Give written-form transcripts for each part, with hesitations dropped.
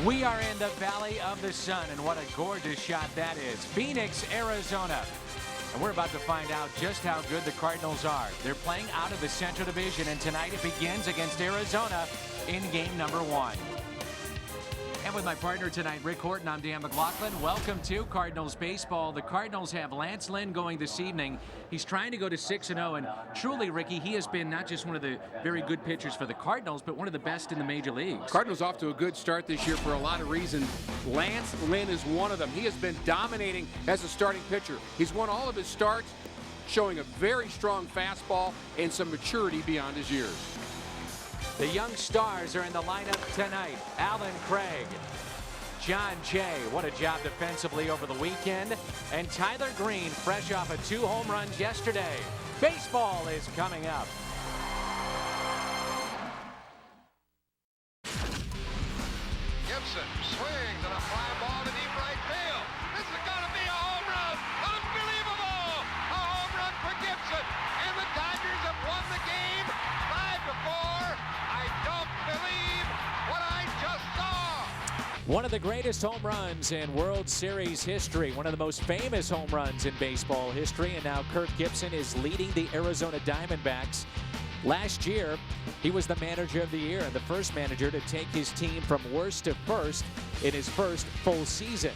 We are in the Valley of the Sun, and what a gorgeous shot that is. Phoenix, Arizona. And we're about to find out just how good the Cardinals are. They're playing out of the Central Division, and tonight it begins against Arizona in game number 1. And with my partner tonight, Rick Horton, I'm Dan McLaughlin. Welcome to Cardinals Baseball. The Cardinals have Lance Lynn going this evening. He's trying to go to 6-0, and truly, Ricky, he has been not just one of the very good pitchers for the Cardinals, but one of the best in the major leagues. Cardinals off to a good start this year for a lot of reasons. Lance Lynn is one of them. He has been dominating as a starting pitcher. He's won all of his starts, showing a very strong fastball and some maturity beyond his years. The young stars are in the lineup tonight. Alan Craig, John Jay, what a job defensively over the weekend, and Tyler Green, fresh off of 2 home runs yesterday. Baseball is coming up. Gibson swings and a fly ball to deep right field. This is going to be a home run. Unbelievable! A home run for Gibson, and the Dodgers have won the game 5-4. I don't believe what I just saw. One of the greatest home runs in World Series history, one of the most famous home runs in baseball history, and now Kirk Gibson is leading the Arizona Diamondbacks. Last year, he was the manager of the year and the first manager to take his team from worst to first in his first full season.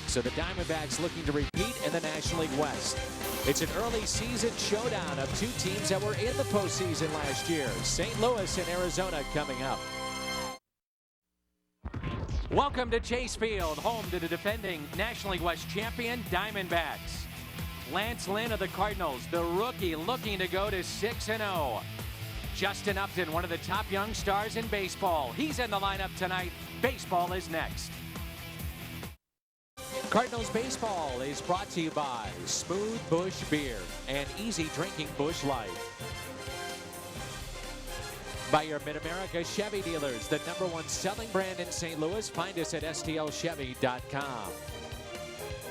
So the Diamondbacks looking to repeat in the National League West. It's an early season showdown of 2 teams that were in the postseason last year. St. Louis and Arizona coming up. Welcome to Chase Field, home to the defending National League West champion Diamondbacks. Lance Lynn of the Cardinals, the rookie, looking to go to 6-0. Justin Upton, one of the top young stars in baseball. He's in the lineup tonight. Baseball is next. Cardinals Baseball is brought to you by Smooth Bush Beer and Easy Drinking Bush Light. By your Mid-America Chevy dealers, the #1 selling brand in St. Louis. Find us at stlchevy.com.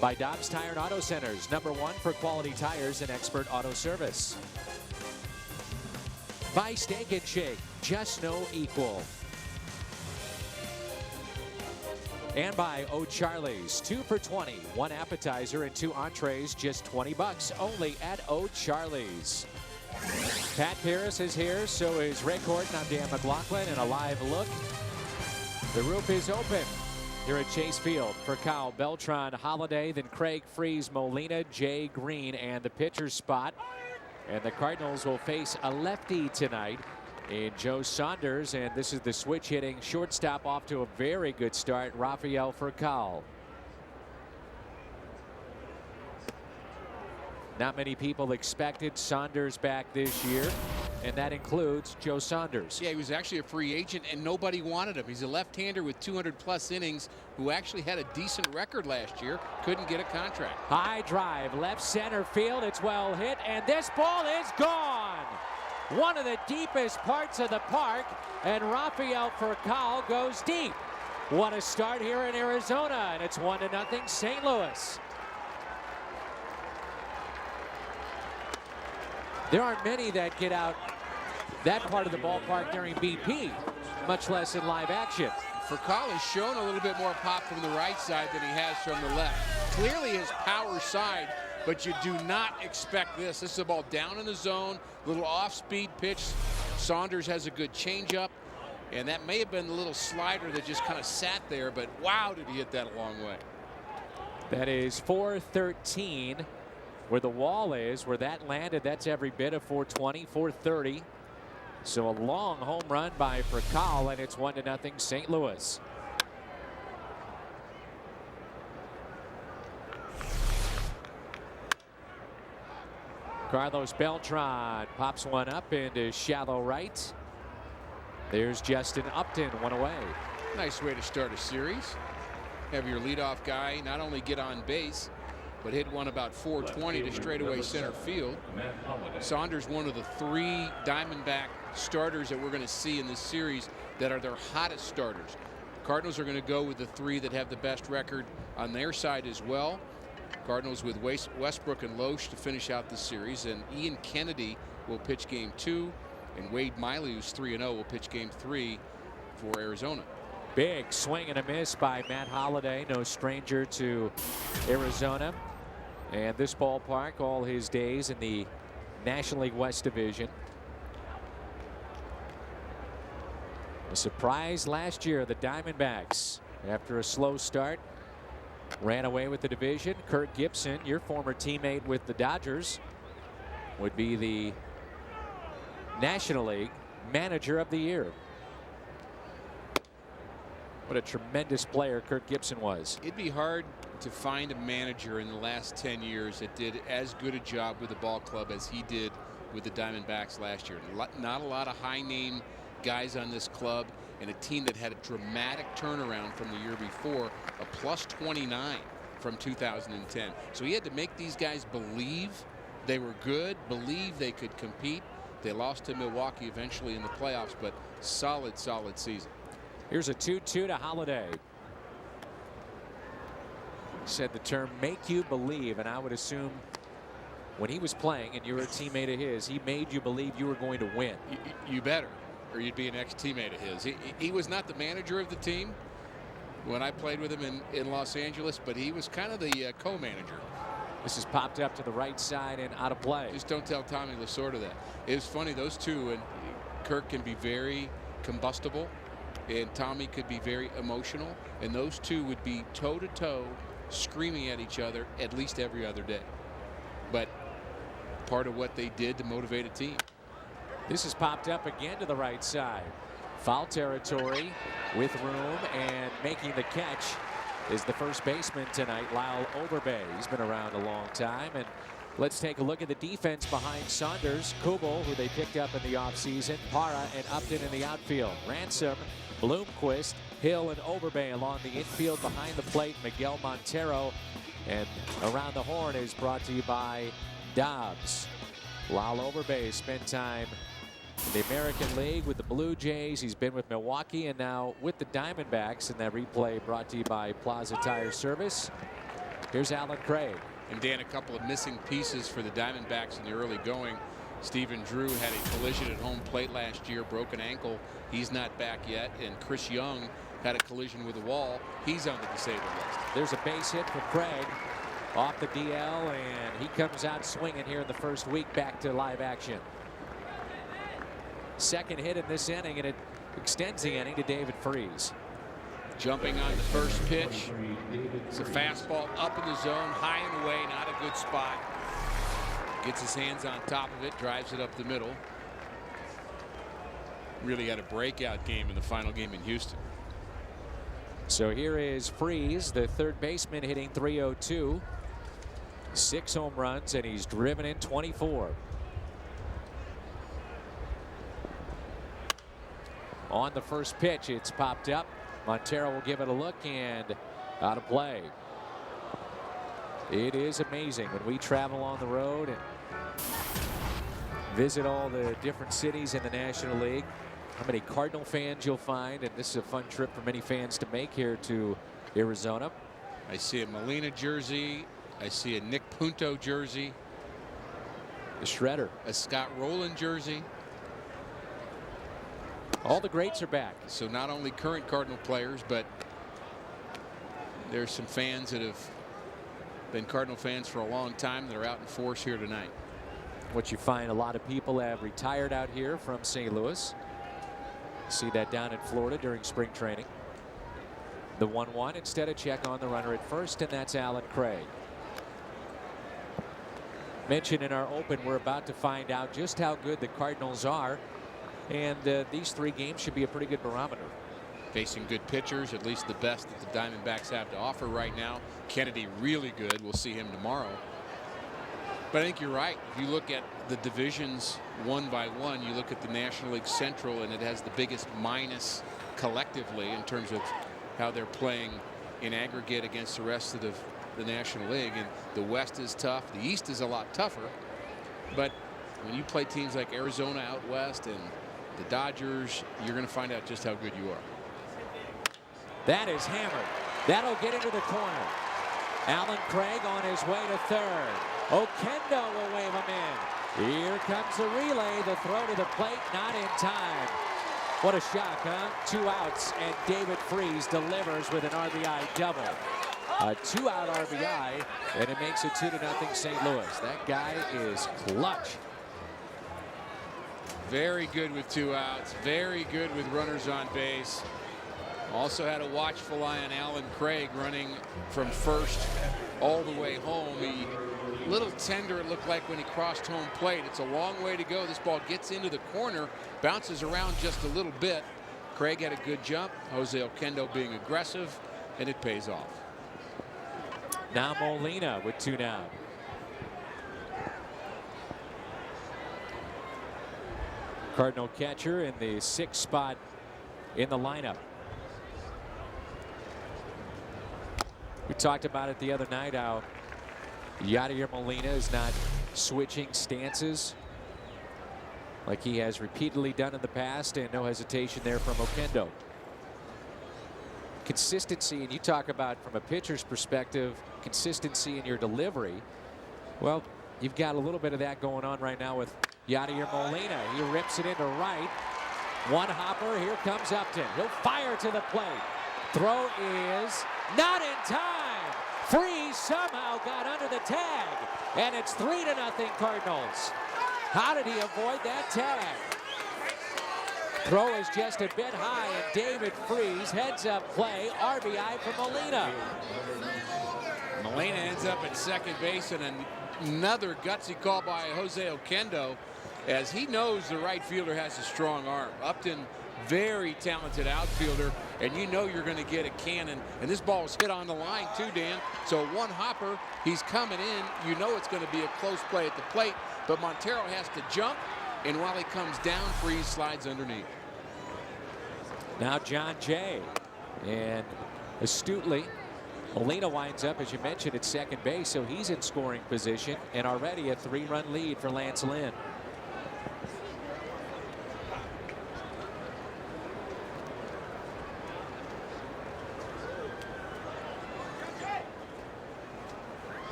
By Dobbs Tire and Auto Centers, #1 for quality tires and expert auto service. By Steak and Shake, just no equal. And by O'Charlie's, 2 for $20, 1 appetizer and 2 entrees, just $20 only at O'Charlie's. Pat Pierce is here, so is Rick Horton. I'm Dan McLaughlin, and a live look. The roof is open here at Chase Field for Kyle Beltran, Holiday, then Craig Freeze, Molina, Jay Green, and the pitcher's spot. And the Cardinals will face a lefty tonight in Joe Saunders, and this is the switch hitting shortstop off to a very good start, Rafael Furcal. Not many people expected Saunders back this year, and that includes Joe Saunders. Yeah, he was actually a free agent, and nobody wanted him. He's a left-hander with 200-plus innings who actually had a decent record last year. Couldn't get a contract. High drive, left center field. It's well hit, and this ball is gone. One of the deepest parts of the park, and Rafael Furcal goes deep. What a start here in Arizona, and it's 1-0 St. Louis. There aren't many that get out that part of the ballpark during BP, much less in live action. Furcal has shown a little bit more pop from the right side than he has from the left. Clearly his power side, but you do not expect this. This is a ball down in the zone, little off-speed pitch. Saunders has a good changeup, and that may have been the little slider that just kind of sat there, but wow, did he hit that a long way. That is 413. Where the wall is, where that landed, that's every bit of 420, 430. So a long home run by Furcal, and it's 1-0 St. Louis. Carlos Beltran pops one up into shallow right. There's Justin Upton, one away. Nice way to start a series. Have your leadoff guy not only get on base, but hit one about 420 to straightaway center field. Saunders, one of the 3 Diamondback starters that we're going to see in this series that are their hottest starters. Cardinals are going to go with the 3 that have the best record on their side as well. Cardinals with Westbrook and Loesch to finish out the series, and Ian Kennedy will pitch game 2, and Wade Miley, who's 3-0, will pitch game 3 for Arizona. Big swing and a miss by Matt Holliday, no stranger to Arizona. And this ballpark, all his days in the National League West Division. A surprise last year, the Diamondbacks, after a slow start, ran away with the division. Kirk Gibson, your former teammate with the Dodgers, would be the National League Manager of the Year. What a tremendous player Kirk Gibson was. It'd be hard to find a manager in the last 10 years that did as good a job with the ball club as he did with the Diamondbacks last year. Not a lot of high-name guys on this club, and a team that had a dramatic turnaround from the year before, a plus 29 from 2010. So he had to make these guys believe they were good, believe they could compete. They lost to Milwaukee eventually in the playoffs, but solid season. Here's a 2-2 to Holliday. Said the term make you believe, and I would assume when he was playing and you were a teammate of his, he made you believe you were going to win. You better, or you'd be an ex-teammate of his. He was not the manager of the team when I played with him in Los Angeles, but he was kind of the co-manager. This is popped up to the right side and out of play. Just don't tell Tommy Lasorda that. It was funny, those two, and Kirk can be very combustible, and Tommy could be very emotional, and those two would be toe-to-toe screaming at each other at least every other day. But part of what they did to motivate a team. This is popped up again to the right side. Foul territory with room, and making the catch is the first baseman tonight, Lyle Overbay. He's been around a long time. And let's take a look at the defense behind Saunders. Kubel, who they picked up in the offseason, Parra and Upton in the outfield. Ransom, Bloomquist, Hill, and Overbay along the infield behind the plate. Miguel Montero, and around the horn is brought to you by Dobbs. Lyle Overbay spent time in the American League with the Blue Jays. He's been with Milwaukee and now with the Diamondbacks. And that replay brought to you by Plaza Tire Service. Here's Alan Craig. And Dan, a couple of missing pieces for the Diamondbacks in the early going. Stephen Drew had a collision at home plate last year, broken ankle. He's not back yet. And Chris Young had a collision with a wall. He's on the disabled list. There's a base hit for Craig off the DL, and he comes out swinging here in the first week back to live action. Second hit in this inning, and it extends the inning to David Freese. Jumping on the first pitch. It's a fastball up in the zone, high and away, not a good spot. Gets his hands on top of it, drives it up the middle. Really had a breakout game in the final game in Houston. So here is Freese, the third baseman, hitting .302. 6 home runs, and he's driven in 24. On the first pitch, it's popped up. Montero will give it a look, and out of play. It is amazing when we travel on the road and visit all the different cities in the National League, how many Cardinal fans you'll find, and this is a fun trip for many fans to make here to Arizona. I see a Molina jersey. I see a Nick Punto jersey. The Shredder. A Scott Rowland jersey. All the greats are back. So not only current Cardinal players, but there's some fans that have been Cardinal fans for a long time that are out in force here tonight. What you find, a lot of people have retired out here from St. Louis. See that down in Florida during spring training. The 1-1, instead of check on the runner at first, and that's Alan Craig. Mentioned in our open, we're about to find out just how good the Cardinals are. And these 3 games should be a pretty good barometer. Facing good pitchers, at least the best that the Diamondbacks have to offer right now. Kennedy really good. We'll see him tomorrow. But I think you're right. If you look at the divisions one by one, you look at the National League Central, and it has the biggest minus collectively in terms of how they're playing in aggregate against the rest of the National League. And the West is tough. The East is a lot tougher. But when you play teams like Arizona out west and the Dodgers, you're going to find out just how good you are. That is hammered. That'll get into the corner. Alan Craig on his way to third. Oquendo will wave him in. Here comes the relay. The throw to the plate, not in time. What a shock, huh? 2 outs, and David Freese delivers with an RBI double. A 2-out RBI, and it makes it 2-0 St. Louis. That guy is clutch. Very good with 2 outs. Very good with runners on base. Also had a watchful eye on Alan Craig running from first all the way home. He little tender it looked like when he crossed home plate. It's a long way to go. This ball gets into the corner, bounces around just a little bit. Craig had a good jump. Jose Oquendo being aggressive, and it pays off. Now Molina with 2 down. Cardinal catcher in the 6th spot in the lineup. We talked about it the other night, how Yadier Molina is not switching stances like he has repeatedly done in the past, and no hesitation there from Oquendo. Consistency, and you talk about from a pitcher's perspective, consistency in your delivery. Well, you've got a little bit of that going on right now with Yadier Molina. He rips it into right. One hopper. Here comes Upton. He'll fire to the plate. Throw is not in time. Freese somehow got under the tag, and it's 3-0 Cardinals. How did he avoid that tag? Throw is just a bit high, and David Freese heads up play. RBI for Molina. Molina ends up at second base, and another gutsy call by Jose Oquendo, as he knows the right fielder has a strong arm. Upton, very talented outfielder, and you know you're going to get a cannon, and this ball is hit on the line too, Dan. So one hopper, he's coming in. You know it's going to be a close play at the plate, but Montero has to jump, and while he comes down, Freese slides underneath. Now John Jay, and astutely, Molina winds up, as you mentioned, at second base, so he's in scoring position, and already a 3-run lead for Lance Lynn.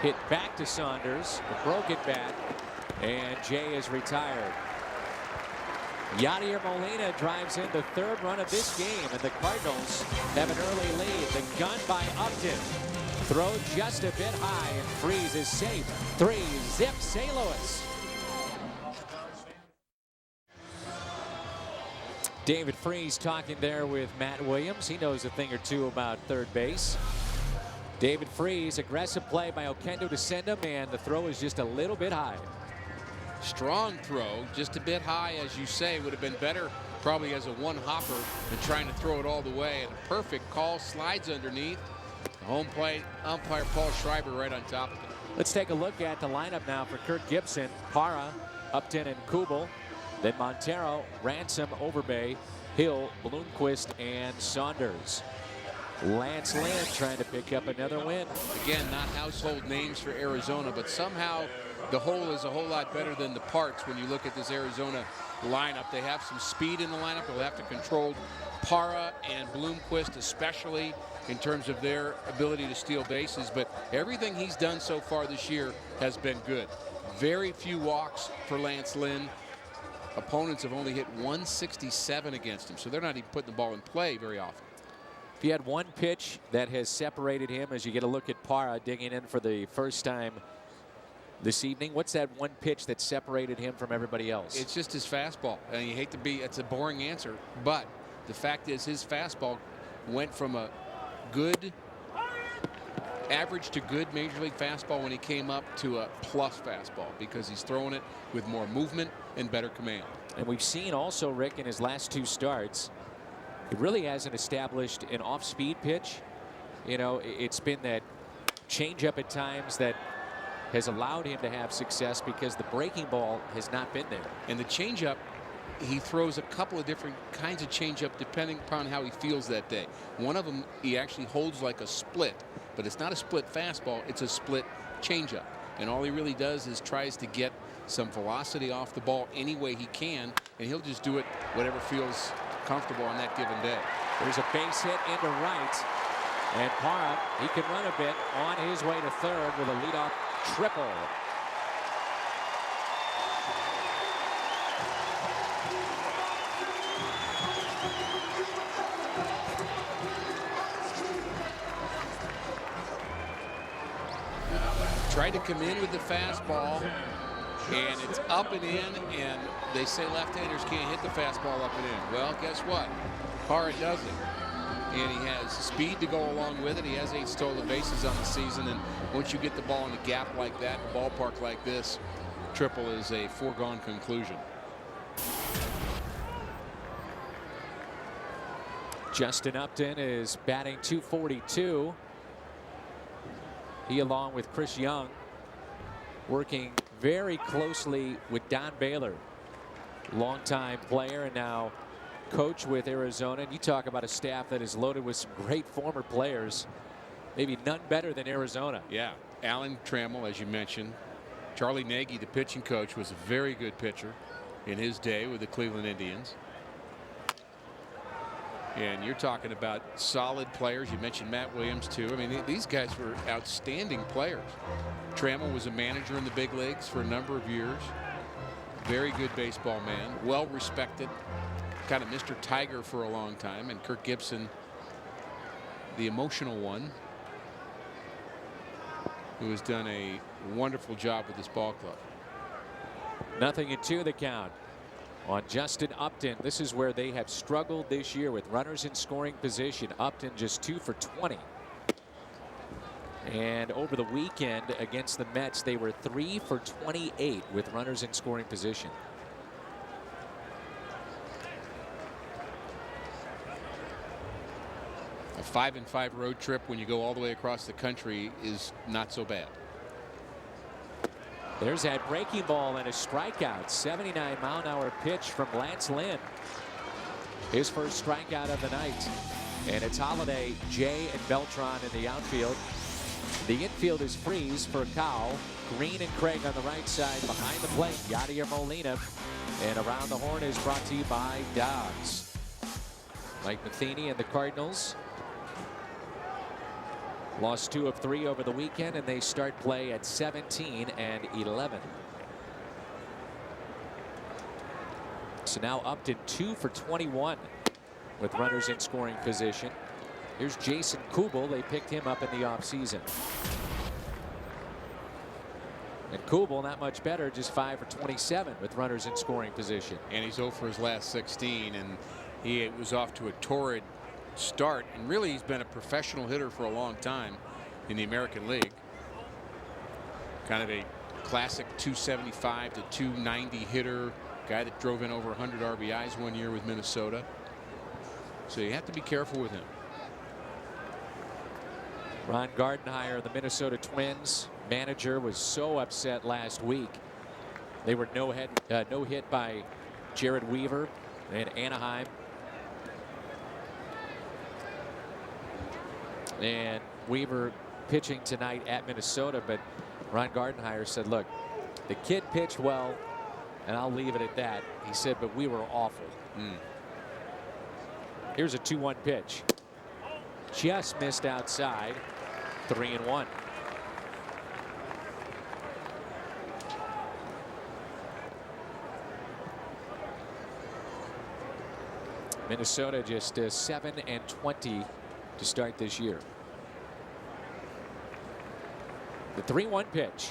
Hit back to Saunders, a broken bat, and Jay is retired. Yadier Molina drives in the 3rd run of this game, and the Cardinals have an early lead. The gun by Upton. Throw just a bit high, and Freese is safe. 3-0 St. Louis. David Freese talking there with Matt Williams. He knows a thing or two about third base. David Freese, aggressive play by Oquendo to send him, and the throw is just a little bit high. Strong throw, just a bit high, as you say. Would have been better probably as a one hopper than trying to throw it all the way. And a perfect call, slides underneath. The home plate umpire Paul Schreiber right on top of it. Let's take a look at the lineup now for Kirk Gibson. Parra, Upton, and Kubel. Then Montero, Ransom, Overbay, Hill, Bloomquist, and Saunders. Lance Lynn trying to pick up another win. Again, not household names for Arizona, but somehow the whole is a whole lot better than the parts when you look at this Arizona lineup. They have some speed in the lineup. They'll have to control Parra and Bloomquist, especially in terms of their ability to steal bases. But everything he's done so far this year has been good. Very few walks for Lance Lynn. Opponents have only hit 167 against him, so they're not even putting the ball in play very often. If you had one pitch that has separated him, as you get a look at Parra digging in for the first time this evening, what's that one pitch that separated him from everybody else? It's just his fastball. And you hate to be, it's a boring answer, but the fact is his fastball went from a good, average to good major league fastball when he came up to a plus fastball, because he's throwing it with more movement and better command. And we've seen also, Rick, in his last 2 starts, he really hasn't established an off-speed pitch. You know, it's been that changeup at times that has allowed him to have success, because the breaking ball has not been there. And the changeup, he throws a couple of different kinds of changeup depending upon how he feels that day. One of them he actually holds like a split, but it's not a split fastball, it's a split changeup. And all he really does is tries to get some velocity off the ball any way he can, and he'll just do it whatever feels comfortable on that given day. There's a base hit into right, and Parra, he can run a bit on his way to third with a leadoff triple. tried to come in with the fastball, and it's up and in, and they say left-handers can't hit the fastball up and in. Well, guess what? Parra does it, and he has speed to go along with it. He has 8 stolen bases on the season, and once you get the ball in a gap like that, in a ballpark like this, triple is a foregone conclusion. Justin Upton is batting .242. He, along with Chris Young, working very closely with Don Baylor, longtime player and now coach with Arizona. And you talk about a staff that is loaded with some great former players, maybe none better than Arizona. Yeah, Alan Trammell, as you mentioned. Charlie Nagy, the pitching coach, was a very good pitcher in his day with the Cleveland Indians. And you're talking about solid players. You mentioned Matt Williams, too. I mean, these guys were outstanding players. Trammell was a manager in the big leagues for a number of years. Very good baseball man, well respected, kind of Mr. Tiger for a long time. And Kirk Gibson, the emotional one, who has done a wonderful job with this ball club. 0-2 the count on Justin Upton. This is where they have struggled this year with runners in scoring position. Upton just 2 for 20. And over the weekend against the Mets, they were 3 for 28 with runners in scoring position. A 5-5 road trip when you go all the way across the country is not so bad. There's that breaking ball and a strikeout. 79-mile-an-hour pitch from Lance Lynn. His first strikeout of the night. And it's Holiday, Jay, and Beltran in the outfield. The infield is Freeze for Cowell. Green and Craig on the right side. Behind the plate, Yadier Molina. And around the horn is brought to you by Dobbs. Mike Matheny and the Cardinals lost 2 of 3 over the weekend, and they start play at 17-11. So now Upton 2 for 21 with runners in scoring position. Here's Jason Kubel. They picked him up in the offseason. And Kubel not much better, just 5 for 27 with runners in scoring position. And he's 0 for his last 16, and he was off to a torrid start, and really he's been a professional hitter for a long time in the American League. Kind of a classic 275 to 290 hitter, guy that drove in over 100 RBIs one year with Minnesota. So you have to be careful with him. Ron Gardenhire, the Minnesota Twins manager, was so upset last week. They were no hit by Jared Weaver in Anaheim. And Weaver pitching tonight at Minnesota, but Ron Gardenhire said, look, the kid pitched well, and I'll leave it at that. He said, but we were awful. Here's a 2-1 pitch. Just missed outside. 3-1. Minnesota just 7-20 to start this year. The 3-1 pitch.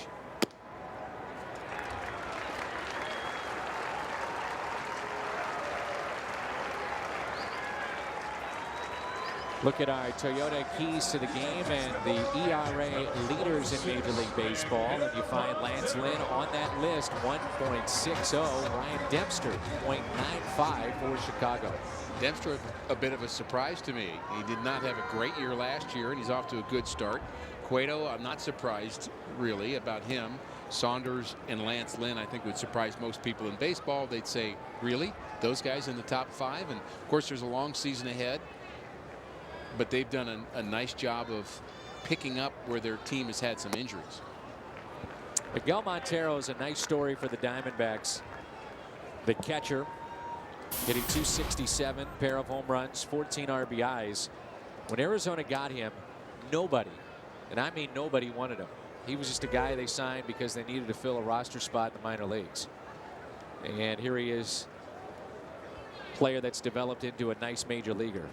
Look at our Toyota keys to the game and the ERA leaders in Major League Baseball, and you find Lance Lynn on that list, 1.60. Ryan Dempster, 0.95 for Chicago. Dempster, a bit of a surprise to me. He did not have a great year last year, and he's off to a good start. Cueto, I'm not surprised really about him. Saunders and Lance Lynn, I think, would surprise most people in baseball. They'd say, really? Those guys in the top 5? And of course, there's a long season ahead, but they've done a nice job of picking up where their team has had some injuries. Miguel Montero is a nice story for the Diamondbacks. The catcher, hitting .267, pair of home runs, 14 RBIs. When Arizona got him, nobody, and I mean nobody, wanted him. He was just a guy they signed because they needed to fill a roster spot in the minor leagues. And here he is, player that's developed into a nice major leaguer.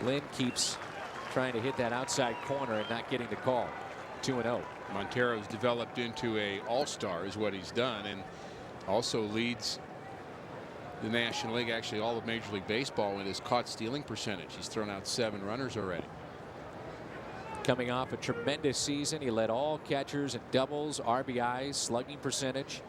Lynn keeps trying to hit that outside corner and not getting the call. 2-0. Montero's developed into a all-star is what he's done, and also leads the National League, actually all of Major League Baseball, in his caught stealing percentage. He's thrown out 7 runners already. Coming off a tremendous season, he led all catchers in doubles, RBIs, slugging percentage.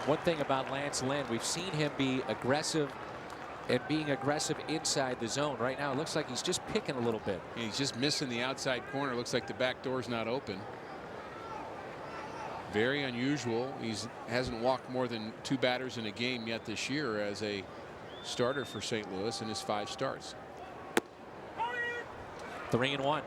One thing about Lance Lynn, we've seen him be aggressive and being aggressive inside the zone. Right now it looks like he's just picking a little bit. He's just missing the outside corner. Looks like the back door's not open. Very unusual. He hasn't walked more than 2 batters in a game yet this year as a starter for St. Louis in his 5 starts. 3-1.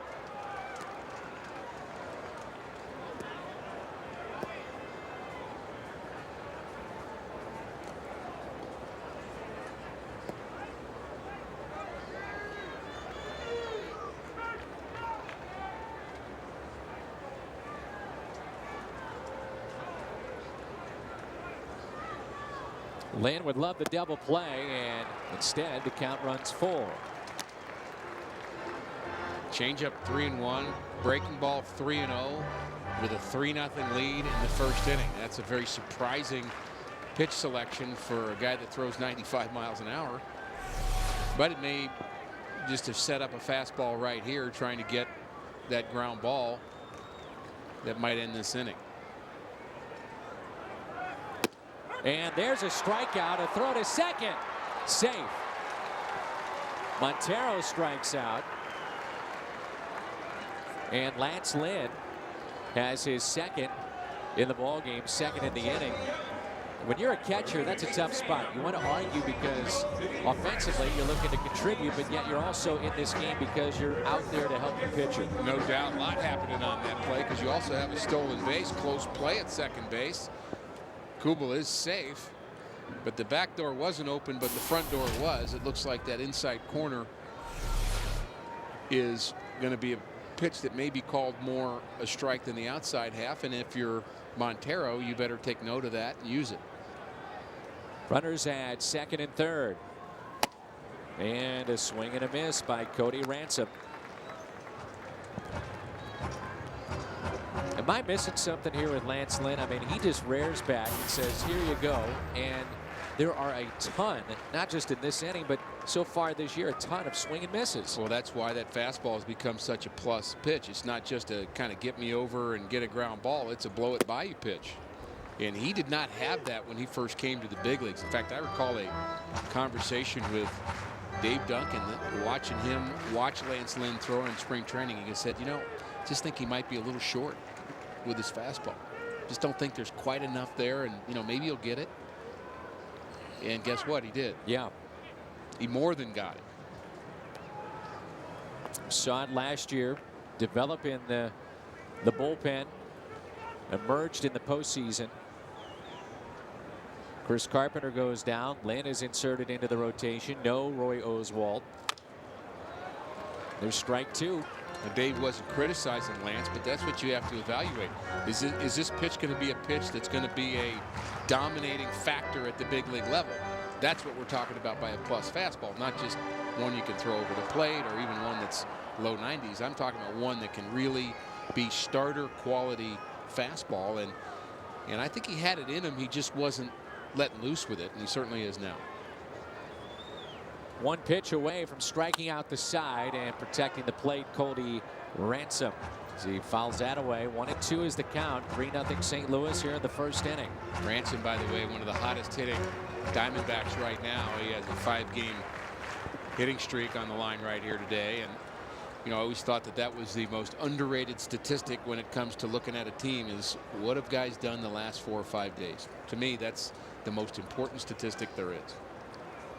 Lynn would love the double play, and instead the count runs 4. Changeup 3-1, breaking ball 3-0 with a 3-0 lead in the first inning. That's a very surprising pitch selection for a guy that throws 95 miles an hour. But it may just have set up a fastball right here, trying to get that ground ball that might end this inning. And there's a strikeout, a throw to second. Safe. Montero strikes out. And Lance Lynn has his second in the ballgame, second in the inning. When you're a catcher, that's a tough spot. You want to argue because offensively you're looking to contribute, but yet you're also in this game because you're out there to help your pitcher. No doubt, a lot happening on that play because you also have a stolen base, close play at second base. Kubel is safe, but the back door wasn't open, but the front door was. It looks like that inside corner is going to be a pitch that may be called more a strike than the outside half, and if you're Montero, you better take note of that and use it. Runners at second and third. And a swing and a miss by Cody Ransom. Am I missing something here with Lance Lynn? I mean, he just rears back and says, here you go. And there are a ton, not just in this inning, but so far this year, a ton of swing and misses. Well, that's why that fastball has become such a plus pitch. It's not just a kind of get me over and get a ground ball. It's a blow it by you pitch. And he did not have that when he first came to the big leagues. In fact, I recall a conversation with Dave Duncan, watching him watch Lance Lynn throw in spring training. He said, you know, just think he might be a little short with his fastball. Just don't think there's quite enough there, and you know, maybe he'll get it. And guess what? He did. Yeah. He more than got it. Saw it last year, develop in the bullpen, emerged in the postseason. Chris Carpenter goes down. Lynn is inserted into the rotation. No Roy Oswalt. There's strike 2. Now, Dave wasn't criticizing Lance, but that's what you have to evaluate. Is this pitch going to be a pitch that's going to be a dominating factor at the big league level? That's what we're talking about by a plus fastball, not just one you can throw over the plate or even one that's low 90s. I'm talking about one that can really be starter quality fastball, and I think he had it in him. He just wasn't letting loose with it, and he certainly is now. One pitch away from striking out the side and protecting the plate, Cody Ransom. As he fouls that away. 1-2 is the count. 3-0 St. Louis here in the first inning. Ransom, by the way, one of the hottest hitting Diamondbacks right now. He has a 5-game hitting streak on the line right here today. And, you know, I always thought that that was the most underrated statistic when it comes to looking at a team is what have guys done the last 4 or 5 days. To me, that's the most important statistic there is.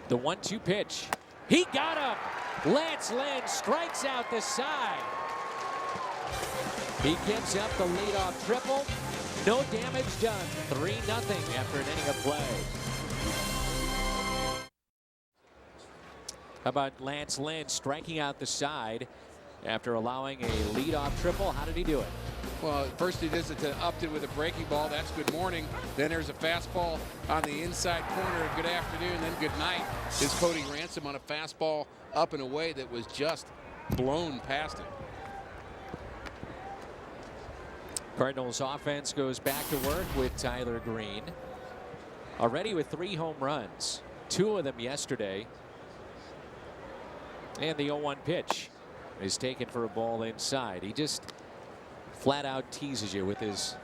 The 1-2 pitch. He got him. Lance Lynn strikes out the side. He gives up the leadoff triple. No damage done. 3-0 after an inning of play. How about Lance Lynn striking out the side after allowing a leadoff triple? How did he do it? Well, first he does it to Upton with a breaking ball. That's good morning. Then there's a fastball on the inside corner. Good afternoon. Then good night is Cody Ransom on a fastball up and away that was just blown past him. Cardinals offense goes back to work with Tyler Green. Already with 3 home runs, 2 of them yesterday. And the 0-1 pitch is taken for a ball inside. He just flat out teases you with his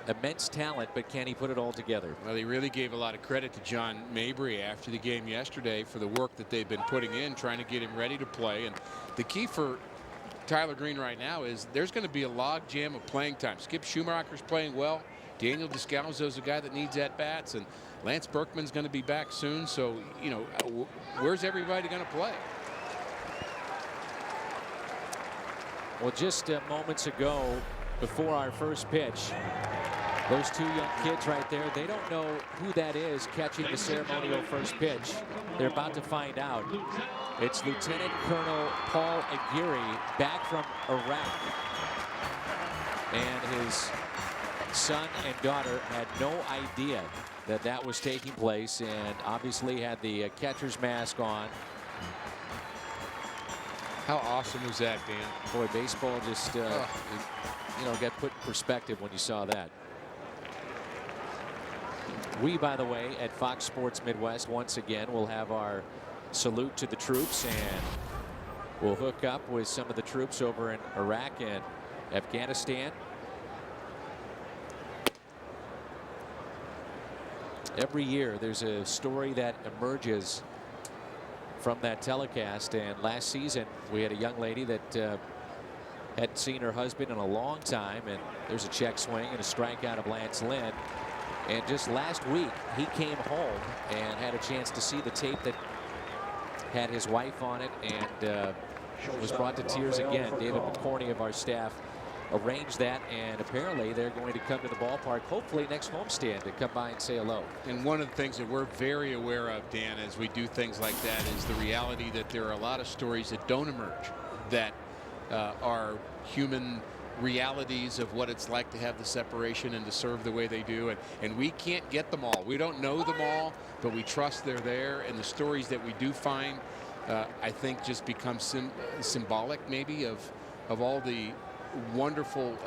immense talent, but can he put it all together? Well, he really gave a lot of credit to John Mabry after the game yesterday for the work that they've been putting in, trying to get him ready to play. And the key for Tyler Green right now is there's going to be a log jam of playing time. Skip Schumacher's playing well. Daniel Descalzo's a guy that needs at-bats, and Lance Berkman's going to be back soon. So, you know, where's everybody going to play? Well, just moments ago, before our first pitch, those 2 young kids right there, they don't know who that is catching the ceremonial first pitch. They're about to find out. It's Lieutenant Colonel Paul Aguirre, back from Iraq. And his son and daughter had no idea that that was taking place, and obviously had the catcher's mask on. How awesome was that, Dan? Boy, baseball just, you know, got put in perspective when you saw that. We, by the way, at Fox Sports Midwest, once again, will have our salute to the troops, and we'll hook up with some of the troops over in Iraq and Afghanistan. Every year, there's a story that emerges from that telecast, and last season we had a young lady that hadn't seen her husband in a long time, and there's a check swing and a strikeout of Lance Lynn. And just last week he came home and had a chance to see the tape that had his wife on it, and was brought to tears again. David McCorney of our staff arranged that, and apparently they're going to come to the ballpark hopefully next homestand to come by and say hello. And one of the things that we're very aware of, Dan, as we do things like that, is the reality that there are a lot of stories that don't emerge that are human realities of what it's like to have the separation and to serve the way they do, and we can't get them all. We don't know them all, but we trust they're there, and the stories that we do find, I think, just become symbolic maybe of all the wonderful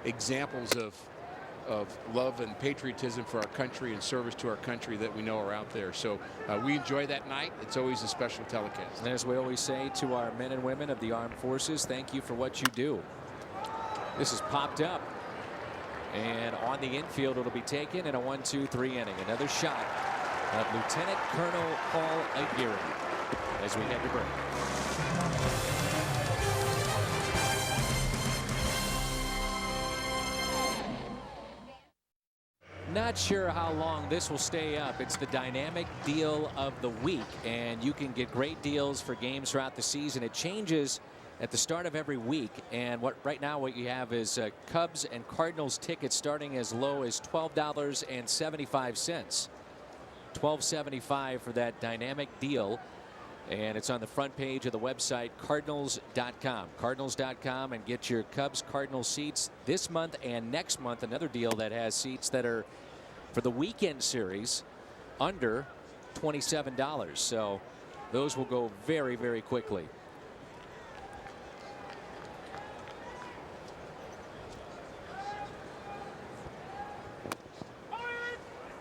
examples of love and patriotism for our country and service to our country that we know are out there. So we enjoy that night. It's always a special telecast. And as we always say to our men and women of the armed forces, thank you for what you do. This is popped up, and on the infield it'll be taken in a 1-2-3 inning. Another shot of Lieutenant Colonel Paul Aguirre as we head to break. Not sure how long this will stay up. It's the dynamic deal of the week, and you can get great deals for games throughout the season. It changes at the start of every week, and right now what you have is Cubs and Cardinals tickets starting as low as $12.75. $12.75 for that dynamic deal, and it's on the front page of the website Cardinals.com. Cardinals.com, and get your Cubs Cardinals seats this month and next month. Another deal that has seats that are for the weekend series under $27. So those will go very, very quickly.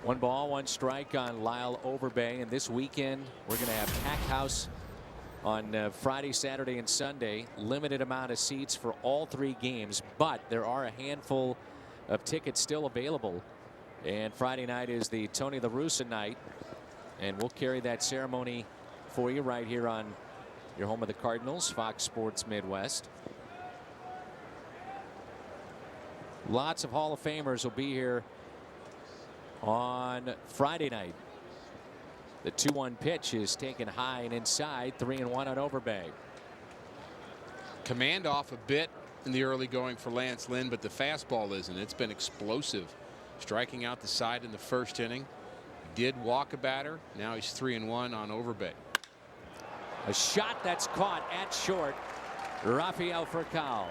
One ball, one strike on Lyle Overbay, and this weekend we're going to have packed house on Friday, Saturday, and Sunday. Limited amount of seats for all 3 games, but there are a handful of tickets still available. And Friday night is the Tony La Russa night, and we'll carry that ceremony for you right here on your home of the Cardinals, Fox Sports Midwest. Lots of Hall of Famers will be here on Friday night. The 2-1 pitch is taken high and inside. 3-1 on Overbay. Command off a bit in the early going for Lance Lynn, but the fastball isn't. It's been explosive, striking out the side in the first inning. Did walk a batter. Now he's 3-1 on Overbay. A shot that's caught at short. Rafael Furcal.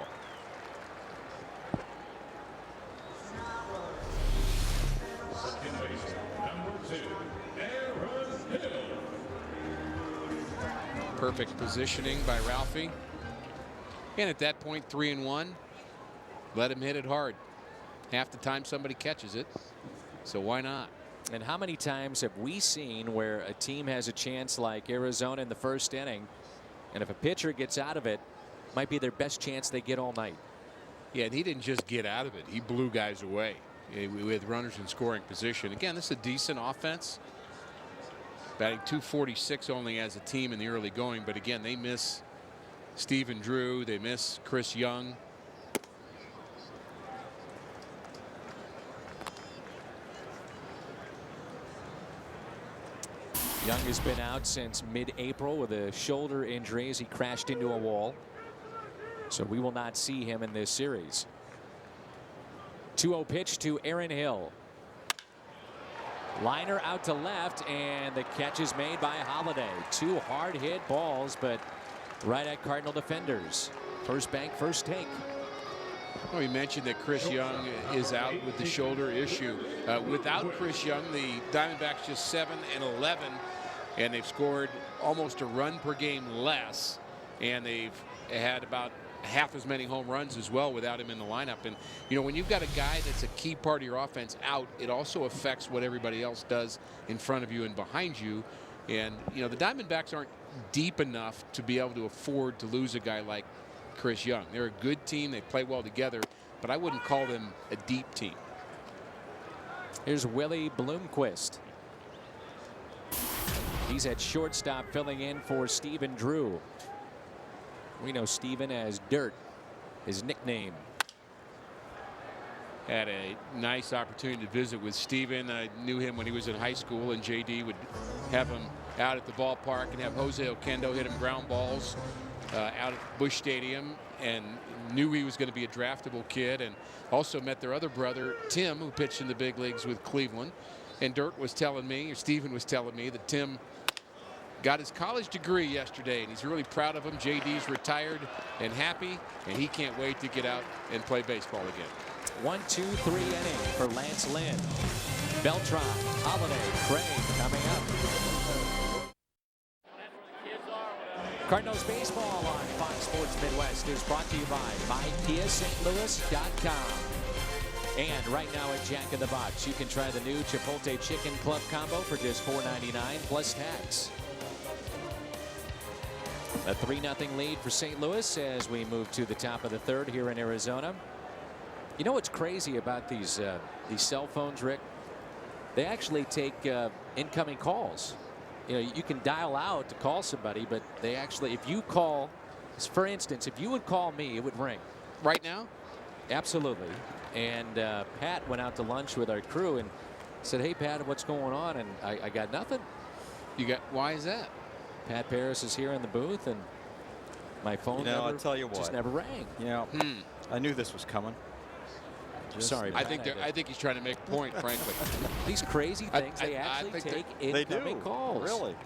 Perfect positioning by Ralphie. And at that point, 3-1. Let him hit it hard. Half the time somebody catches it. So why not? And how many times have we seen where a team has a chance like Arizona in the first inning, and if a pitcher gets out of it, might be their best chance they get all night. Yeah, and he didn't just get out of it. He blew guys away with runners in scoring position. Again, this is a decent offense. Batting .246 only as a team in the early going. But again, they miss Stephen Drew. They miss Chris Young. Young has been out since mid-April with a shoulder injury as he crashed into a wall. So we will not see him in this series. 2-0 pitch to Aaron Hill. Liner out to left, and the catch is made by Holiday. Two hard hit balls, but right at Cardinal defenders. First bank, first take. Well, we mentioned that Chris Young is out with the shoulder issue. Without Chris Young, the Diamondbacks just 7-11, and they've scored almost a run per game less, and they've had about half as many home runs as well without him in the lineup. And you know, when you've got a guy that's a key part of your offense out, it also affects what everybody else does in front of you and behind you. And you know, the Diamondbacks aren't deep enough to be able to afford to lose a guy like Chris Young. They're a good team, they play well together, but I wouldn't call them a deep team. Here's Willie Bloomquist. He's at shortstop, filling in for Stephen Drew. We know Stephen as Dirt, his nickname. Had a nice opportunity to visit with Stephen. I knew him when he was in high school, and JD would have him out at the ballpark and have Jose Oquendo hit him ground balls out at Busch Stadium, and knew he was going to be a draftable kid. And also met their other brother, Tim, who pitched in the big leagues with Cleveland. And Dirt was telling me, or Stephen was telling me, that Tim got his college degree yesterday, and he's really proud of him. JD's retired and happy, and he can't wait to get out and play baseball again. 1-2-3 inning for Lance Lynn. Beltran, Holiday, Craig coming up. Cardinals baseball on Fox Sports Midwest is brought to you by MyKiaStLouis.com. And right now at Jack in the Box, you can try the new Chipotle Chicken Club Combo for just $4.99 plus tax. A 3-0 lead for St. Louis as we move to the top of the third here in Arizona. You know what's crazy about these cell phones, Rick? They actually take incoming calls. You know, you can dial out to call somebody, but they actually, if you call, for instance, if you would call me, it would ring. Right now? Absolutely. And Pat went out to lunch with our crew and said, "Hey, Pat, what's going on?" And I got nothing. Why is that? Pat Paris is here in the booth, and my phone I'll tell you what, just never rang. I knew this was coming. Sorry, I think he's trying to make a point, frankly. These crazy things, they actually take incoming calls. Really?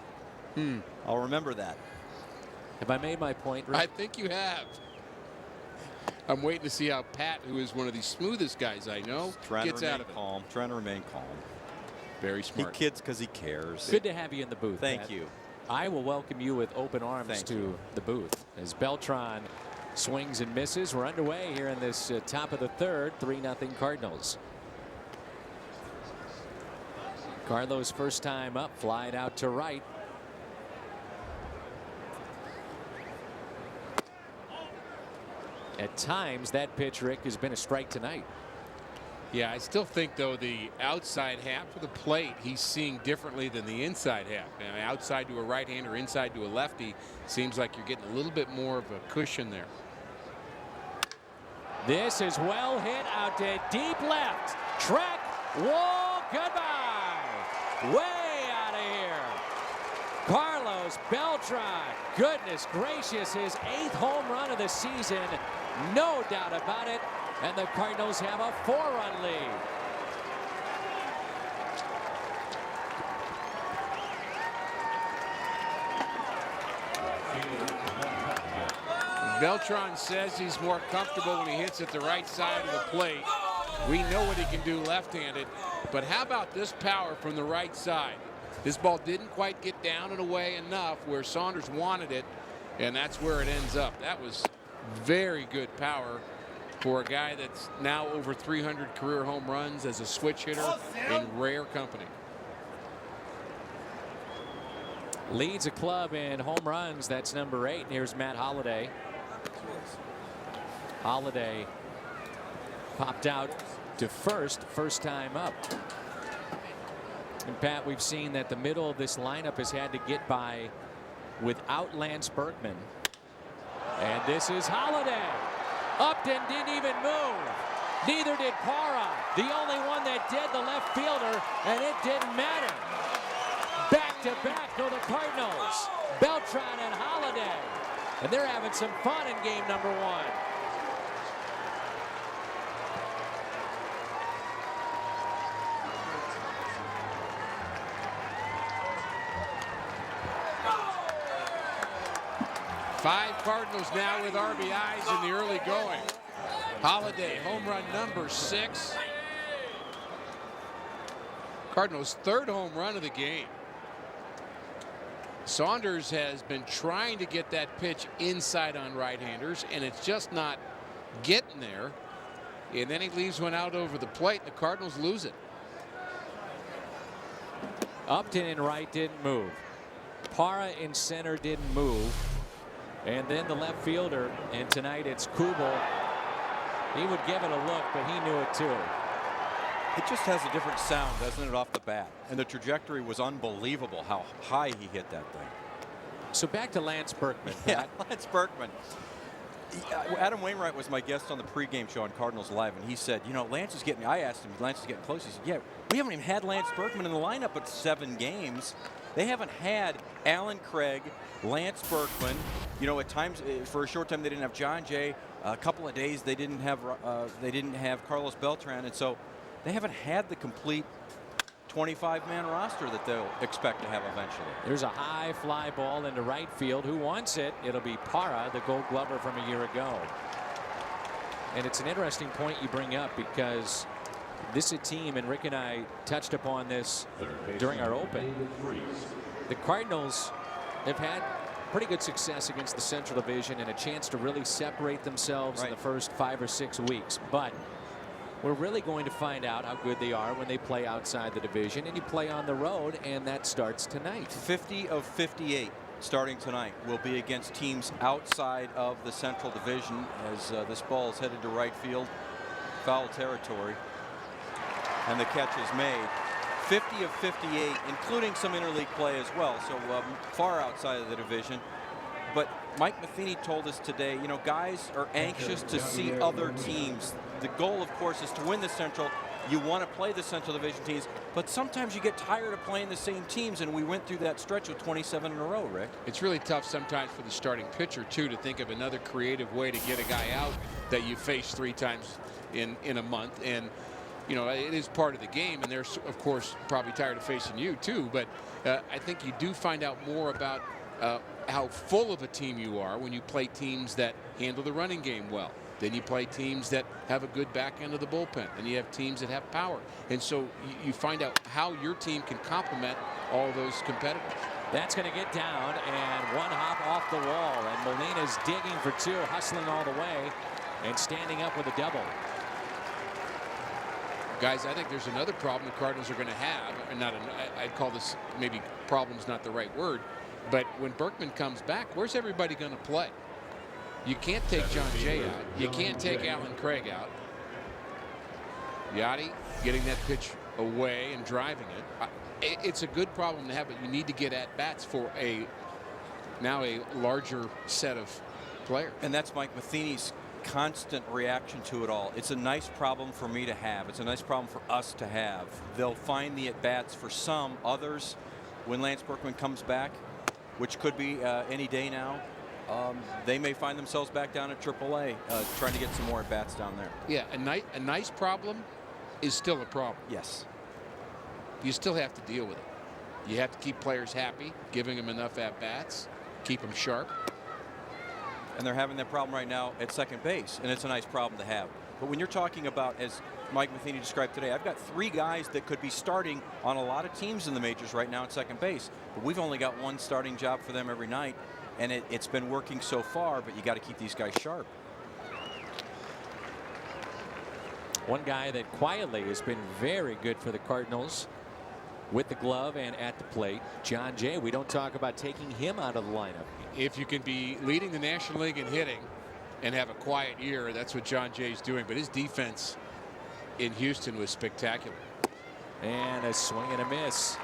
I'll remember that. Have I made my point, Rick? I think you have. I'm waiting to see how Pat, who is one of the smoothest guys I know, gets out of it. Trying to remain calm. Very smart. He kids because he cares. Good to have you in the booth. Thank Pat. you. I will welcome you with open arms Thank to you. the booth as Beltran swings and misses. We're underway here in this top of the third. 3-0 Cardinals. Carlos first time up, flied out to right. At times that pitch, Rick, has been a strike tonight. Yeah, I still think, though, the outside half of the plate he's seeing differently than the inside half. Now, outside to a right-hander, inside to a lefty, seems like you're getting a little bit more of a cushion there. This is well hit out to deep left. Track wall, goodbye. Way out of here. Carlos Beltran, goodness gracious, his 8th home run of the season. No doubt about it. And the Cardinals have a 4-run lead. Beltran says he's more comfortable when he hits at the right side of the plate. We know what he can do left-handed, but how about this power from the right side? This ball didn't quite get down and away enough where Saunders wanted it, and that's where it ends up. That was very good power for a guy that's now over 300 career home runs as a switch hitter in rare company. Leads a club in home runs. That's number 8. And here's Matt Holliday. Holliday popped out to first time up. And Pat, we've seen that the middle of this lineup has had to get by without Lance Berkman. And this is Holliday. Upton didn't even move. Neither did Parra. The only one that did, the left fielder, and it didn't matter. Back to back go the Cardinals. Beltran and Holliday. And they're having some fun in game number 1. Five Cardinals now with RBIs in the early going. Holliday, home run number 6. Cardinals' 3rd home run of the game. Saunders has been trying to get that pitch inside on right-handers, and it's just not getting there. And then he leaves one out over the plate, and the Cardinals lose it. Upton in right didn't move. Parra in center didn't move. And then the left fielder, and tonight it's Kubel. He would give it a look, but he knew it too. It just has a different sound, doesn't it, off the bat? And the trajectory was unbelievable how high he hit that thing. So back to Lance Berkman. Yeah, Lance Berkman. Adam Wainwright was my guest on the pregame show on Cardinals Live, and he said, you know, Lance is getting, I asked him, Lance is getting close. He said, yeah, we haven't even had Lance Berkman in the lineup but 7 games. They haven't had Alan Craig, Lance Berkman. You know, at times, for a short time, they didn't have John Jay. A couple of days, they didn't have Carlos Beltran, and so they haven't had the complete 25-man roster that they'll expect to have eventually. There's a high fly ball into right field. Who wants it? It'll be Parra, the Gold Glover from a year ago. And it's an interesting point you bring up because this is a team, and Rick and I touched upon this during our open. The Cardinals have had pretty good success against the Central Division and a chance to really separate themselves in the first 5 or 6 weeks. But we're really going to find out how good they are when they play outside the division, and you play on the road, and that starts tonight. 50 of 58 starting tonight will be against teams outside of the Central Division as this ball is headed to right field, foul territory, and the catch is made. 50 of 58, including some interleague play as well, so far outside of the division. But Mike Matheny told us today, you know, guys are anxious to see other teams. The goal, of course, is to win the Central. You want to play the Central Division teams, but sometimes you get tired of playing the same teams, and we went through that stretch of 27 in a row, Rick. It's really tough sometimes for the starting pitcher, too, to think of another creative way to get a guy out that you face 3 times in a month. And you know, it is part of the game, and they're, of course, probably tired of facing you, too. But I think you do find out more about how full of a team you are when you play teams that handle the running game well. Then you play teams that have a good back end of the bullpen, and you have teams that have power. And so you find out how your team can complement all those competitors. That's going to get down, and one hop off the wall, and Molina's digging for 2, hustling all the way, and standing up with a double. Guys, I think there's another problem the Cardinals are going to have. And I'd call this maybe problem's not the right word. But when Berkman comes back, where's everybody going to play? You can't take John Jay out. You can't take Alan Craig out. Yachty getting that pitch away and driving it. It's a good problem to have, but you need to get at bats for now a larger set of players. And that's Mike Matheny's constant reaction to it all. It's a nice problem for me to have. It's a nice problem for us to have. They'll find the at-bats for some. Others, when Lance Berkman comes back, which could be any day now, they may find themselves back down at AAA trying to get some more at-bats down there. Yeah, a nice problem is still a problem. Yes. You still have to deal with it. You have to keep players happy, giving them enough at-bats, keep them sharp. And they're having that problem right now at second base, and it's a nice problem to have. But when you're talking about, as Mike Matheny described today, I've got 3 guys that could be starting on a lot of teams in the majors right now at second base. But we've only got 1 starting job for them every night. And it's been working so far, but you got to keep these guys sharp. One guy that quietly has been very good for the Cardinals with the glove and at the plate, John Jay. We don't talk about taking him out of the lineup. If you can be leading the National League in hitting and have a quiet year, that's what John Jay's doing. But his defense in Houston was spectacular. And a swing and a miss.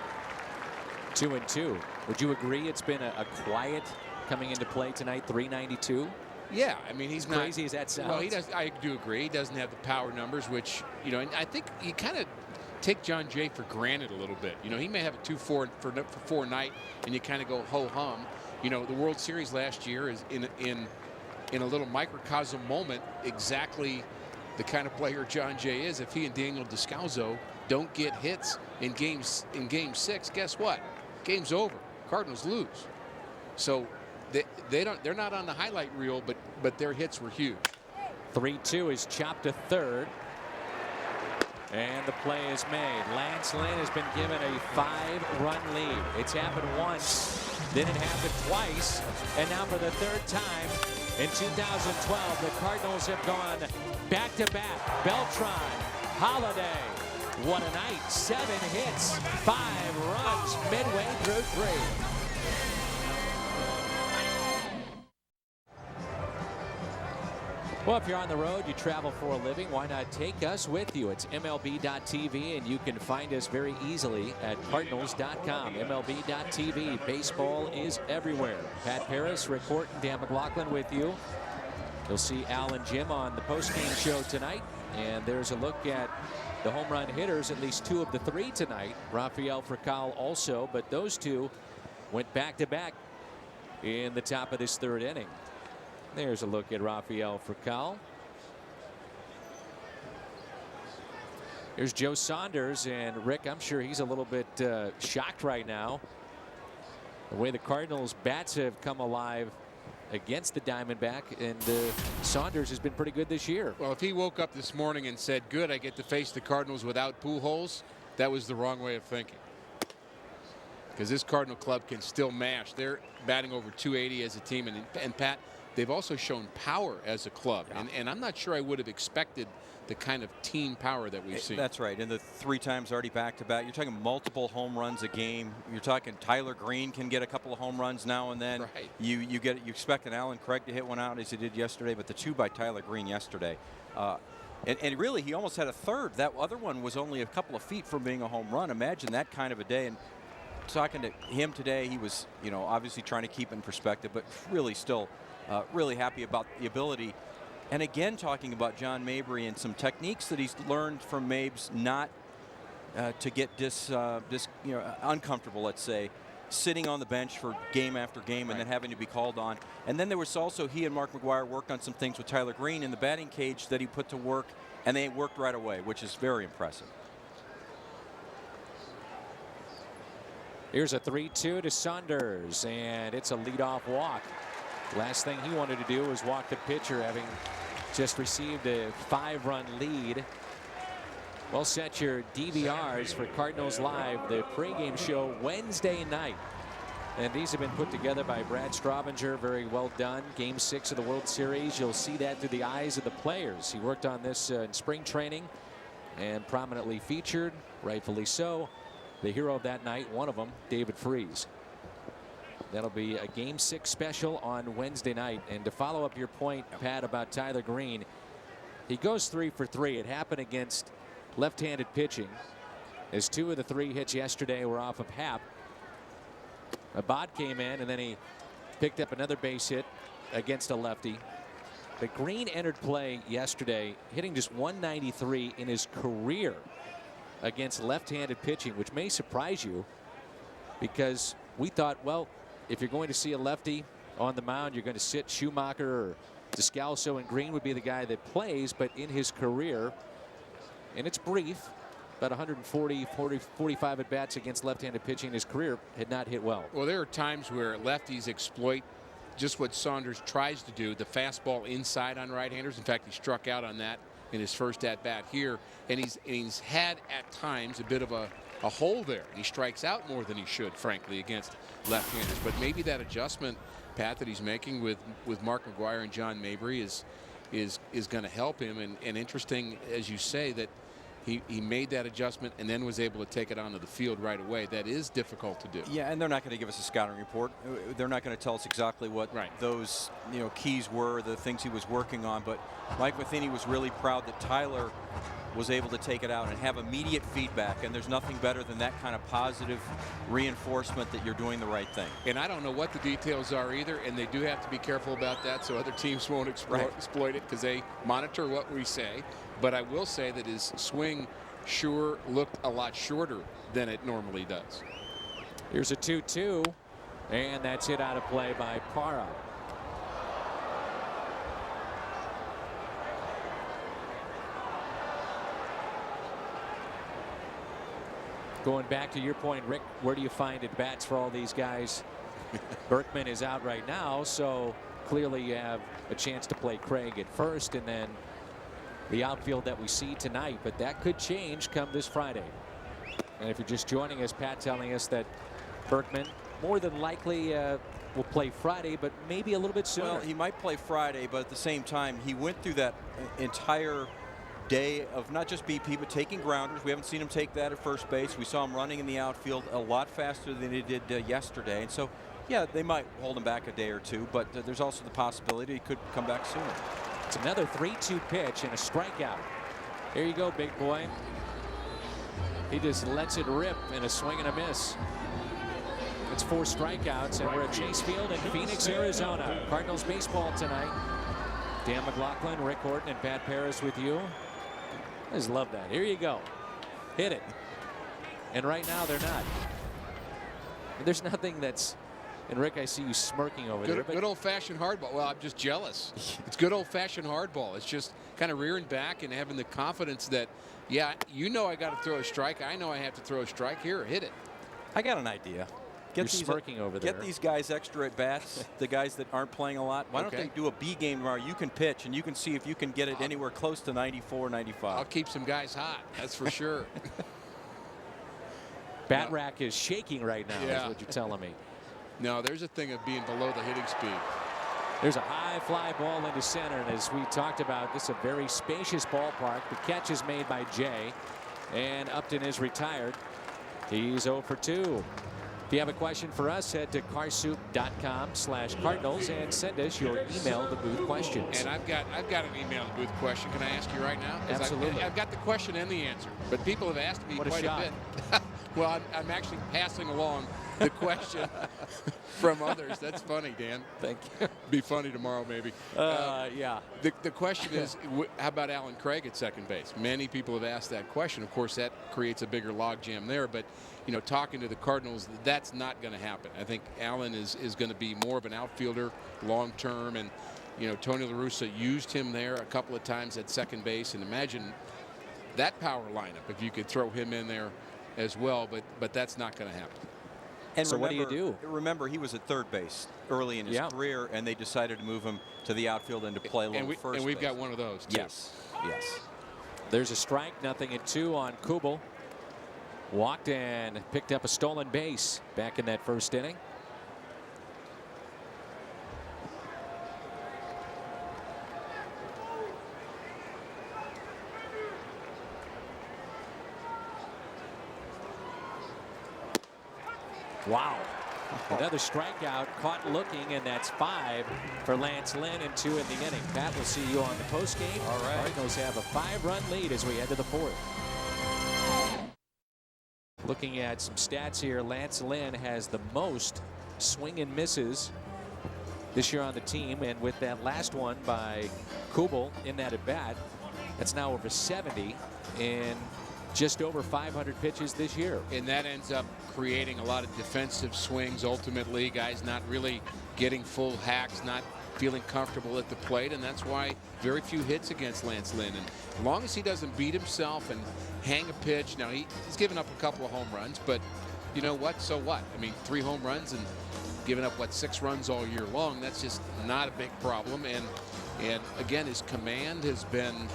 2-2. Would you agree it's been a quiet coming into play tonight? 392. Yeah, I mean, he's not crazy as that sounds. Well, he does. I do agree. He doesn't have the power numbers, which, you know, and I think you kind of take John Jay for granted a little bit. You know, he may have a 2-4 for 4 night, and you kind of go ho hum. You know, the World Series last year is in a little microcosm moment exactly the kind of player John Jay is. If he and Daniel Descalso don't get hits in game 6, guess what? Game's over. Cardinals lose. So they're not on the highlight reel, but their hits were huge. 3-2 is chopped to third. And the play is made. Lance Lynn has been given a 5-run lead. It's happened once, then it happened twice, and now for the 3rd time in 2012, the Cardinals have gone back-to-back. Beltran, Holiday. What a night. 7 hits, 5 runs midway through 3. Well, if you're on the road, you travel for a living, why not take us with you? It's MLB.tv, and you can find us very easily at Cardinals.com. MLB.tv. Baseball is everywhere. Pat Paris, Rick Horton, Dan McLaughlin with you. You'll see Al and Jim on the postgame show tonight. And there's a look at the home run hitters, at least 2 of the 3 tonight. Rafael Furcal also, but those 2 went back-to-back in the top of this 3rd inning. There's a look at Rafael Furcal. Here's Joe Saunders, and Rick, I'm sure he's a little bit shocked right now. The way the Cardinals bats have come alive against the Diamondback, and Saunders has been pretty good this year. Well, if he woke up this morning and said, good, I get to face the Cardinals without Pujols, that was the wrong way of thinking. Because this Cardinal club can still mash. They're batting over 280 as a team, and Pat, they've also shown power as a club, and I'm not sure I would have expected the kind of team power that we've seen. That's right. And the 3 times already back-to-back. You're talking multiple home runs a game. You're talking Tyler Green can get a couple of home runs now and then. Right. You expect an Alan Craig to hit one out as he did yesterday, but the 2 by Tyler Green yesterday. And really, he almost had a 3rd. That other one was only a couple of feet from being a home run. Imagine that kind of a day. And talking to him today, he was, you know, obviously trying to keep in perspective, but really still really happy about the ability. And again, talking about John Mabry and some techniques that he's learned from Mabes, not to get uncomfortable, let's say, sitting on the bench for game after game and then having to be called on. And then there was also, he and Mark McGwire worked on some things with Tyler Green in the batting cage that he put to work, and they worked right away, which is very impressive. Here's a 3-2 to Saunders, and it's a leadoff walk. Last thing he wanted to do was walk the pitcher, having just received a 5-run lead. Well, set your DVRs for Cardinals Live, the pregame show Wednesday night. And these have been put together by Brad Straubinger. Very well done. Game 6 of the World Series. You'll see that through the eyes of the players. He worked on this in spring training and prominently featured, rightfully so, the hero of that night, one of them, David Freese. That'll be a Game 6 special on Wednesday night. And to follow up your point, Pat, about Tyler Green, he goes 3 for 3. It happened against left-handed pitching. His 2 of the 3 hits yesterday were off of Happ. Abad came in, and then he picked up another base hit against a lefty. But Green entered play yesterday hitting just 193 in his career against left-handed pitching, which may surprise you, because we thought, well, if you're going to see a lefty on the mound, you're going to sit Schumacher or Descalso, and Green would be the guy that plays. But in his career, and it's brief, about 45 at-bats against left-handed pitching in his career, had not hit well. Well, there are times where lefties exploit just what Saunders tries to do, the fastball inside on right-handers. In fact, he struck out on that in his first at bat here, and he's had at times a bit of a hole there. He strikes out more than he should, frankly, against left-handers. But maybe that adjustment, Pat, that he's making with Mark McGwire and John Mabry is going to help him. And interesting, as you say, that he made that adjustment and then was able to take it onto the field right away. That is difficult to do. Yeah, and they're not going to give us a scouting report. They're not going to tell us exactly what those keys were, the things he was working on. But Mike Matheny was really proud that Tyler was able to take it out and have immediate feedback, and there's nothing better than that kind of positive reinforcement that you're doing the right thing. And I don't know what the details are either, and they do have to be careful about that so other teams won't exploit it, because they monitor what we say. But I will say that his swing sure looked a lot shorter than it normally does. Here's a 2-2, and that's hit out of play by Parra. Going back to your point, Rick, where do you find at bats for all these guys? Berkman is out right now, so clearly you have a chance to play Craig at first, and then the outfield that we see tonight. But that could change come this Friday. And if you're just joining us, Pat telling us that Berkman more than likely will play Friday, but maybe a little bit sooner. Well, he might play Friday, but at the same time, he went through that entire day of not just BP, but taking grounders. We haven't seen him take that at first base. We saw him running in the outfield a lot faster than he did yesterday. And so, yeah, they might hold him back a day or two, but there's also the possibility he could come back sooner. It's another 3-2 pitch and a strikeout. Here you go, big boy. He just lets it rip in a swing and a miss. It's 4 strikeouts, and we're at Chase Field in Phoenix, Arizona. Cardinals baseball tonight. Dan McLaughlin, Rick Horton, and Pat Paris with you. I just love that. Here you go. Hit it. And right now they're not. And there's nothing that's. And Rick, I see you smirking over there. Good old-fashioned hardball. Well, I'm just jealous. It's good old-fashioned hardball. It's just kind of rearing back and having the confidence that, yeah, you know I got to throw a strike. I know I have to throw a strike. Here, hit it. I got an idea. You're smirking over there. Get these guys extra at bats, the guys that aren't playing a lot. Why don't they do a B game tomorrow? You can pitch, and you can see if you can get it anywhere close to 94, 95. I'll keep some guys hot. That's for sure. Bat rack is shaking right now, is what you're telling me. No, there's a thing of being below the hitting speed. There's a high fly ball into center, and as we talked about, this is a very spacious ballpark. The catch is made by Jay, and Upton is retired. He's 0 for 2. If you have a question for us, head to carsoup.com/Cardinals and send us your email the booth questions. And I've got an email the booth question. Can I ask you right now? Absolutely. I've got the question and the answer, but people have asked me quite a bit. Well, I'm actually passing along the question from others. That's funny, Dan. Thank you. Be funny tomorrow, maybe. Yeah. The question is, how about Alan Craig at second base? Many people have asked that question. Of course, that creates a bigger logjam there. But, you know, talking to the Cardinals, that's not going to happen. I think Alan is going to be more of an outfielder long term. And, you know, Tony La Russa used him there a couple of times at second base. And imagine that power lineup if you could throw him in there as well. But that's not going to happen. And so remember, what do you do? Remember, he was at third base early in his career, and they decided to move him to the outfield and to play along first base. And we've got one of those, too. Yes. There's a strike, 0-2 on Kubel. Walked and picked up a stolen base back in that first inning. Wow. Another strikeout, caught looking, and that's 5 for Lance Lynn and 2 in the inning. Pat, we'll see you on the postgame. All right. Cardinals have a 5-run lead as we head to the 4th. Looking at some stats here, Lance Lynn has the most swing and misses this year on the team, and with that last one by Kubel in that at bat, that's now over 70 in just over 500 pitches this year. And that ends up creating a lot of defensive swings ultimately, guys not really getting full hacks, not feeling comfortable at the plate, and that's why very few hits against Lance Lynn. And as long as he doesn't beat himself and hang a pitch, now he's given up a couple of home runs, but you know what, so what? I mean, 3 home runs and giving up, what, 6 runs all year long, that's just not a big problem. And again, his command has been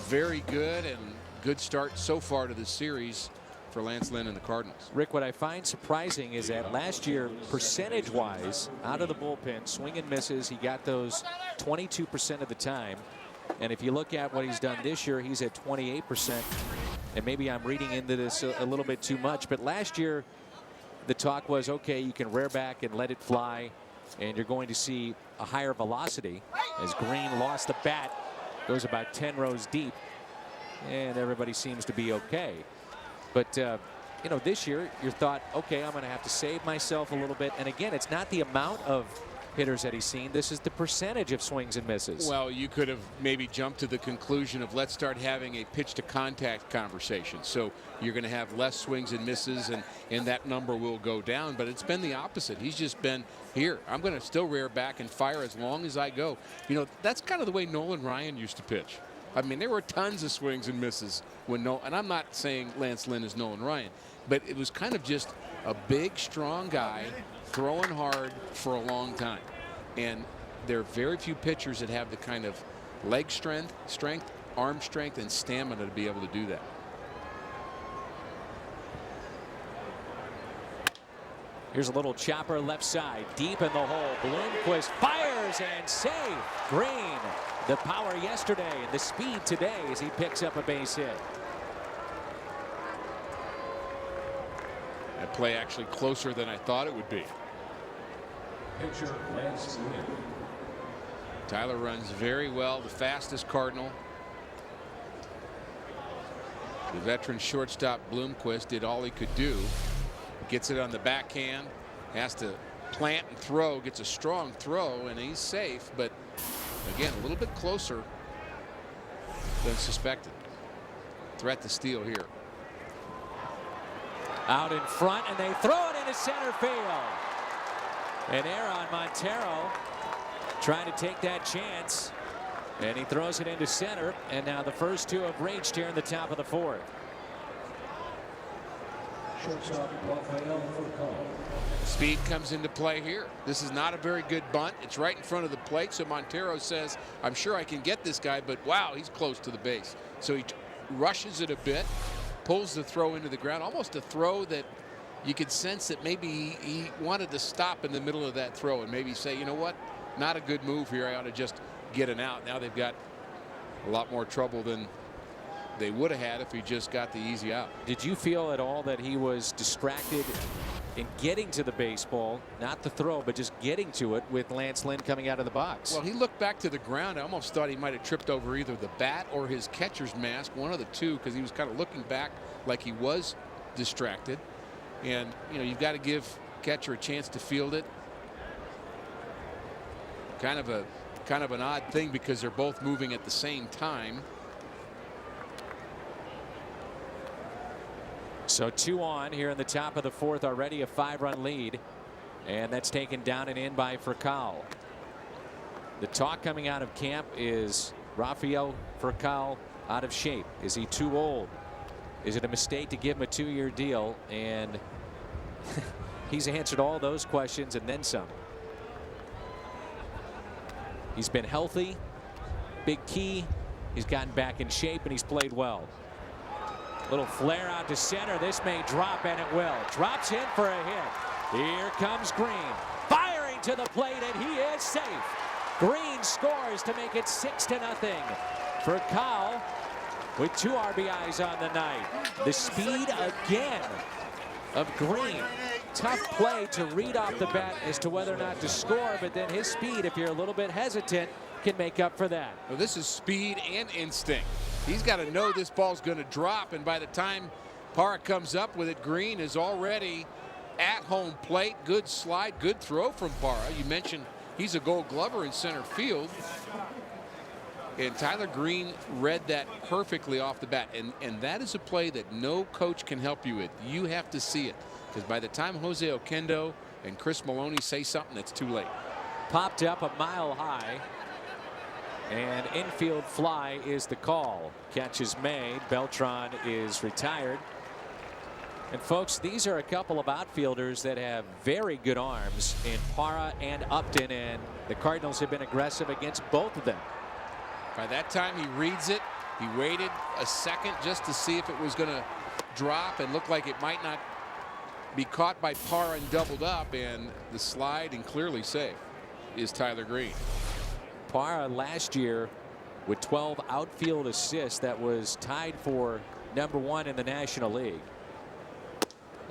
very good, and good start so far to the series for Lance Lynn and the Cardinals. Rick, what I find surprising is that last year, percentage-wise, out of the bullpen, swing and misses, he got those 22% of the time. And if you look at what he's done this year, he's at 28%. And maybe I'm reading into this a little bit too much, but last year, the talk was, okay, you can rear back and let it fly, and you're going to see a higher velocity. As Green lost the bat, goes about 10 rows deep, and everybody seems to be okay. But, you know, this year, you thought, okay, I'm going to have to save myself a little bit. And again, it's not the amount of hitters that he's seen. This is the percentage of swings and misses. Well, you could have maybe jumped to the conclusion of let's start having a pitch to contact conversation. So you're going to have less swings and misses, and that number will go down. But it's been the opposite. He's just been here. I'm going to still rear back and fire as long as I go. You know, that's kind of the way Nolan Ryan used to pitch. I mean, there were tons of swings and misses when and I'm not saying Lance Lynn is Nolan Ryan, but it was kind of just a big, strong guy throwing hard for a long time. And there are very few pitchers that have the kind of leg strength, arm strength, and stamina to be able to do that. Here's a little chopper left side, deep in the hole. Bloomquist fires and safe. Green, the power yesterday and the speed today as he picks up a base hit. That play actually closer than I thought it would be. Pitcher Lance Lynn. Tyler runs very well, the fastest Cardinal. The veteran shortstop Bloomquist did all he could do. Gets it on the backhand, has to plant and throw, gets a strong throw, and he's safe, but again, a little bit closer than suspected. Threat to steal here. Out in front, and they throw it into center field. And Aaron Montero trying to take that chance, and he throws it into center, and now the first two have reached here in the top of the fourth. Shortstop Rafael Furcal. Speed comes into play here. This is not a very good bunt. It's right in front of the plate, so Montero says, I'm sure I can get this guy, but wow, he's close to the base. So he rushes it a bit, pulls the throw into the ground, almost a throw that you could sense that maybe he wanted to stop in the middle of that throw and maybe say, you know what, not a good move here. I ought to just get an out. Now they've got a lot more trouble than they would have had if he just got the easy out. Did you feel at all that he was distracted in getting to the baseball, not the throw, but just getting to it with Lance Lynn coming out of the box? Well, he looked back to the ground. I almost thought he might have tripped over either the bat or his catcher's mask, one of the two, because he was kind of looking back like he was distracted. And, you know, you've got to give catcher a chance to field it. Kind of an odd thing because they're both moving at the same time. So 2 on here in the top of the fourth, already a 5-run lead, and that's taken down and in by Furcal. The talk coming out of camp is Rafael Furcal out of shape. Is he too old? Is it a mistake to give him a 2-year deal? And he's answered all those questions and then some. He's been healthy, big key. He's gotten back in shape and he's played well. Little flare out to center. This may drop, and it will. Drops in for a hit. Here comes Green, firing to the plate, and he is safe. Green scores to make it 6-0. Furcal with 2 RBIs on the night. The speed again of Green. Tough play to read off the bat as to whether or not to score, but then his speed, if you're a little bit hesitant, can make up for that. Well, this is speed and instinct. He's got to know this ball's going to drop, and by the time Parra comes up with it, Green is already at home plate. Good slide, good throw from Parra. You mentioned he's a Gold Glover in center field. And Tyler Green read that perfectly off the bat. And that is a play that no coach can help you with. You have to see it. Because by the time Jose Oquendo and Chris Maloney say something, it's too late. Popped up a mile high. And infield fly is the call. Catch is made. Beltran is retired. And folks, these are a couple of outfielders that have very good arms in Parra and Upton, and the Cardinals have been aggressive against both of them. By that time he reads it, He waited a second just to see if it was going to drop and look like it might not be caught by Parra and doubled up, and the slide and clearly safe is Tyler Green. Parra last year with 12 outfield assists, that was tied for #1 in the National League.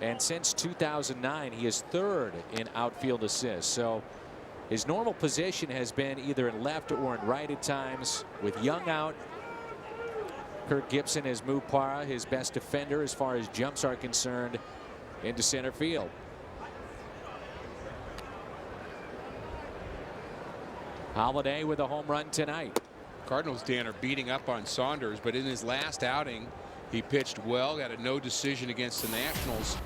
And since 2009, he is 3rd in outfield assists. So his normal position has been either in left or in right at times. With Young out, Kirk Gibson has moved Parra, his best defender as far as jumps are concerned, into center field. Holiday with a home run tonight. Cardinals, Dan, are beating up on Saunders, but in his last outing, he pitched well, got a no decision against the Nationals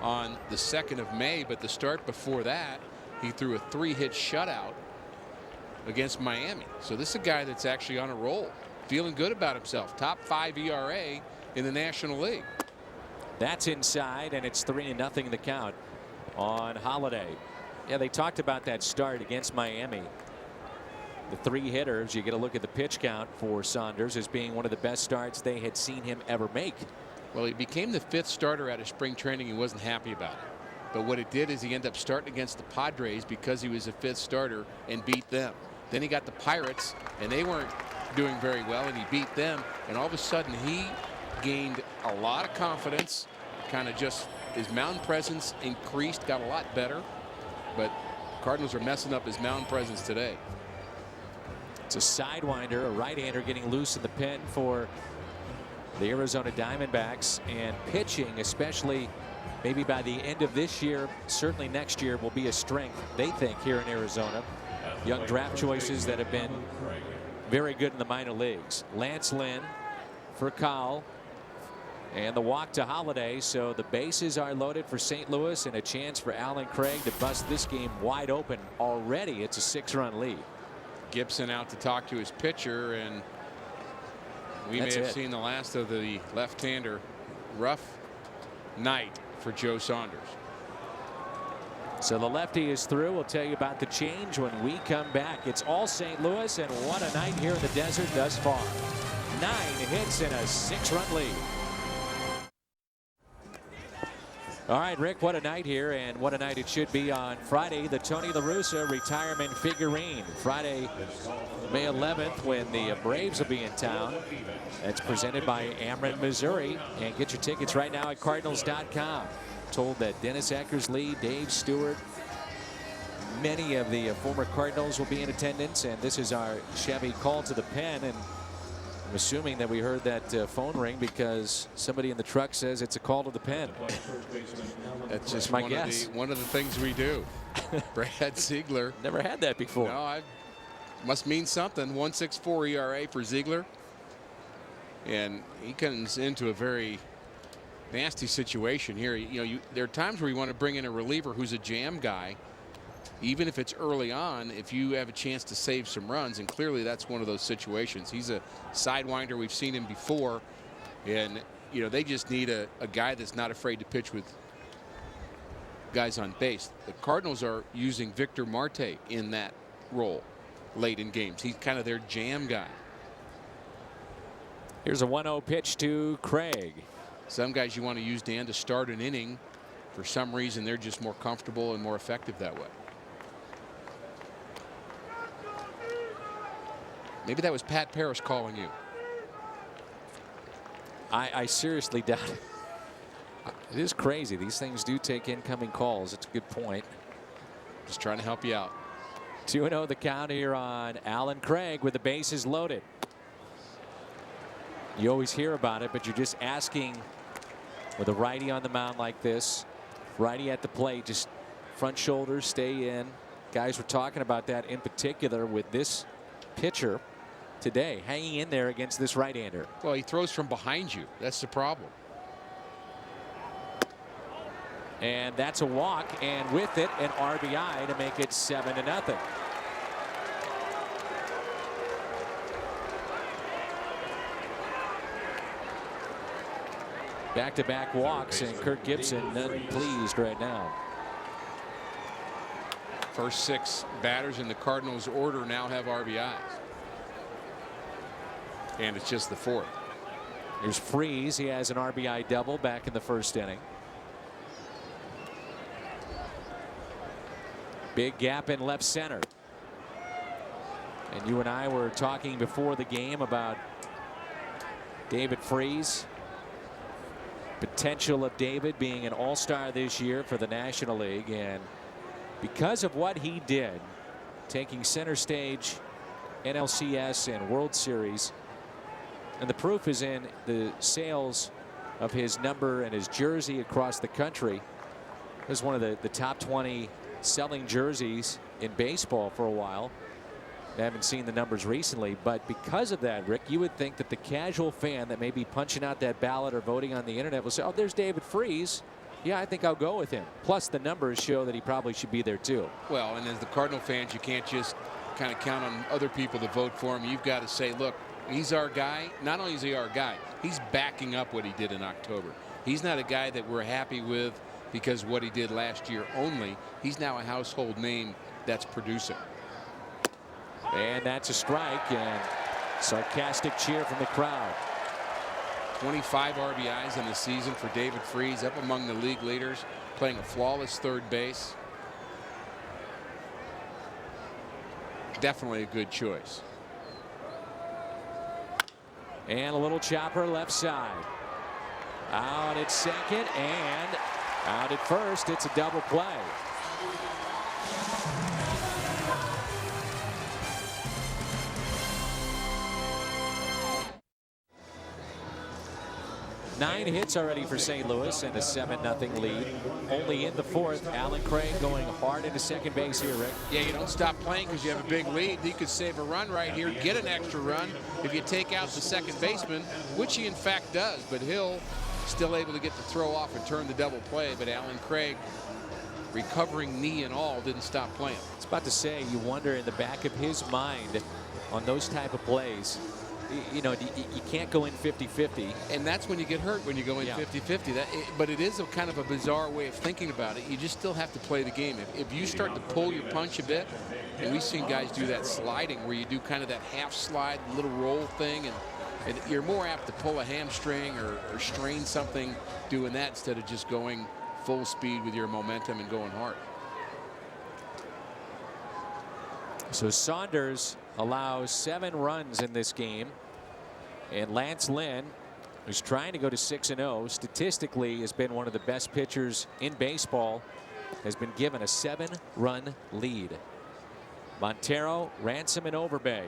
on the 2nd of May, but the start before that, he threw a 3-hit shutout against Miami. So this is a guy that's actually on a roll, feeling good about himself. Top 5 ERA in the National League. That's inside, and it's 3-0 the count on Holiday. Yeah, they talked about that start against Miami. The 3 hitters, you get a look at the pitch count for Saunders as being one of the best starts they had seen him ever make. Well, he became the 5th starter out of spring training. He wasn't happy about it. But what it did is he ended up starting against the Padres because he was a 5th starter and beat them. Then he got the Pirates, and they weren't doing very well, and he beat them. And all of a sudden, he gained a lot of confidence. Kind of just his mound presence increased, got a lot better. But Cardinals are messing up his mound presence today. It's a sidewinder, a right-hander getting loose in the pen for the Arizona Diamondbacks, and pitching, especially maybe by the end of this year, certainly next year, will be a strength, they think, here in Arizona. Young draft choices that have been very good in the minor leagues. Lance Lynn for Kyle, and the walk to Holiday. So the bases are loaded for St. Louis, and a chance for Alan Craig to bust this game wide open. Already it's a 6-run lead. Gibson out to talk to his pitcher, and we may have seen the last of the left-hander. Rough night for Joe Saunders. So the lefty is through. We'll tell you about the change when we come back. It's all St. Louis, and what a night here in the desert thus far. 9 hits and a 6-run lead. All right, Rick, what a night here, and what a night it should be on Friday, the Tony La Russa retirement figurine. Friday, May 11th, when the Braves will be in town. That's presented by Ameren, Missouri. And get your tickets right now at Cardinals.com. Told that Dennis Eckersley, Dave Stewart, many of the former Cardinals will be in attendance, and this is our Chevy call to the pen. And I'm assuming that we heard that phone ring because somebody in the truck says it's a call to the pen. That's just my guess. One of the things we do. Brad Ziegler. Never had that before. No, I must mean something. 1.64 ERA for Ziegler. And he comes into a very nasty situation here. You know, there are times where you want to bring in a reliever who's a jam guy, even if it's early on, if you have a chance to save some runs, and clearly that's one of those situations. He's a sidewinder. We've seen him before, and you know, they just need a guy that's not afraid to pitch with guys on base. The Cardinals are using Victor Marte in that role late in games. He's kind of their jam guy. Here's a 1-0 pitch to Craig. Some guys you want to use, Dan, to start an inning. For some reason, they're just more comfortable and more effective that way. Maybe that was Pat Parris calling you. I seriously doubt it. It is crazy. These things do take incoming calls. It's a good point. Just trying to help you out. 2-0 the count here on Alan Craig with the bases loaded. You always hear about it, but you're just asking with a righty on the mound like this, righty at the plate, just front shoulders stay in. Guys were talking about that in particular with this pitcher today, hanging in there against this right-hander. Well, he throws from behind you. That's the problem. And that's a walk, and with it, an RBI to make it 7-0. Back-to-back walks, and Kirk Gibson unpleased right now. First 6 batters in the Cardinals order now have RBIs. And it's just the fourth. Here's Freese. He has an RBI double back in the first inning. Big gap in left center. And you and I were talking before the game about David Freese. Potential of David being an all-star this year for the National League. And because of what he did, taking center stage, NLCS and World Series, and the proof is in the sales of his number and his jersey across the country. It was one of the top 20 selling jerseys in baseball for a while. I haven't seen the numbers recently, but because of that, Rick, you would think that the casual fan that may be punching out that ballot or voting on the internet will say, oh, there's David Freese. Yeah, I think I'll go with him. Plus, the numbers show that he probably should be there, too. Well, and as the Cardinal fans, you can't just kind of count on other people to vote for him. You've got to say, look, he's our guy. Not only is he our guy, he's backing up what he did in October. He's not a guy that we're happy with because of what he did last year only. He's now a household name that's producing. And that's a strike, and sarcastic cheer from the crowd. 25 RBIs in the season for David Freese, up among the league leaders, playing a flawless third base. Definitely a good choice. And a little chopper left side. Out at second and out at first. It's a double play. Nine hits already for St. Louis and a 7-0 lead. Only in the fourth. Alan Craig going hard into second base here, Rick. Yeah, you don't stop playing because you have a big lead. You could save a run right here, get an extra run if you take out the second baseman, which he in fact does. But Hill still able to get the throw off and turn the double play. But Alan Craig, recovering knee and all, didn't stop playing. I was about to say, you wonder in the back of his mind on those type of plays. You know, you can't go in 50-50. And that's when you get hurt, when you go in 50-50. But it is a kind of a bizarre way of thinking about it. You just still have to play the game. If you start to pull your punch a bit, and we've seen guys do that sliding where you do kind of that half slide, little roll thing, and you're more apt to pull a hamstring or strain something doing that instead of just going full speed with your momentum and going hard. So Saunders allows 7 runs in this game, and Lance Lynn, who's trying to go to 6-0, statistically has been one of the best pitchers in baseball, has been given a 7-run lead. Montero, Ransom, and Overbay.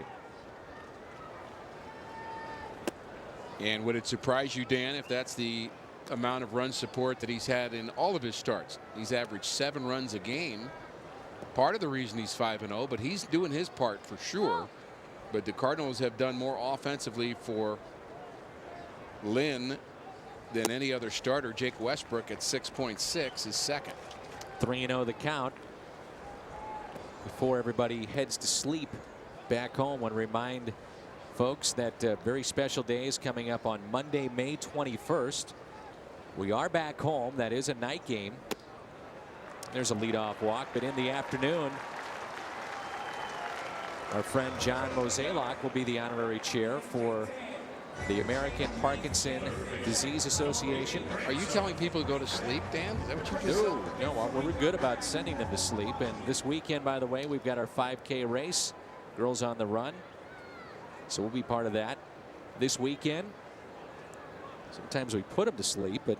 And would it surprise you, Dan, if that's the amount of run support that he's had in all of his starts? He's averaged 7 runs a game. Part of the reason he's 5-0, but he's doing his part for sure. But the Cardinals have done more offensively for Lynn than any other starter. Jake Westbrook at 6.6 is second. 3-0 the count. Before everybody heads to sleep back home, I want to remind folks that very special day is coming up on Monday, May 21st. We are back home. That is a night game. There's a leadoff walk, but in the afternoon, our friend John Mozeliak will be the honorary chair for the American Parkinson Disease Association. Are you telling people to go to sleep, Dan? Is that what you just said? No, we're good about sending them to sleep. And this weekend, by the way, we've got our 5K race, Girls on the Run. So we'll be part of that this weekend. Sometimes we put them to sleep, but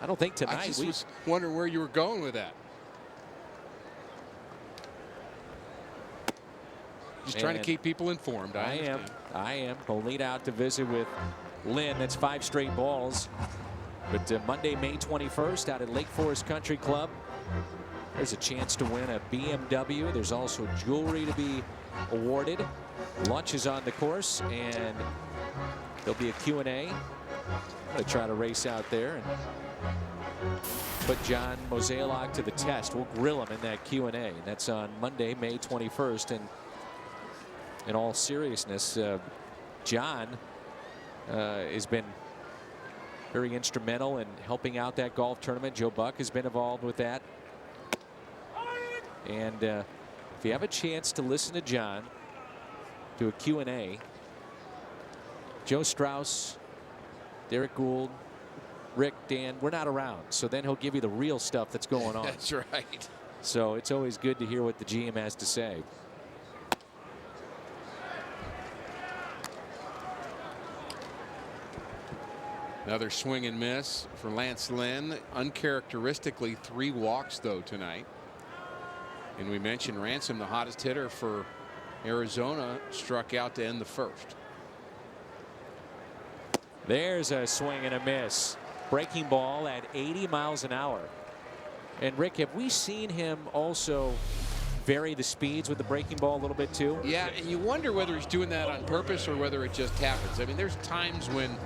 I don't think tonight. I just was wondering where you were going with that. Just trying to keep people informed. I am. We'll lead out to visit with Lynn. That's 5 straight balls. But Monday, May 21st, out at Lake Forest Country Club, there's a chance to win a BMW. There's also jewelry to be awarded. Lunch is on the course, and there'll be a Q&A. I'm going to try to race out there and put John Mozeliak to the test. We'll grill him in that Q&A. That's on Monday, May 21st. And in all seriousness, John has been very instrumental in helping out that golf tournament. Joe Buck has been involved with that. And if you have a chance to listen to John do a Q&A, Joe Strauss, Derek Gould, Rick, Dan, we're not around. So then he'll give you the real stuff that's going on. That's right. So it's always good to hear what the GM has to say. Another swing and miss for Lance Lynn. Uncharacteristically 3 walks though tonight. And we mentioned Ransom, the hottest hitter for Arizona, struck out to end the first. There's a swing and a miss. Breaking ball at 80 miles an hour. And Rick, have we seen him also vary the speeds with the breaking ball a little bit too? Yeah, and you wonder whether he's doing that on purpose or whether it just happens. I mean, there's times when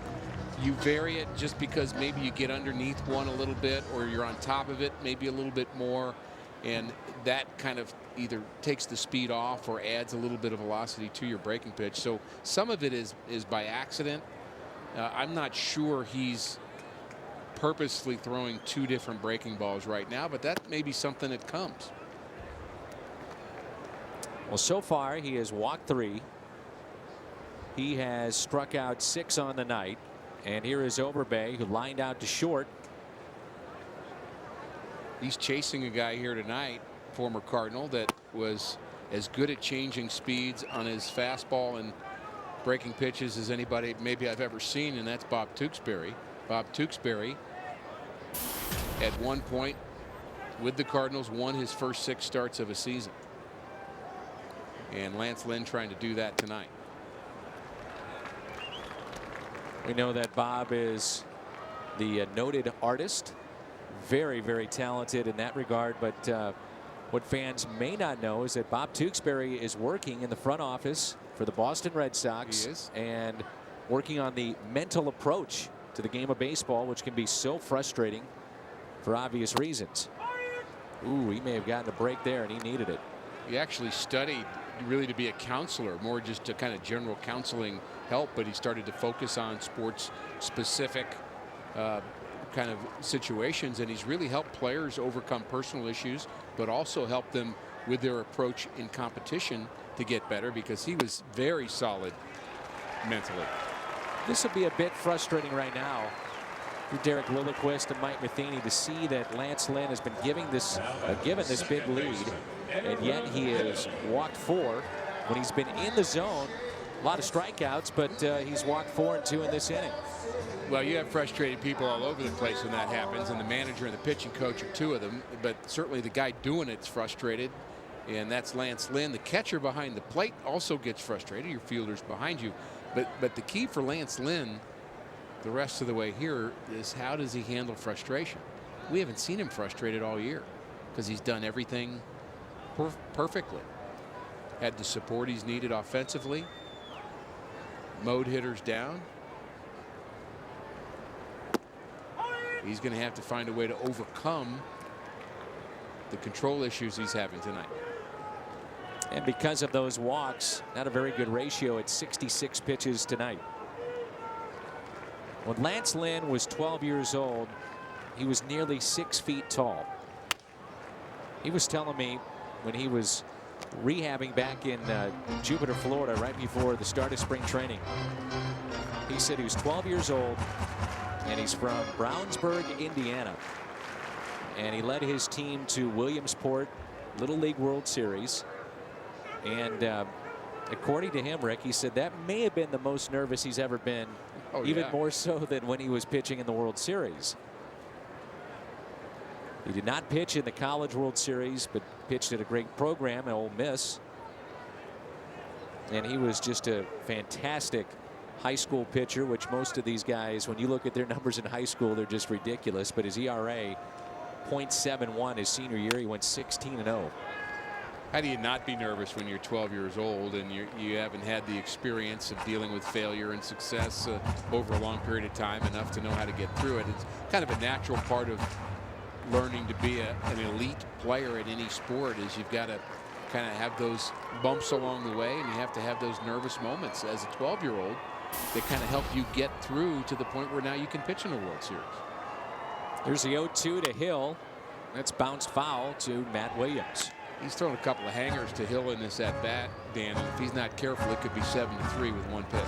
you vary it just because maybe you get underneath one a little bit, or you're on top of it maybe a little bit more, and that kind of either takes the speed off or adds a little bit of velocity to your breaking pitch. So some of it is by accident. I'm not sure he's purposely throwing 2 different breaking balls right now, but that may be something that comes. Well, so far he has walked 3. He has struck out 6 on the night. And here is Overbay, who lined out to short. He's chasing a guy here tonight, former Cardinal, that was as good at changing speeds on his fastball and breaking pitches as anybody maybe I've ever seen, and that's Bob Tewksbury. Bob Tewksbury, at one point with the Cardinals, won his first 6 starts of a season. And Lance Lynn trying to do that tonight. We know that Bob is the noted artist, very, very talented in that regard. But what fans may not know is that Bob Tewksbury is working in the front office for the Boston Red Sox. He is. And working on the mental approach to the game of baseball, which can be so frustrating for obvious reasons. Ooh, he may have gotten a break there, and he needed it. He actually studied really to be a counselor, more just to kind of general counseling help, but he started to focus on sports specific kind of situations, and he's really helped players overcome personal issues, but also helped them with their approach in competition to get better, because he was very solid mentally. This will be a bit frustrating right now for Derek Lilliquist and Mike Matheny to see that Lance Lynn has been given this big lead, and yet he has walked 4 when he's been in the zone. A lot of strikeouts, but he's walked 4 and 2 in this inning. Well, you have frustrated people all over the place when that happens, and the manager and the pitching coach are 2 of them, but certainly the guy doing it's frustrated, and that's Lance Lynn. The catcher behind the plate also gets frustrated. Your fielder's behind you, but the key for Lance Lynn the rest of the way here is, how does he handle frustration? We haven't seen him frustrated all year because he's done everything perfectly. Had the support he's needed offensively, mowed hitters down. He's going to have to find a way to overcome the control issues he's having tonight. And because of those walks, not a very good ratio at 66 pitches tonight. When Lance Lynn was 12 years old, he was nearly 6 feet tall. He was telling me when he was rehabbing back in Jupiter, Florida, right before the start of spring training. He said he was 12 years old, and he's from Brownsburg, Indiana. And he led his team to Williamsport Little League World Series. And according to him, Rick, he said that may have been the most nervous he's ever been, even more so than when he was pitching in the World Series. He did not pitch in the College World Series, but pitched at a great program at Ole Miss. And he was just a fantastic high school pitcher, which most of these guys, when you look at their numbers in high school, they're just ridiculous. But his ERA, .71 his senior year, he went 16-0. How do you not be nervous when you're 12 years old and you haven't had the experience of dealing with failure and success over a long period of time, enough to know how to get through it? It's kind of a natural part of learning to be an elite player at any sport, is you've got to kind of have those bumps along the way, and you have to have those nervous moments as a 12-year-old that kind of help you get through to the point where now you can pitch in a World Series. There's the 0-2 to Hill. That's bounced foul to Matt Williams. He's thrown a couple of hangers to Hill in this at bat, Dan, and if he's not careful, it could be 7-3 with 1 pitch.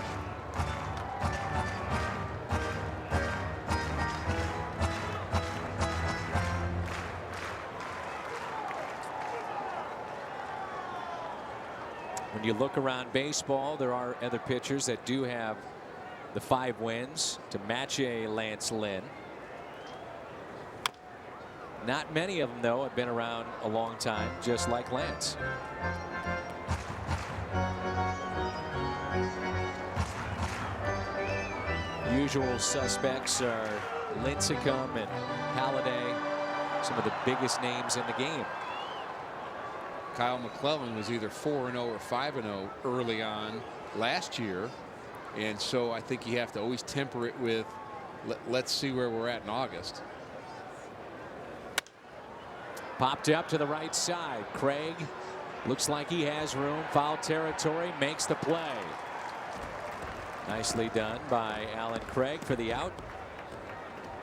When you look around baseball, there are other pitchers that do have the 5 wins to match a Lance Lynn. Not many of them, though, have been around a long time, just like Lance. Usual suspects are Lincecum and Halladay, some of the biggest names in the game. Kyle McClellan was either 4-0 or 5-0 early on last year, and so I think you have to always temper it with let's see where we're at in August. Popped up to the right side. Craig looks like he has room. Foul territory, makes the play. Nicely done by Alan Craig for the out.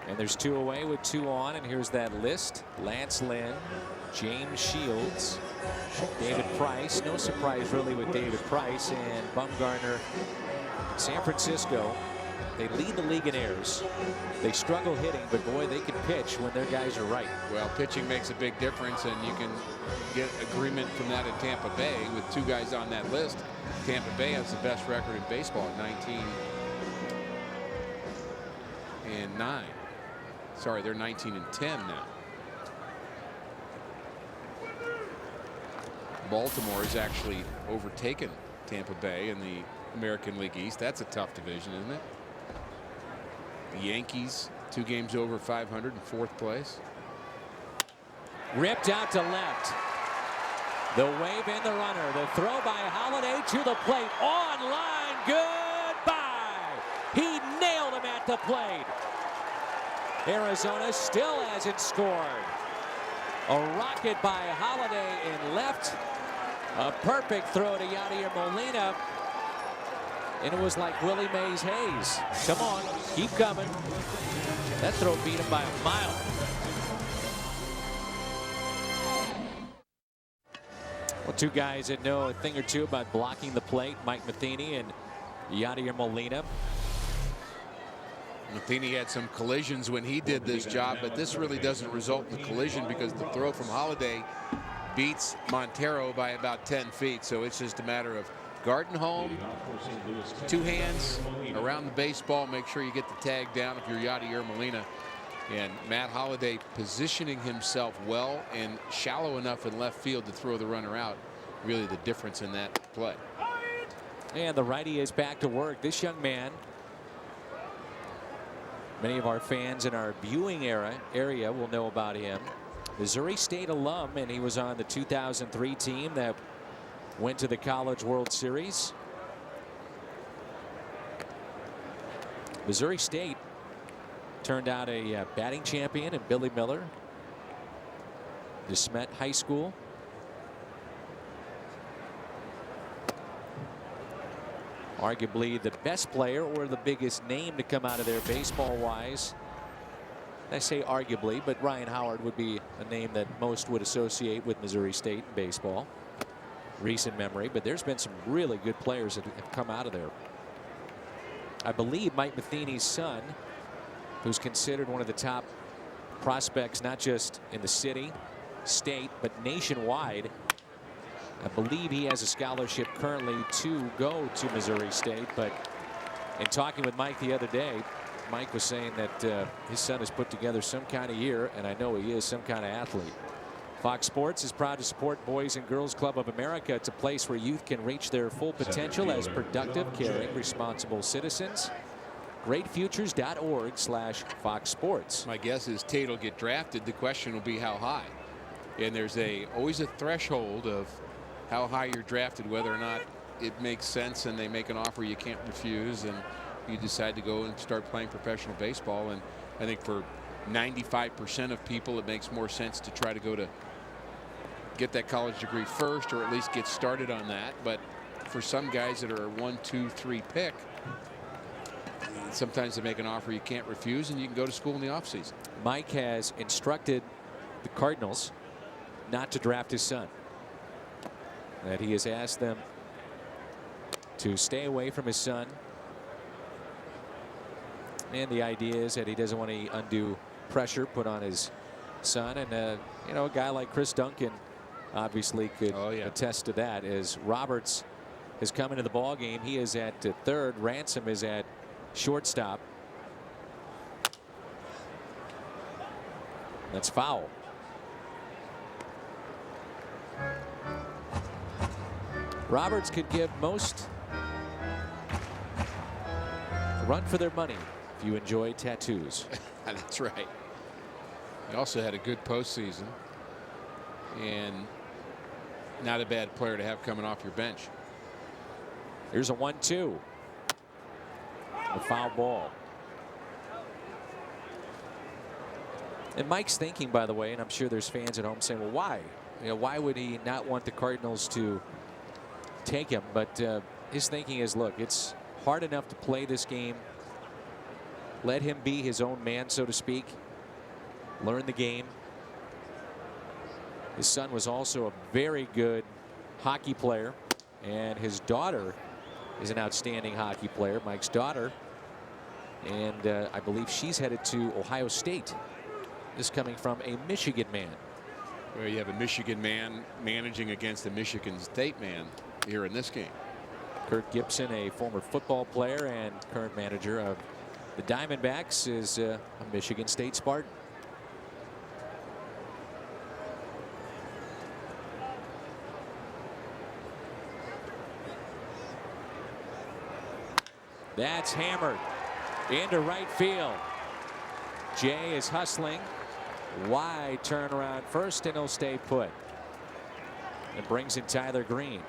And there's 2 away with 2 on. And here's that list. Lance Lynn, James Shields, David Price. No surprise really with David Price and Bumgarner. San Francisco, they lead the league in errors. They struggle hitting, but boy, they can pitch when their guys are right. Well, pitching makes a big difference, and you can get agreement from that in Tampa Bay with 2 guys on that list. Tampa Bay has the best record in baseball at 19-9. Sorry, they're 19-10 now. Baltimore has actually overtaken Tampa Bay in the American League East. That's a tough division, isn't it? The Yankees 2 games over 500 in 4th place. Ripped out to left. The wave in the runner. The throw by Halladay to the plate. On line. Goodbye. He nailed him at the plate. Arizona still hasn't scored. A rocket by Halladay in left. A perfect throw to Yadier Molina. And it was like Willie Mays Hayes. Come on, keep coming. That throw beat him by a mile. Well, 2 guys that know a thing or 2 about blocking the plate, Mike Matheny and Yadier Molina. Matheny had some collisions when he did this job, but this really doesn't result in the collision because the throw from Halladay beats Montero by about 10 feet. So it's just a matter of guarding home, 2 hands around the baseball. Make sure you get the tag down if you're Yadier Molina. And Matt Halladay positioning himself well and shallow enough in left field to throw the runner out. Really the difference in that play. And the righty is back to work. This young man, many of our fans in our viewing area will know about him. Missouri State alum, and he was on the 2003 team that went to the College World Series. Missouri State turned out a batting champion in Billy Miller. DeSmet High School. Arguably the best player or the biggest name to come out of there baseball wise. I say arguably, but Ryan Howard would be a name that most would associate with Missouri State baseball. Recent memory, but there's been some really good players that have come out of there. I believe Mike Matheny's son, who's considered one of the top prospects, not just in the city, state, but nationwide. I believe he has a scholarship currently to go to Missouri State. But in talking with Mike the other day, Mike was saying that his son has put together some kind of year, and I know he is some kind of athlete. Fox Sports is proud to support Boys and Girls Club of America. It's a place where youth can reach their full potential as productive, caring, responsible citizens. GreatFutures.org/Fox Sports. My guess is Tate will get drafted. The question will be how high. And there's always a threshold of how high you're drafted, whether or not it makes sense and they make an offer you can't refuse and you decide to go and start playing professional baseball. And I think for 95% of people it makes more sense to try to go to get that college degree first, or at least get started on that. But for some guys that are a 1, 2, 3 pick, sometimes they make an offer you can't refuse and you can go to school in the offseason. Mike has instructed the Cardinals not to draft his son. That he has asked them to stay away from his son. And the idea is that he doesn't want any undue pressure put on his son. And, you know, a guy like Chris Duncan obviously could attest to that, as Roberts has come into the ball game. He is at third. Ransom is at shortstop. That's foul. Roberts could give most a run for their money if you enjoy tattoos. That's right. He also had a good postseason, and not a bad player to have coming off your bench. Here's a 1-2. A foul ball. And Mike's thinking, by the way, and I'm sure there's fans at home saying, well, why? You know, why would he not want the Cardinals to take him? But his thinking is, look, it's hard enough to play this game. Let him be his own man, so to speak. Learn the game. His son was also a very good hockey player, and his daughter is an outstanding hockey player, Mike's daughter. And I believe she's headed to Ohio State. This coming from a Michigan man. Well, you have a Michigan man managing against a Michigan State man here in this game. Kirk Gibson, a former football player and current manager of the Diamondbacks, is a Michigan State Spartan. That's hammered into right field. Jay is hustling. Wide turnaround first, and he'll stay put. And brings in Tyler Green.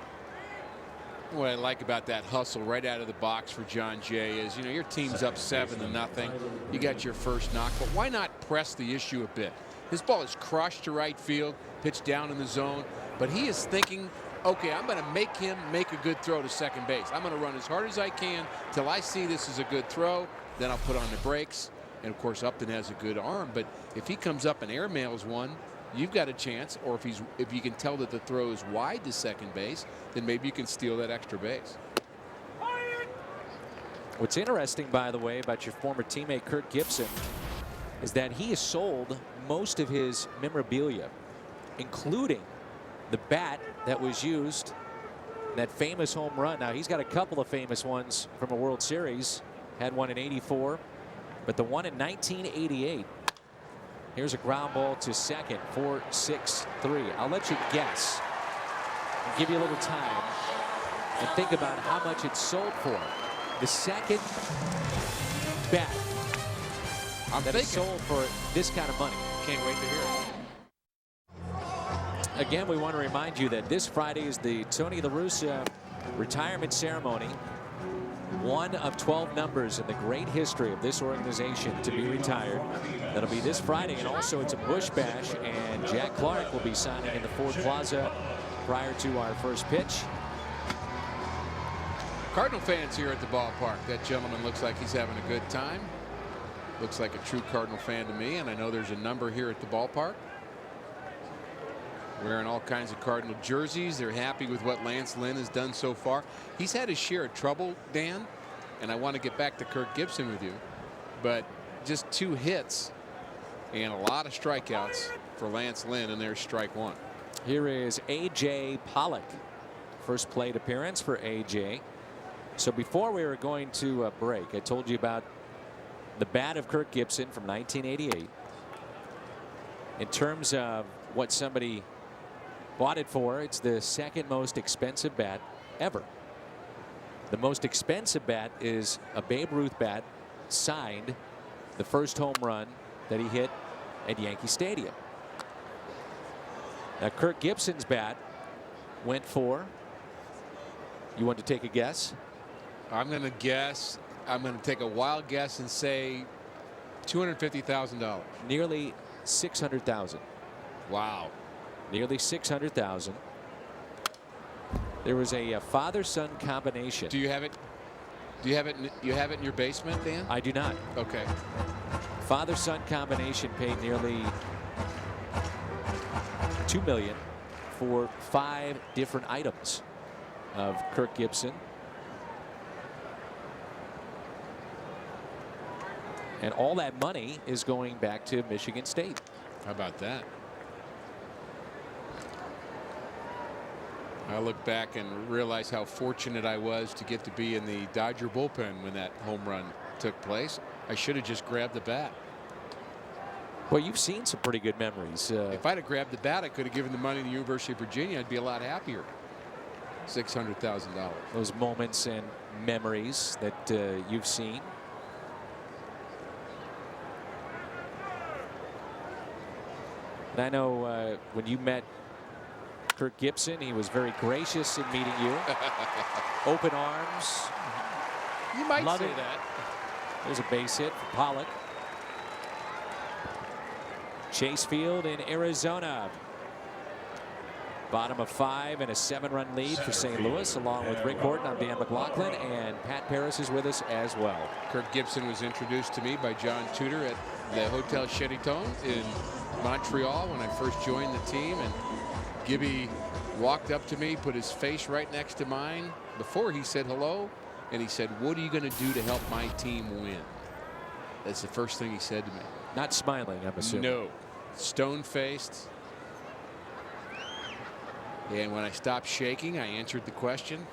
What I like about that hustle right out of the box for John Jay is, you know, your team's up 7-0. You got your first knock, but why not press the issue a bit? This ball is crushed to right field, pitched down in the zone, but he is thinking, okay, I'm going to make him make a good throw to second base. I'm going to run as hard as I can till I see this is a good throw. Then I'll put on the brakes. And of course, Upton has a good arm, but if he comes up and airmails one, you've got a chance. Or if you can tell that the throw is wide to second base, then maybe you can steal that extra base. What's interesting, by the way, about your former teammate Kirk Gibson is that he has sold most of his memorabilia, including the bat that was used in that famous home run. Now, he's got a couple of famous ones from a World Series. Had one in '84. But the one in 1988, here's a ground ball to second, 4-6-3. I'll let you guess and give you a little time and think about how much it's sold for. The second bat that is sold for this kind of money. Can't wait to hear it. Again, we want to remind you that this Friday is the Tony La Russa retirement ceremony. One of 12 numbers in the great history of this organization to be retired. That'll be this Friday, and also it's a Busch Bash, and Jack Clark will be signing in the Ford Plaza prior to our first pitch. Cardinal fans here at the ballpark. That gentleman looks like he's having a good time. Looks like a true Cardinal fan to me, and I know there's a number here at the ballpark. Wearing all kinds of Cardinal jerseys. They're happy with what Lance Lynn has done so far. He's had his share of trouble, Dan, and I want to get back to Kirk Gibson with you, but just 2 hits and a lot of strikeouts for Lance Lynn, and there's strike 1. Here is A.J. Pollock. First plate appearance for A.J. So before we were going to break, I told you about the bat of Kirk Gibson from 1988. In terms of what somebody bought it for, it's the second most expensive bat ever. The most expensive bat is a Babe Ruth bat, signed the first home run that he hit at Yankee Stadium. Now, Kirk Gibson's bat went for, you want to take a guess? I'm going to guess, I'm going to take a wild guess and say $250,000. Nearly $600,000. Wow. Nearly $600,000. There was a father-son combination. Do you have it? Do you have it? You have it in your basement, Dan? I do not. Okay. Father-son combination paid nearly $2 million for 5 different items of Kirk Gibson. And all that money is going back to Michigan State. How about that? I look back and realize how fortunate I was to get to be in the Dodger bullpen when that home run took place. I should have just grabbed the bat. Well, you've seen some pretty good memories. If I'd have grabbed the bat, I could have given the money to the University of Virginia. I'd be a lot happier. $600,000. Those moments and memories that you've seen. And I know when you met Kirk Gibson, he was very gracious in meeting you. Open arms. You might Love say it. that. There's a base hit for Pollock. Chase Field in Arizona. Bottom of 5 and a 7-run lead for St. Louis, along with Rick Horton. I'm Dan McLaughlin, and Pat Paris is with us as well. Kirk Gibson was introduced to me by John Tudor at the Hotel Sheraton in Montreal when I first joined the team, and Gibby walked up to me, put his face right next to mine before he said hello, and he said, "What are you going to do to help my team win?" That's the first thing he said to me. Not smiling, I'm assuming. No. Stone-faced. And when I stopped shaking, I answered the question.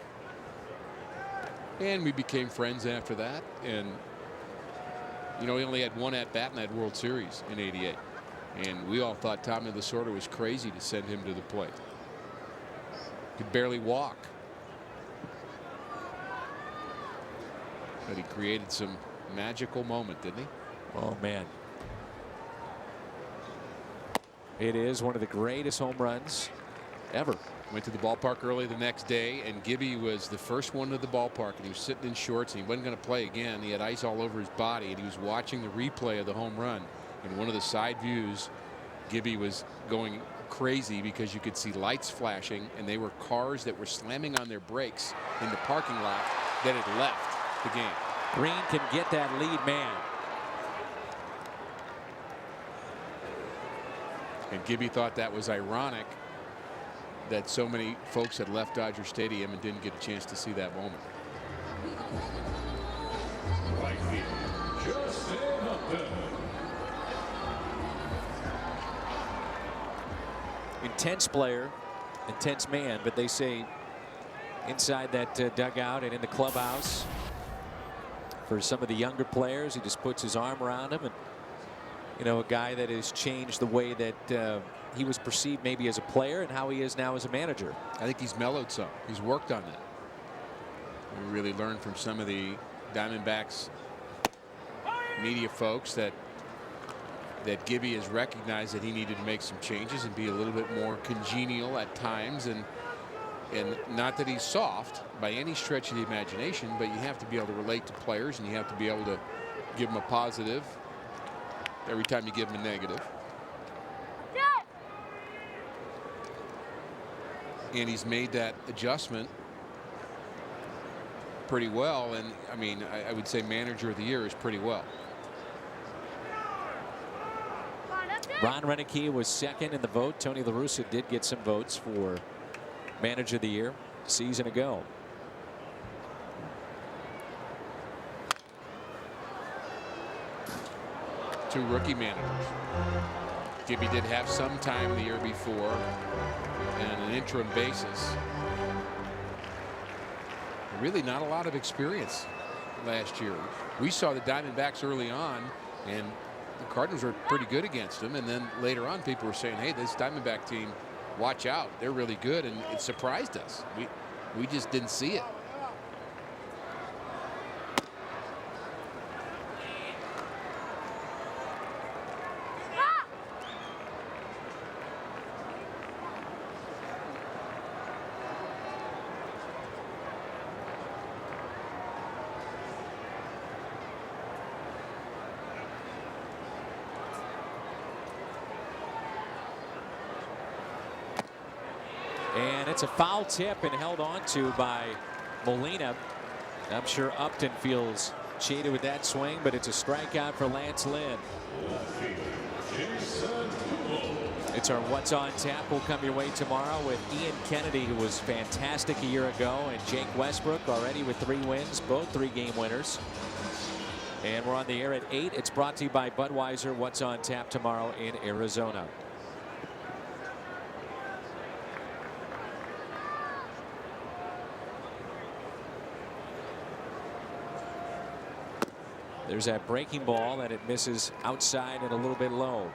And we became friends after that. And, you know, he only had one at-bat in that World Series in '88. And we all thought Tommy Lasorda was crazy to send him to the plate. Could barely walk. But he created some magical moment, didn't he? Oh, man. It is one of the greatest home runs ever. Went to the ballpark early the next day, and Gibby was the first one to the ballpark, and he was sitting in shorts, and he wasn't going to play again. He had ice all over his body, and he was watching the replay of the home run. In one of the side views, Gibby was going crazy because you could see lights flashing, and they were cars that were slamming on their brakes in the parking lot that had left the game. Green can get that lead man. And Gibby thought that was ironic that so many folks had left Dodger Stadium and didn't get a chance to see that moment. Right field, Justin Upton. Intense player, intense man, but they say inside that dugout and in the clubhouse for some of the younger players, he just puts his arm around them, and you know, a guy that has changed the way that he was perceived maybe as a player and how he is now as a manager. I think he's mellowed some. He's worked on that. We really learned from some of the Diamondbacks media folks that Gibby has recognized that he needed to make some changes and be a little bit more congenial at times, and not that he's soft by any stretch of the imagination, but you have to be able to relate to players, and you have to be able to give them a positive every time you give them a negative. And he's made that adjustment pretty well, and I mean, I would say manager of the year is pretty well. Ron Renicky was second in the vote. Tony La Russa did get some votes for manager of the year a season ago. Two rookie managers. Gibby did have some time the year before on an interim basis. Really not a lot of experience last year. We saw the Diamondbacks early on, and the Cardinals were pretty good against them, and then later on people were saying, hey, this Diamondback team, watch out, they're really good, and it surprised us. We just didn't see it. And it's a foul tip and held on to by Molina. I'm sure Upton feels cheated with that swing, but it's a strikeout for Lance Lynn. It's our What's on Tap. Will come your way tomorrow with Ian Kennedy, who was fantastic a year ago, and Jake Westbrook already with 3 wins, both 3-game winners. And we're on the air at 8. It's brought to you by Budweiser. What's on Tap tomorrow in Arizona. There's that breaking ball, and it misses outside and a little bit low.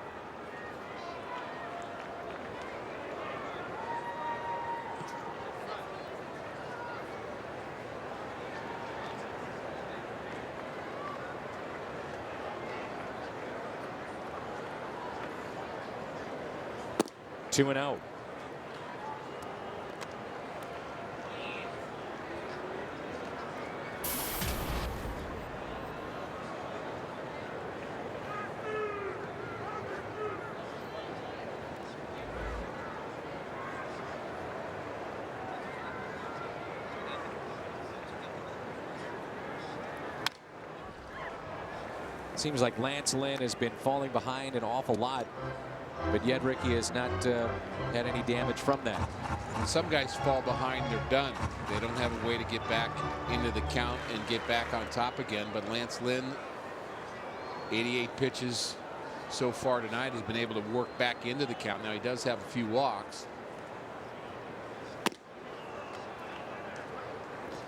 Two and out. Seems like Lance Lynn has been falling behind an awful lot, but yet Ricky has not had any damage from that. Some guys fall behind, they're done. They don't have a way to get back into the count and get back on top again. But Lance Lynn, 88 pitches so far tonight, has been able to work back into the count. Now he does have a few walks,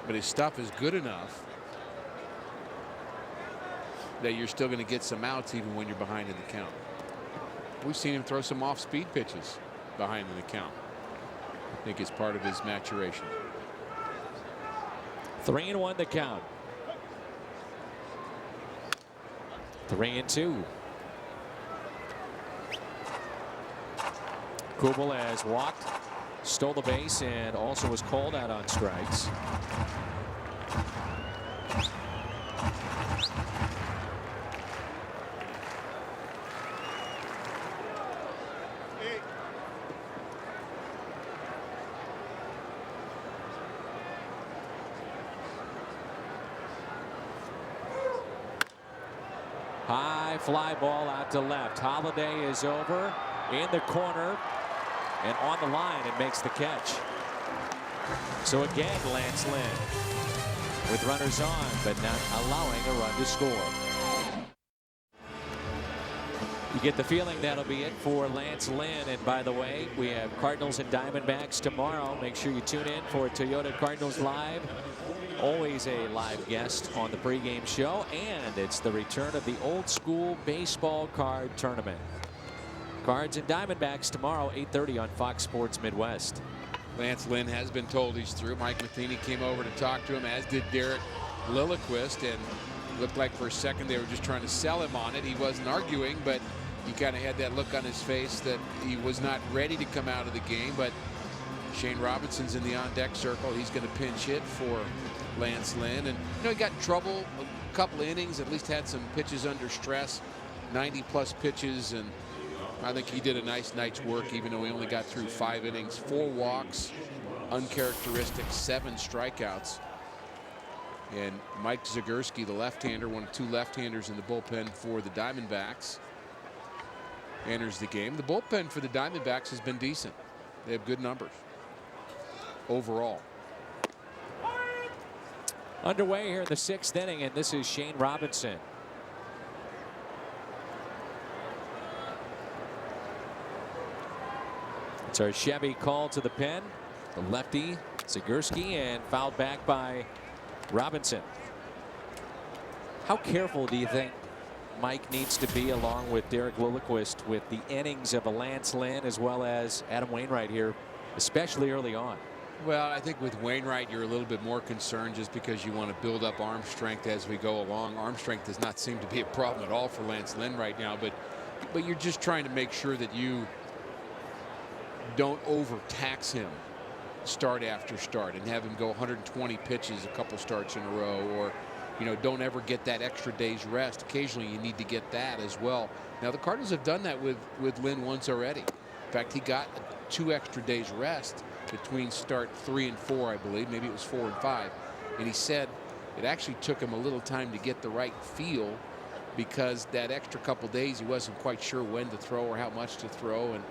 but his stuff is good enough that you're still going to get some outs even when you're behind in the count. We've seen him throw some off-speed pitches behind in the count. I think it's part of his maturation. 3-1 the count. 3-2. Kubel has walked, stole the base, and also was called out on strikes. High fly ball out to left. Holiday is over in the corner and on the line and makes the catch. So again, Lance Lynn with runners on, but not allowing a run to score. You get the feeling that'll be it for Lance Lynn. And by the way, we have Cardinals and Diamondbacks tomorrow. Make sure you tune in for Toyota Cardinals Live. Always a live guest on the pregame show, and it's the return of the old school baseball card tournament. Cards and Diamondbacks tomorrow, 8:30 on Fox Sports Midwest. Lance Lynn has been told he's through. Mike Matheny came over to talk to him, as did Derek Lilliquist, and looked like for a second they were just trying to sell him on it. He wasn't arguing, but he kind of had that look on his face that he was not ready to come out of the game. But Shane Robinson's in the on-deck circle. He's going to pinch hit for Lance Lynn, and he got in trouble a couple of innings, at least had some pitches under stress, 90+ pitches, and I think he did a nice night's work, even though he only got through 5 innings, 4 walks, uncharacteristic, 7 strikeouts. And Mike Zagurski, the left-hander, one of 2 left-handers in the bullpen for the Diamondbacks, enters the game. The bullpen for the Diamondbacks has been decent. They have good numbers overall. Underway here in the 6th inning, and this is Shane Robinson. It's our Chevy call to the pen. The lefty, Zagurski, and fouled back by Robinson. How careful do you think Mike needs to be, along with Derek Lilliquist, with the innings of a Lance Lynn as well as Adam Wainwright here, especially early on? Well, I think with Wainwright, you're a little bit more concerned just because you want to build up arm strength as we go along. Arm strength does not seem to be a problem at all for Lance Lynn right now, but you're just trying to make sure that you don't overtax him start after start and have him go 120 pitches a couple starts in a row, or don't ever get that extra day's rest. Occasionally you need to get that as well. Now the Cardinals have done that with Lynn once already. In fact, he got 2 extra days rest between start 3 and 4, I believe. Maybe it was 4 and 5. And he said it actually took him a little time to get the right feel, because that extra couple days he wasn't quite sure when to throw or how much to throw, and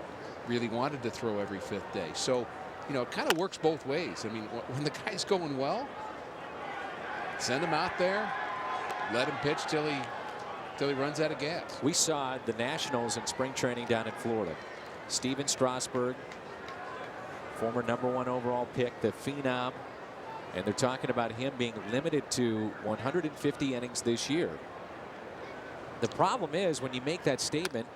really wanted to throw every 5th day. So, it kind of works both ways. I mean, when the guy's going well, send him out there, let him pitch till he runs out of gas. We saw the Nationals in spring training down in Florida. Steven Strasburg, former #1 overall pick, the phenom, and they're talking about him being limited to 150 innings this year. The problem is when you make that statement,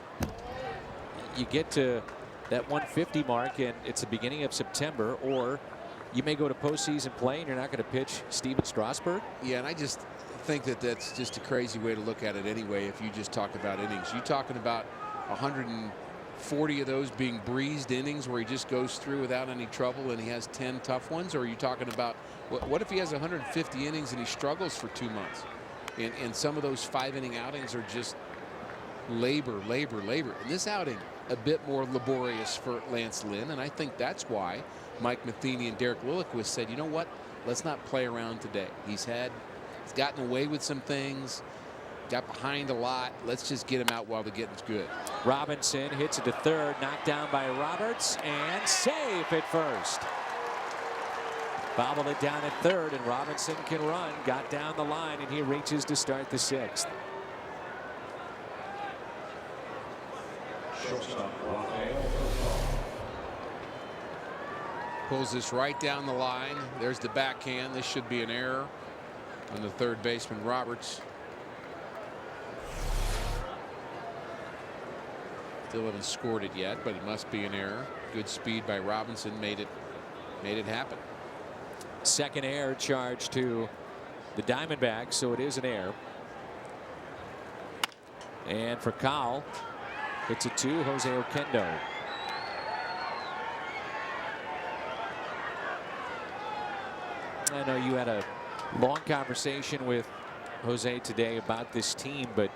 you get to that 150 mark and it's the beginning of September, or you may go to postseason play and you're not going to pitch Steven Strasburg. Yeah, and I just think that that's just a crazy way to look at it anyway. If you just talk about innings, you talking about 140 of those being breezed innings where he just goes through without any trouble and he has 10 tough ones, or are you talking about what if he has 150 innings and he struggles for 2 months, and some of those 5-inning outings are just labor. And this outing a bit more laborious for Lance Lynn, and I think that's why Mike Matheny and Derek Lilliquist said, you know what, let's not play around today. He's gotten away with some things, got behind a lot. Let's just get him out while the getting's good. Robinson hits it to third, knocked down by Roberts, and safe at first. Bobbled it down at third, and Robinson can run. Got down the line, and he reaches to start the 6th. Pulls this right down the line. There's the backhand. This should be an error on the third baseman, Roberts. Still haven't scored it yet, but it must be an error. Good speed by Robinson made it happen. Second error charge to the Diamondbacks, so it is an error. And for Kyle, hits it to Jose Oquendo. I know you had a long conversation with Jose today about this team, but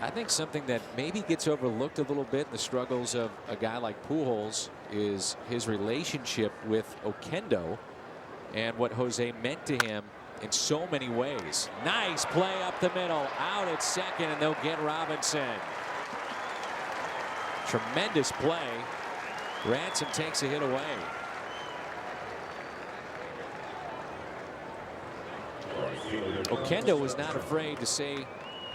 I think something that maybe gets overlooked a little bit in the struggles of a guy like Pujols is his relationship with Oquendo and what Jose meant to him in so many ways. Nice play up the middle, out at second, and they'll get Robinson. Tremendous play. Ransom takes a hit away. Oquendo was not afraid to say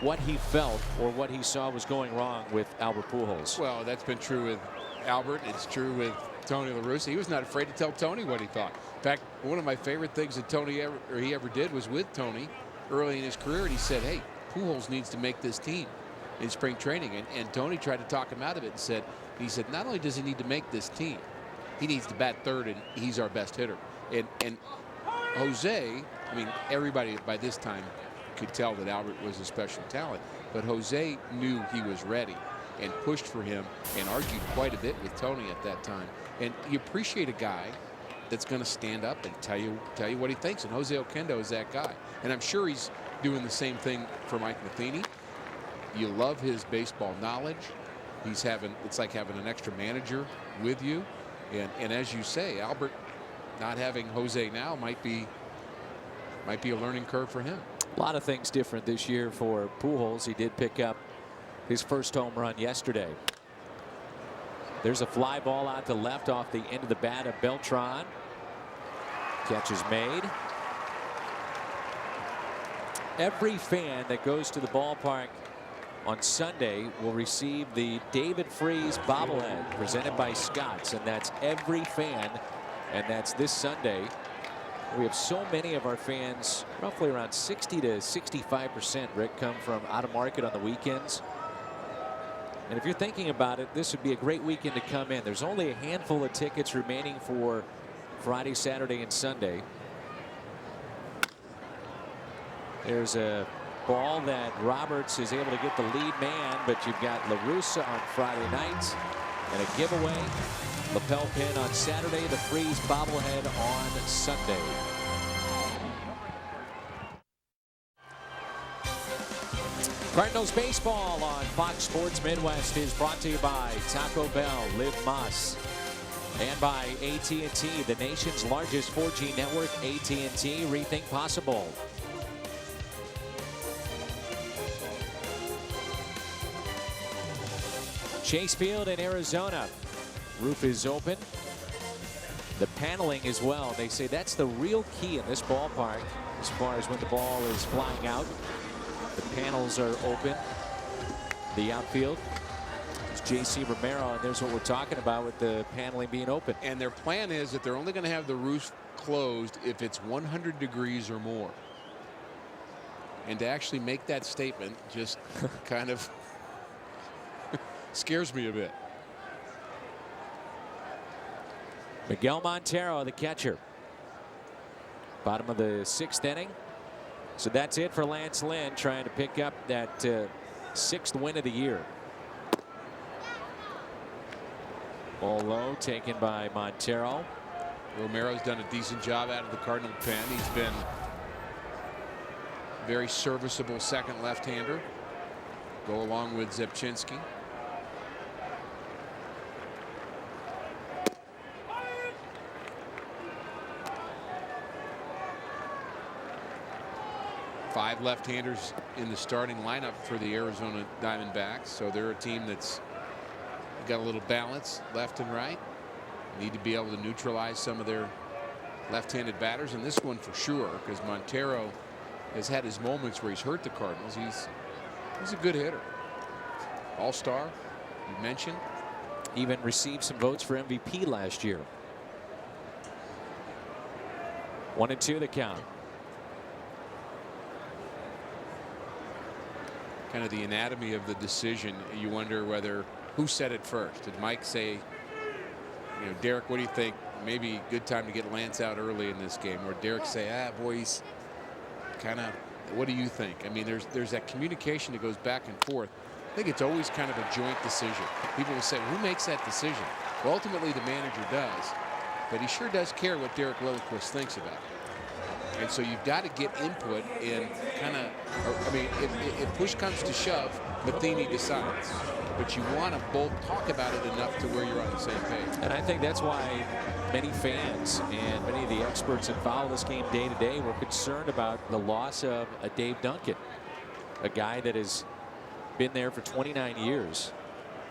what he felt or what he saw was going wrong with Albert Pujols. Well, that's been true with Albert. It's true with Tony La Russa. He was not afraid to tell Tony what he thought. In fact, one of my favorite things that he ever did was with Tony early in his career, and he said, hey, Pujols needs to make this team in spring training. And Tony tried to talk him out of it and said, not only does he need to make this team, he needs to bat third, and he's our best hitter. And Jose, I mean, everybody by this time could tell that Albert was a special talent, but Jose knew he was ready and pushed for him and argued quite a bit with Tony at that time. And you appreciate a guy that's going to stand up and tell you what he thinks, and Jose Oquendo is that guy. And I'm sure he's doing the same thing for Mike Matheny. You love his baseball knowledge. It's like having an extra manager with you. And as you say, Albert not having Jose now might be a learning curve for him. A lot of things different this year for Pujols. He did pick up his first home run yesterday. There's a fly ball out to left off the end of the bat of Beltran. Catch is made. Every fan that goes to the ballpark on Sunday will receive the David Freese bobblehead presented by Scott's, and that's every fan, and that's this Sunday. We have so many of our fans, roughly around 60 to 65%, Rick, come from out of market on the weekends. And if you're thinking about it, this would be a great weekend to come in. There's only a handful of tickets remaining for Friday, Saturday, and Sunday. There's a ball that Roberts is able to get the lead man, but you've got La Russa on Friday night and a giveaway. Lapel pin on Saturday, the Freeze bobblehead on Sunday. Cardinals baseball on Fox Sports Midwest is brought to you by Taco Bell, Live Más, and by AT&T, the nation's largest 4G network. AT&T, rethink possible. Chase Field in Arizona. Roof is open. The paneling as well. They say that's the real key in this ballpark as far as when the ball is flying out. The panels are open. The outfield is J.C. Romero, and there's what we're talking about with the paneling being open. And their plan is that they're only going to have the roof closed if it's 100 degrees or more. And to actually make that statement just kind of scares me a bit. Miguel Montero, the catcher. Bottom of the 6th inning. So that's it for Lance Lynn, trying to pick up that 6th win of the year. Ball low, taken by Montero. Romero's done a decent job out of the Cardinal pen. He's been very serviceable second left-hander. Go along with Zepchinski. Five left-handers in the starting lineup for the Arizona Diamondbacks, so they're a team that's got a little balance left and right. Need to be able to neutralize some of their left-handed batters, and this one for sure, because Montero has had his moments where he's hurt the Cardinals. He's a good hitter. All-star, you mentioned. Even received some votes for MVP last year. 1-2 the count. Kind of the anatomy of the decision. You wonder whether who said it first. Did Mike say, you know, Derek, what do you think? Maybe good time to get Lance out early in this game. Or Derek say, boys, kind of, what do you think? I mean, there's that communication that goes back and forth. I think it's always kind of a joint decision. People will say, who makes that decision? Well, ultimately, the manager does. But he sure does care what Derek Lilliquist thinks about it. And so you've got to get input and kind of, I mean, if push comes to shove, Matheny decides. But you want to both talk about it enough to where you're on the same page. And I think that's why many fans and many of the experts that follow this game day to day were concerned about the loss of a Dave Duncan, a guy that has been there for 29 years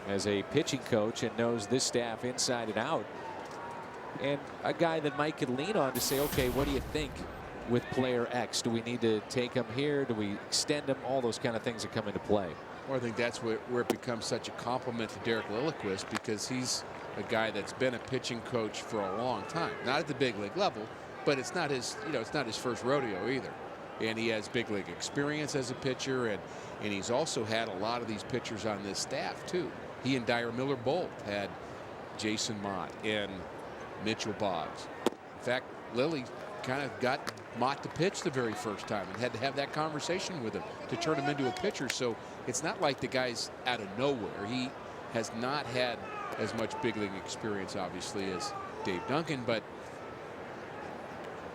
as a pitching coach and knows this staff inside and out. And a guy that Mike could lean on to say, okay, what do you think with player X? Do we need to take him here? Do we extend him? All those kind of things that come into play. Well, I think that's where it becomes such a compliment to Derek Lilliquist, because he's a guy that's been a pitching coach for a long time. Not at the big league level, but it's not his, it's not his first rodeo either. And he has big league experience as a pitcher, and he's also had a lot of these pitchers on this staff too. He and Dyer Miller both had Jason Mott and Mitchell Boggs. In fact, Lilly kind of got Mott to pitch the very first time and had to have that conversation with him to turn him into a pitcher. So it's not like the guy's out of nowhere. He has not had as much big league experience, obviously, as Dave Duncan, but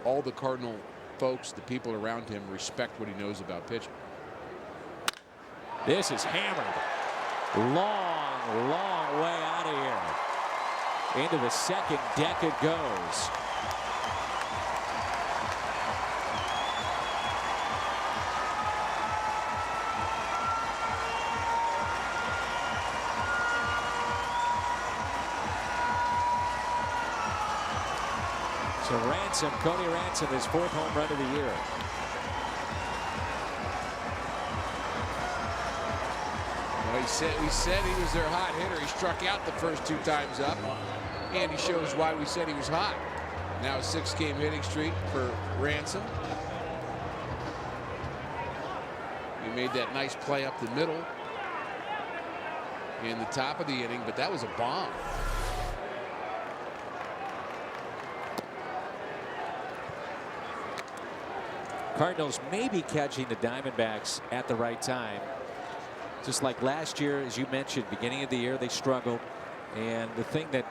all the Cardinal folks, the people around him, respect what he knows about pitching. This is hammered. Long, long way out of here. Into the second deck it goes. So Ransom, Cody Ransom, his 4th home run of the year. Well, we said he was their hot hitter. He struck out the first 2 times up, and he shows why we said he was hot. Now a 6-game hitting streak for Ransom. He made that nice play up the middle in the top of the inning, but that was a bomb. Cardinals may be catching the Diamondbacks at the right time. Just like last year, as you mentioned, beginning of the year, they struggled. And the thing that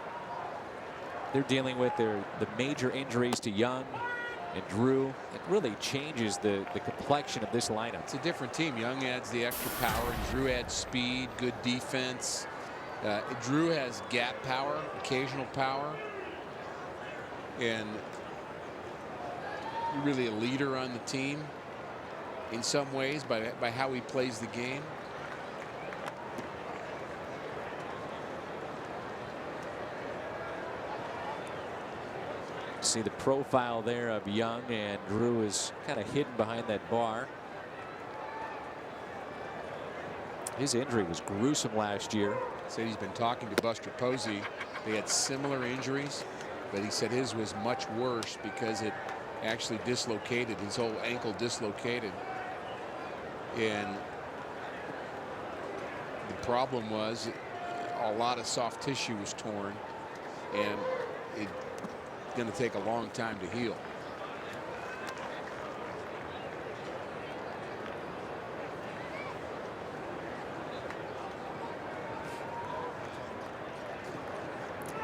they're dealing with, the major injuries to Young and Drew. It really changes the complexion of this lineup. It's a different team. Young adds the extra power, and Drew adds speed, good defense. Drew has gap power, occasional power. And really a leader on the team in some ways by how he plays the game. See the profile there of Young, and Drew is kind of hidden behind that bar. His injury was gruesome last year. Said he's been talking to Buster Posey. They had similar injuries, but he said his was much worse because it actually dislocated. His whole ankle dislocated. And the problem was a lot of soft tissue was torn, and it's going to take a long time to heal.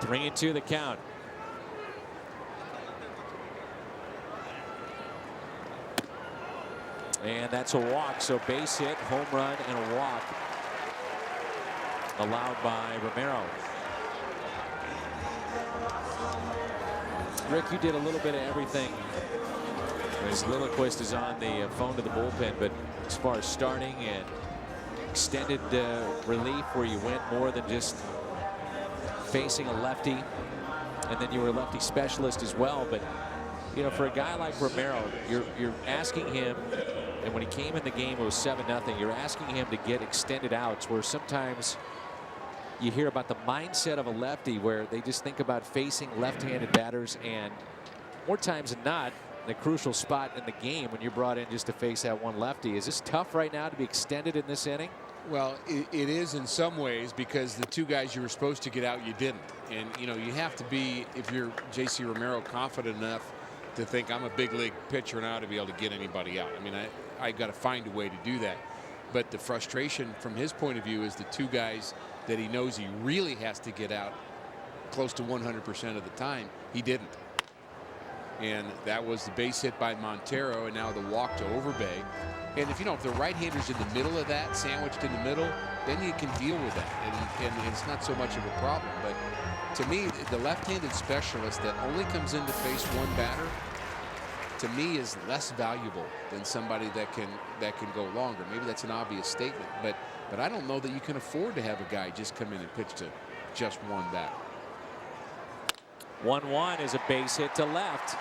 Bring it to the count. And that's a walk. So base hit, home run, and a walk allowed by Romero. Rick, you did a little bit of everything as Lilliquist is on the phone to the bullpen, but as far as starting and extended relief where you went more than just facing a lefty, and then you were a lefty specialist as well. But you know, for a guy like Romero, you're asking him, and when he came in the game it was 7-0, you're asking him to get extended outs, where sometimes you hear about the mindset of a lefty where they just think about facing left-handed batters, and more times than not the crucial spot in the game when you're brought in just to face that one lefty. Is this tough right now to be extended in this inning? Well, it is in some ways, because the two guys you were supposed to get out, you didn't. And, you know, you have to be, if you're J.C. Romero, confident enough to think I'm a big league pitcher now to be able to get anybody out. I mean, I got to find a way to do that. But the frustration from his point of view is the two guys that he knows he really has to get out close to 100% of the time, he didn't. And that was the base hit by Montero, and now the walk to Overbay. And if the right-hander's in the middle of that, sandwiched in the middle, then you can deal with that, and it's not so much of a problem. But to me, the left-handed specialist that only comes in to face one batter, to me, is less valuable than somebody that can go longer. Maybe that's an obvious statement, but I don't know that you can afford to have a guy just come in and pitch to just one batter. 1-1 is a base hit to left.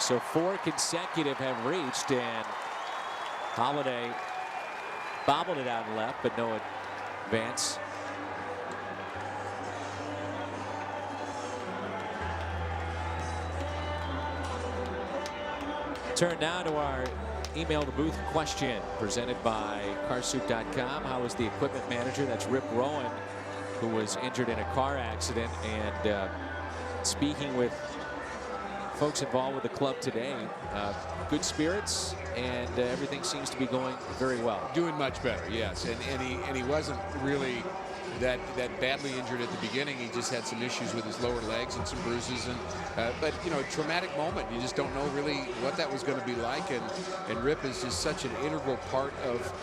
So 4 consecutive have reached, and Holiday bobbled it out and left, but no advance. Turn now to our email to booth question presented by carsoup.com. How is the equipment manager? That's Rip Rowan, who was injured in a car accident, and speaking with folks involved with the club today, good spirits, and everything seems to be going very well. Doing much better, yes, and he wasn't really that badly injured at the beginning. He just had some issues with his lower legs and some bruises, and but a traumatic moment. You just don't know really what that was going to be like, and Rip is just such an integral part of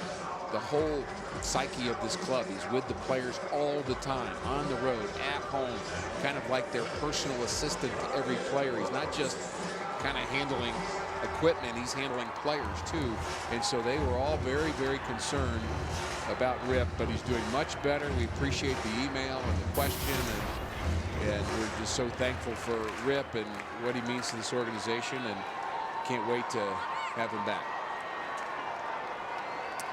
the whole psyche of this club. He's with the players all the time, on the road, at home, kind of like their personal assistant to every player. He's not just kind of handling equipment, he's handling players too. And so they were all very, very concerned about Rip, but he's doing much better. We appreciate the email and the question, and we're just so thankful for Rip and what he means to this organization, and can't wait to have him back.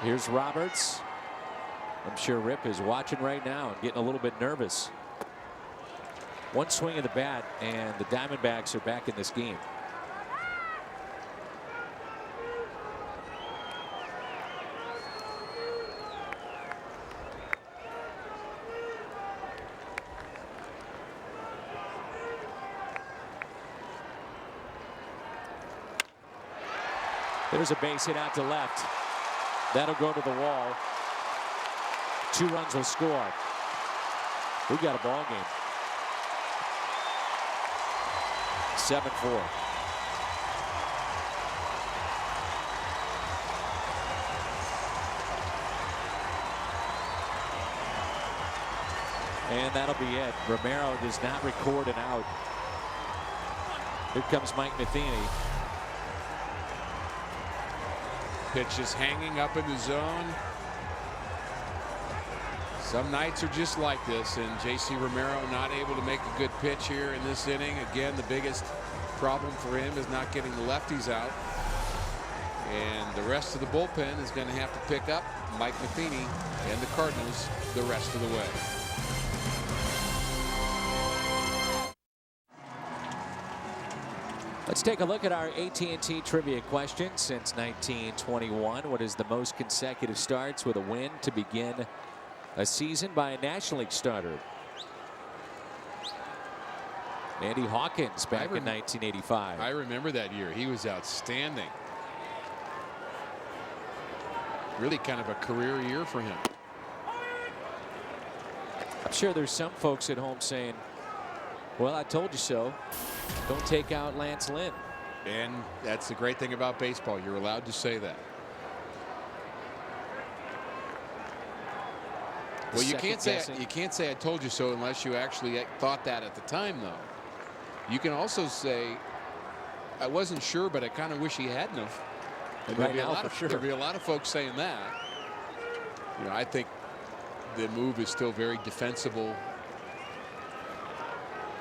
Here's Roberts. I'm sure Rip is watching right now and getting a little bit nervous. One swing of the bat, and the Diamondbacks are back in this game. There's a base hit out to left. That'll go to the wall. 2 runs will score. We've got a ball game. 7-4. And that'll be it. Romero does not record an out. Here comes Mike Matheny. Pitch is hanging up in the zone. Some nights are just like this, and J.C. Romero not able to make a good pitch here in this inning. Again, the biggest problem for him is not getting the lefties out. And the rest of the bullpen is going to have to pick up Mike Matheny and the Cardinals the rest of the way. Let's take a look at our AT&T trivia question. Since 1921, what is the most consecutive starts with a win to begin a season by a National League starter? Andy Hawkins back in 1985. I remember that year. He was outstanding. Really kind of a career year for him. I'm sure there's some folks at home saying, well, I told you so. Don't take out Lance Lynn. And that's the great thing about baseball. You're allowed to say that. Well, you can't say I told you so unless you actually thought that at the time, though. You can also say, I wasn't sure, but I kind of wish he hadn't have. And right now, for sure. There'll be a lot of folks saying that. You know, I think the move is still very defensible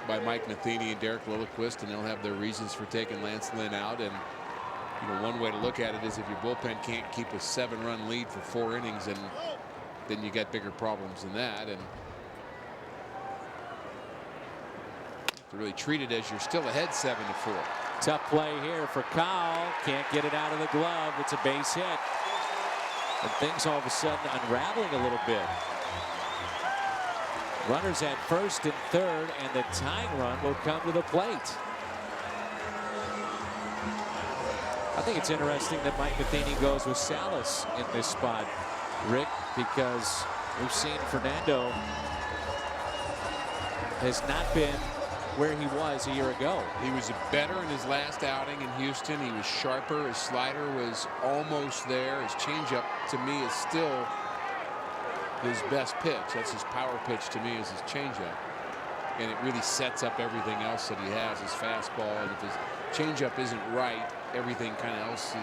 by Mike Matheny and Derek Lilliquist, and they'll have their reasons for taking Lance Lynn out. And you know, one way to look at it is if your bullpen can't keep a 7-run lead for 4 innings, and then you got bigger problems than that. And to really treat it as you're still ahead 7-4. Tough play here for Kyle. Can't get it out of the glove. It's a base hit. And things all of a sudden unraveling a little bit. Runners at first and third, and the tying run will come to the plate. I think it's interesting that Mike Matheny goes with Salas in this spot, Rick, because we've seen Fernando has not been where he was a year ago. He was better in his last outing in Houston. He was sharper. His slider was almost there. His changeup, to me, is still his best pitch. That's his power pitch to me, is his changeup. And it really sets up everything else that he has, his fastball. And if his changeup isn't right, everything kind of else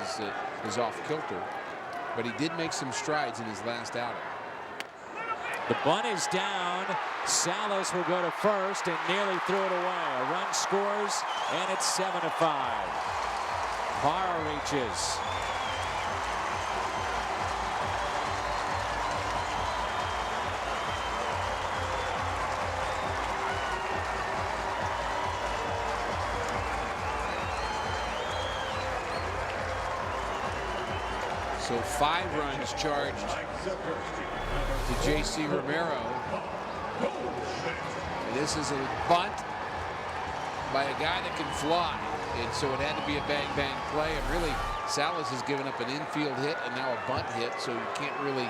is off kilter. But he did make some strides in his last outing. The bunt is down. Salas will go to first and nearly threw it away. A run scores, and it's 7-5. Parra reaches. So 5 runs charged to J.C. Romero. And this is a bunt by a guy that can fly. And so it had to be a bang-bang play. And really, Salas has given up an infield hit and now a bunt hit. So you can't really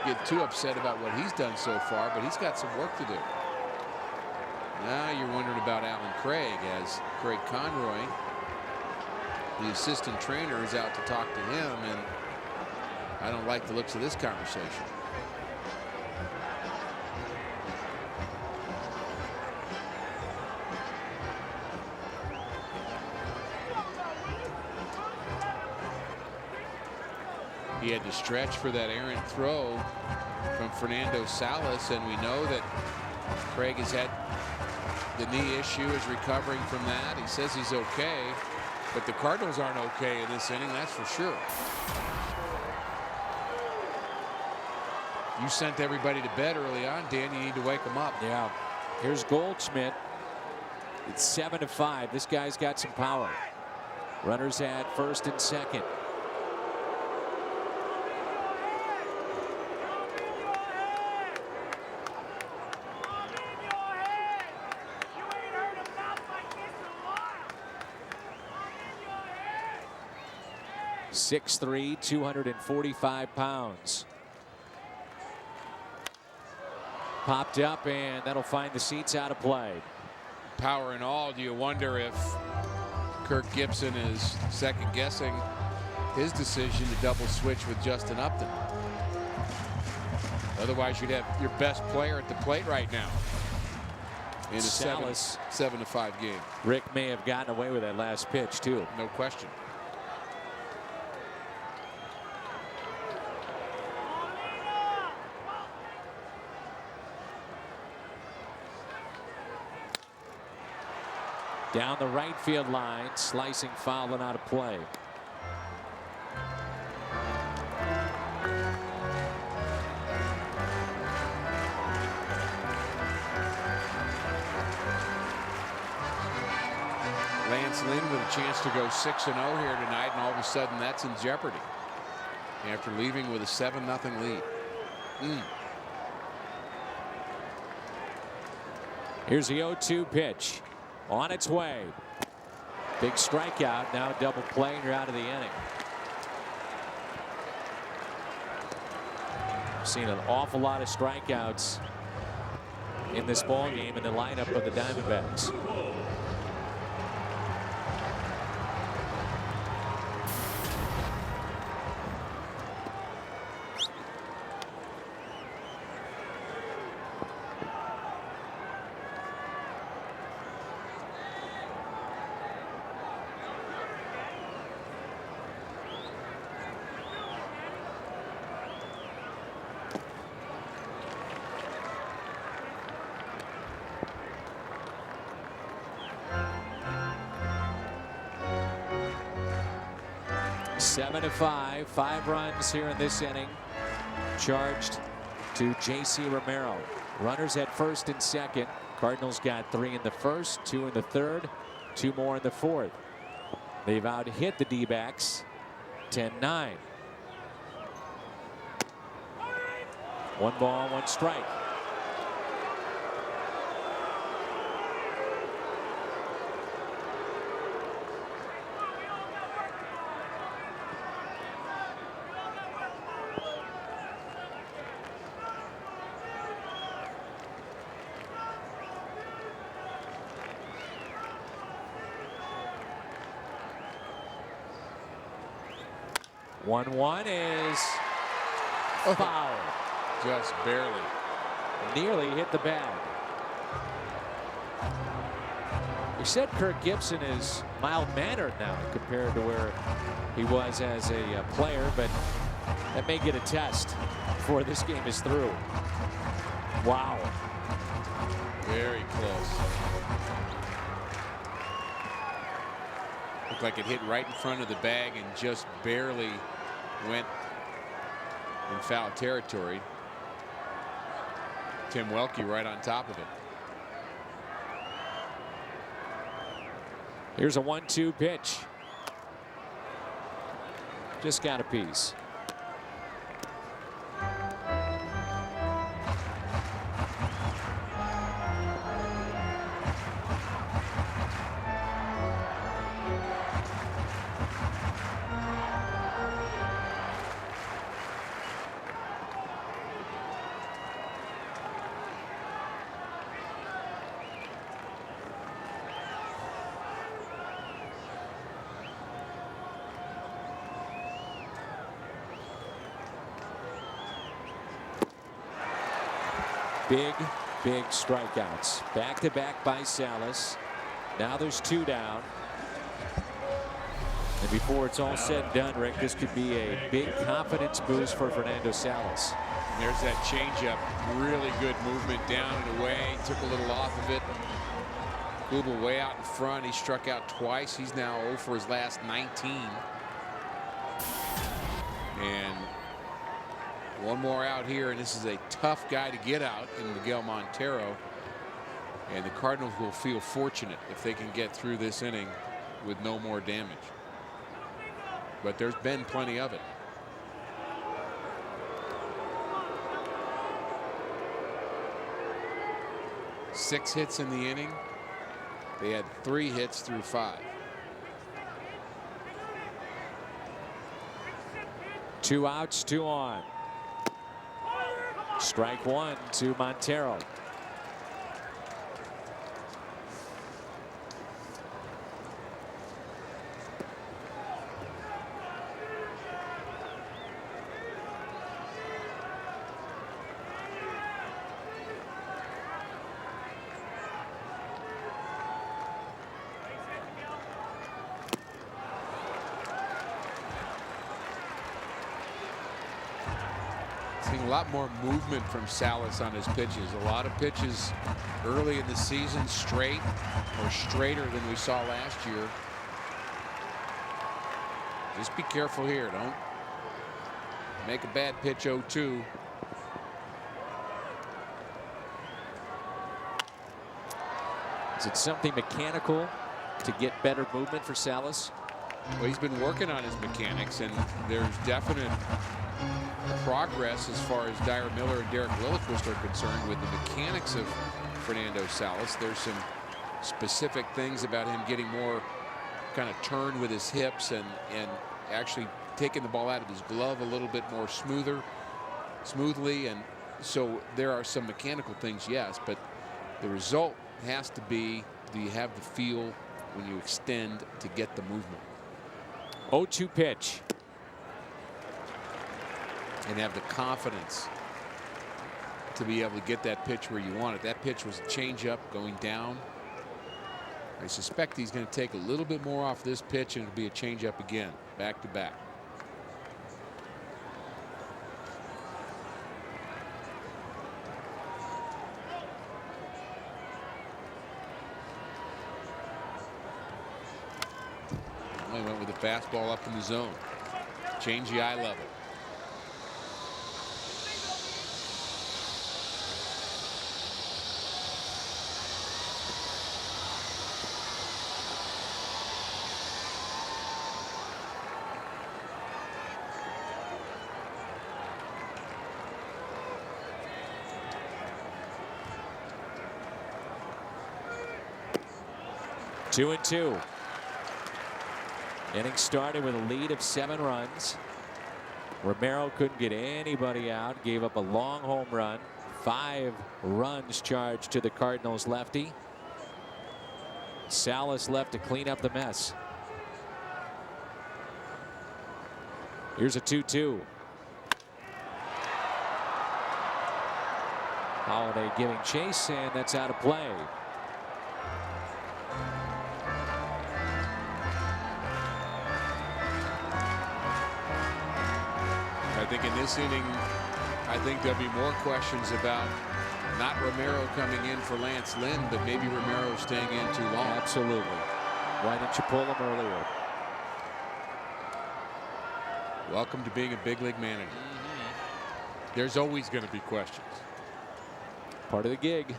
get too upset about what he's done so far. But he's got some work to do. Now you're wondering about Alan Craig, as Craig Conroy, the assistant trainer, is out to talk to him. And I don't like the looks of this conversation. He had to stretch for that errant throw from Fernando Salas, and we know that Craig has had the knee issue, is recovering from that. He says he's okay, but the Cardinals aren't okay in this inning, that's for sure. You sent everybody to bed early on, Dan. You need to wake them up. Yeah. Here's Goldschmidt. It's 7-5. This guy's got some power. Runners at first and second. .6'3", 245 pounds. Popped up, and that'll find the seats out of play. Power and all, do you wonder if Kirk Gibson is second-guessing his decision to double switch with Justin Upton? Otherwise, you'd have your best player at the plate right now in a 7-5 game. Rick may have gotten away with that last pitch, too. No question. Down the right field line, slicing foul and out of play. Lance Lynn with a chance to go 6-0 here tonight, and all of a sudden that's in jeopardy after leaving with a 7-0 lead. Here's the 0-2 pitch on its way. Big strikeout, now double play, and you're out of the inning. Seen an awful lot of strikeouts in this ball game in the lineup of the Diamondbacks. Seven to five, 5 runs here in this inning. Charged to J.C. Romero. Runners at first and second. Cardinals got 3 in the first, 2 in the third, 2 more in the fourth. They've out-hit the D-backs 10-9. 1 ball, 1 strike. One is foul. Just barely. Nearly hit the bag. We said Kirk Gibson is mild-mannered now compared to where he was as a player, but that may get a test before this game is through. Wow. Very close. Looked like it hit right in front of the bag and just barely went in foul territory. Tim Welke right on top of it. Here's a 1-2 pitch. Just got a piece. Big strikeouts. Back-to-back by Salas. Now there's 2 down. And before it's all said and done, Rick, this could be a big confidence boost for Fernando Salas. And there's that changeup. Really good movement down and away. Took a little off of it. Kubel way out in front. He struck out twice. He's now 0 for his last 19. And one more out here, and this is a tough guy to get out in Miguel Montero. And the Cardinals will feel fortunate if they can get through this inning with no more damage. But there's been plenty of it. Six hits in the inning. They had 3 hits through 5. 2 outs, 2 on. Strike 1 to Montero. Seeing a lot more movement from Salas on his pitches. A lot of pitches early in the season straight or straighter than we saw last year. Just be careful here. Don't make a bad pitch 0-2. Is it something mechanical to get better movement for Salas? Well, he's been working on his mechanics, and there's definite progress as far as Dyer Miller and Derek Lilliquist are concerned with the mechanics of Fernando Salas. There's some specific things about him getting more kind of turn with his hips and actually taking the ball out of his glove a little bit more smoothly. And so there are some mechanical things, yes, but the result has to be, do you have the feel when you extend to get the movement? 0-2 pitch. And have the confidence to be able to get that pitch where you want it. That pitch was a changeup going down. I suspect he's going to take a little bit more off this pitch, and it'll be a changeup again, back to back. He went with the fastball up in the zone. Change the eye level. Two and two. Inning started with a lead of 7 runs. Romero couldn't get anybody out. Gave up a long home run. 5 runs charged to the Cardinals lefty. Salas left to clean up the mess. Here's a 2-2. Holiday giving chase, and that's out of play. I think in this inning, I think there'll be more questions about not Romero coming in for Lance Lynn, but maybe Romero staying in too long. Absolutely. Why didn't you pull him earlier? Welcome to being a big league manager. There's always going to be questions. Part of the gig.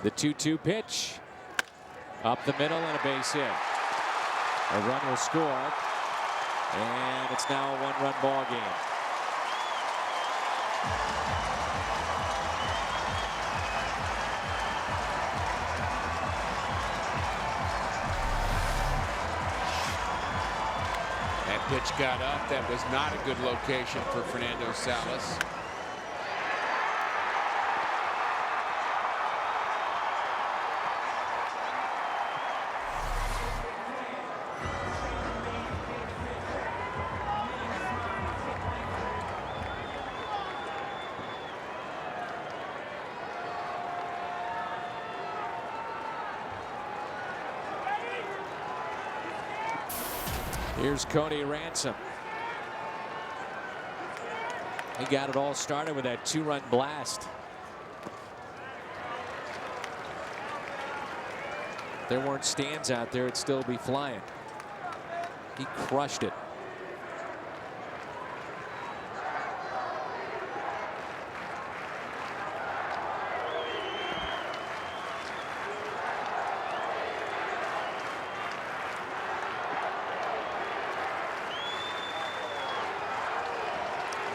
The 2-2 pitch. Up the middle and a base hit. A run will score. And it's now a 1-run ball game. That pitch got up. That was not a good location for Fernando Salas. Here's Cody Ransom. He got it all started with that 2-run blast. If there weren't stands out there, it'd still be flying. He crushed it.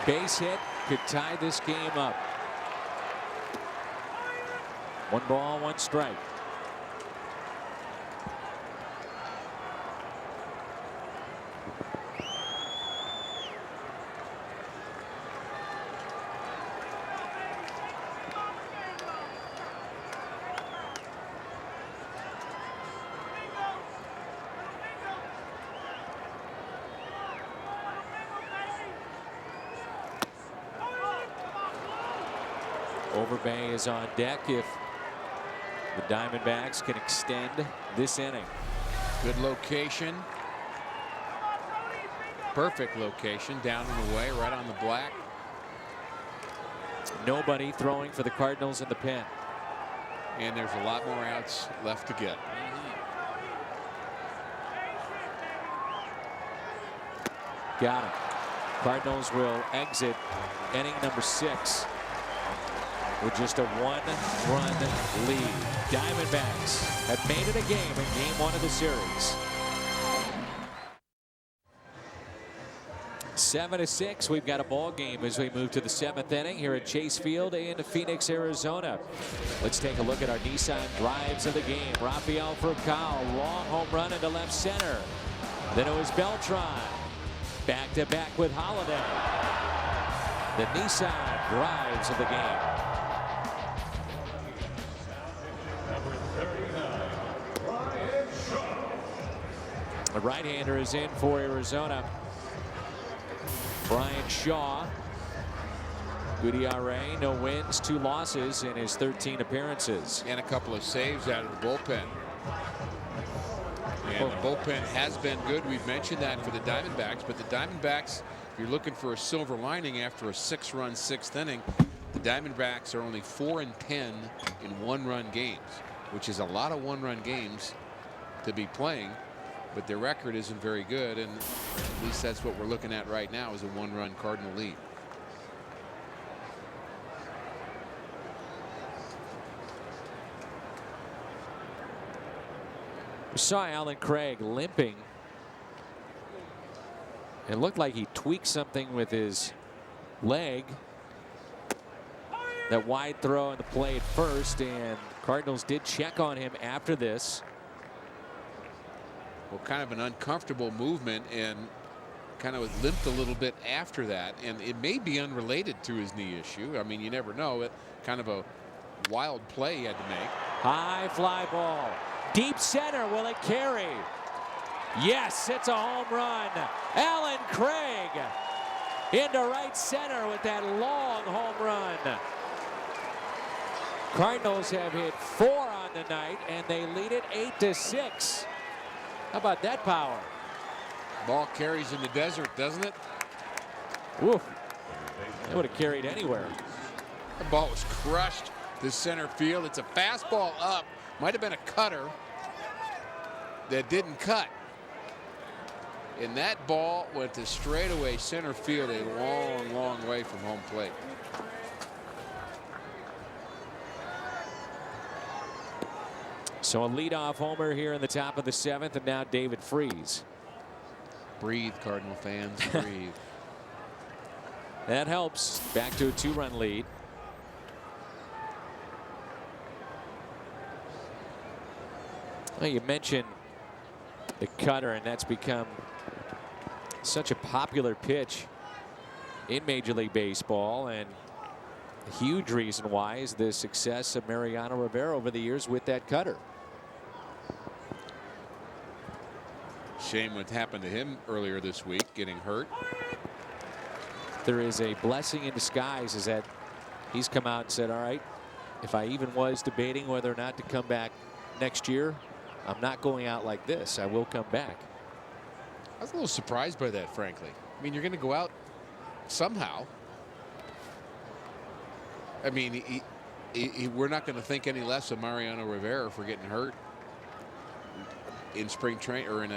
Base hit could tie this game up. 1 ball, 1 strike. Overbay is on deck if the Diamondbacks can extend this inning. Good location. Perfect location, down and away, right on the black. Nobody throwing for the Cardinals in the pen. And there's a lot more outs left to get. Got it. Cardinals will exit inning number 6. with just a 1-run lead. Diamondbacks have made it a game in game 1 of the series. 7-6. We've got a ball game as we move to the 7th inning here at Chase Field in Phoenix, Arizona. Let's take a look at our Nissan drives of the game. Rafael Furcal, long home run into left center. Then it was Beltran. Back to back with Holiday. The Nissan drives of the game. The right-hander is in for Arizona. Brian Shaw. Good ERA, no wins, 2 losses in his 13 appearances. And a couple of saves out of the bullpen. And the bullpen has been good. We've mentioned that for the Diamondbacks, but the Diamondbacks, if you're looking for a silver lining after a 6-run 6th inning, the Diamondbacks are only 4-10 in 1-run games, which is a lot of 1-run games to be playing, but their record isn't very good, and at least that's what we're looking at right now, is a 1-run Cardinal lead. We saw Alan Craig limping. It looked like he tweaked something with his leg. That wide throw in the play at first, and Cardinals did check on him after this. Well, kind of an uncomfortable movement, and kind of limped a little bit after that, and it may be unrelated to his knee issue. I mean, you never know. It kind of a wild play he had to make. High fly ball. Deep center, will it carry? Yes, it's a home run. Alan Craig into right center with that long home run. Cardinals have hit 4 on the night, and they lead it 8-6. How about that power? Ball carries in the desert, doesn't it? Woof. It would have carried anywhere. The ball was crushed to center field. It's a fastball up. Might have been a cutter that didn't cut. And that ball went to straightaway center field, a long, long way from home plate. So a leadoff homer here in the top of the 7th, and now David Freese. Breathe, Cardinal fans, breathe. That helps. Back to a 2-run lead. Well, you mentioned the cutter, and that's become such a popular pitch in Major League Baseball, and a huge reason why is the success of Mariano Rivera over the years with that cutter. Shame what happened to him earlier this week, getting hurt. There is a blessing in disguise, is that he's come out and said, all right, if I even was debating whether or not to come back next year, I'm not going out like this. I will come back. I was a little surprised by that, frankly. I mean, you're going to go out somehow. I mean, we're not going to think any less of Mariano Rivera for getting hurt in spring train or in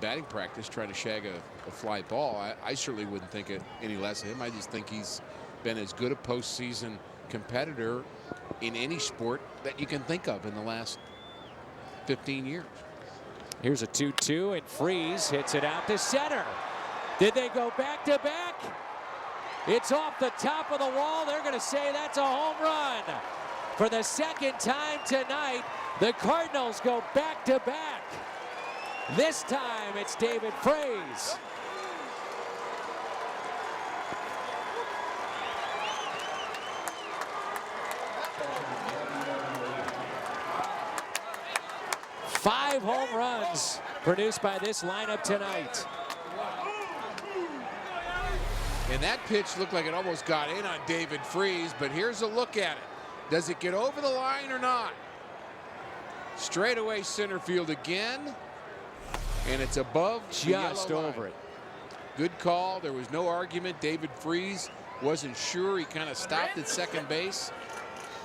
batting practice trying to shag a fly ball. I certainly wouldn't think any less of him. I just think he's been as good a postseason competitor in any sport that you can think of in the last 15 years. Here's a 2-2, and Freese hits it out to center. Did they go back to back? It's off the top of the wall. They're going to say that's a home run. For the 2nd time tonight, the Cardinals go back to back. This time it's David Freese. Five home runs produced by this lineup tonight. And that pitch looked like it almost got in on David Freese, but here's a look at it. Does it get over the line or not? Straightaway center field again, and it's above just the yellow over line. it. Good call. There was no argument. David Freese wasn't sure. He kind of stopped at second base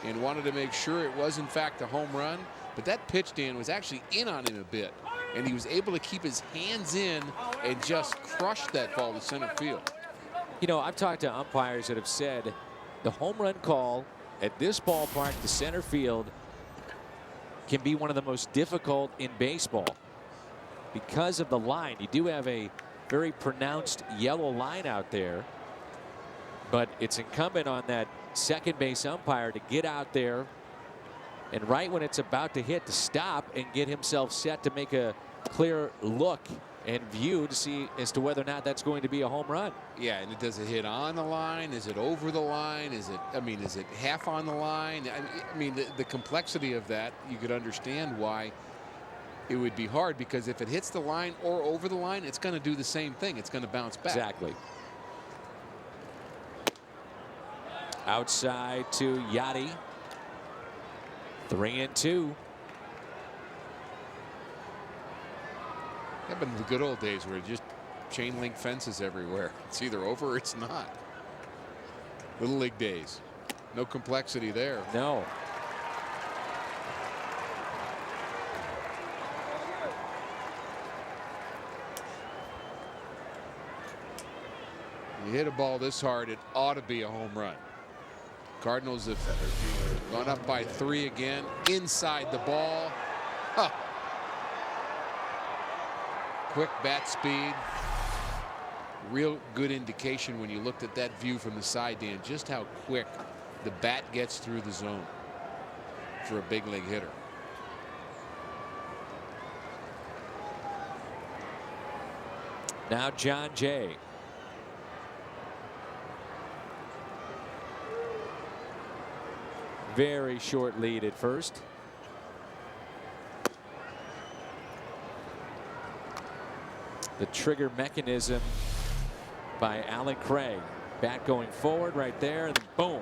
and wanted to make sure it was in fact a home run. But that pitch, Dan, was actually in on him a bit, and he was able to keep his hands in and just crush that ball to center field. You know, I've talked to umpires that have said the home run call at this ballpark, the center field can be one of the most difficult in baseball because of the line. You do have a very pronounced yellow line out there, but it's incumbent on that second base umpire to get out there and right when it's about to hit, to stop and get himself set to make a clear look and view to see as to whether or not that's going to be a home run. Yeah, and does it hit on the line? Is it over the line? Is it, I mean, is it half on the line? I mean, the complexity of that, you could understand why it would be hard, because if it hits the line or over the line, it's going to do the same thing. It's going to bounce back. Exactly. Outside to Yachty. 3-2. Yeah, but in the good old days where just chain link fences everywhere. It's either over or it's not. Little league days. No complexity there. No. You hit a ball this hard, it ought to be a home run. Cardinals have gone up by 3 again. Inside the ball. Huh. Quick bat speed. Real good indication when you looked at that view from the side, Dan, just how quick the bat gets through the zone for a big league hitter. Now John Jay. Very short lead at first. The trigger mechanism by Alan Craig. Bat going forward right there, and boom.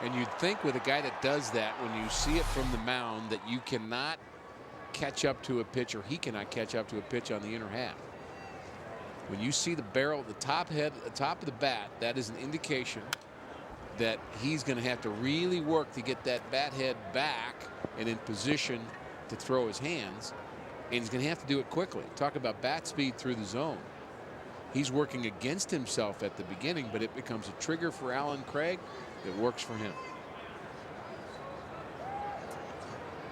And you'd think with a guy that does that, when you see it from the mound, that you cannot catch up to a pitch, or he cannot catch up to a pitch on the inner half. When you see the barrel, the top of the bat, that is an indication that he's going to have to really work to get that bat head back and in position to throw his hands, and he's going to have to do it quickly. Talk about bat speed through the zone. He's working against himself at the beginning, but it becomes a trigger for Alan Craig that works for him.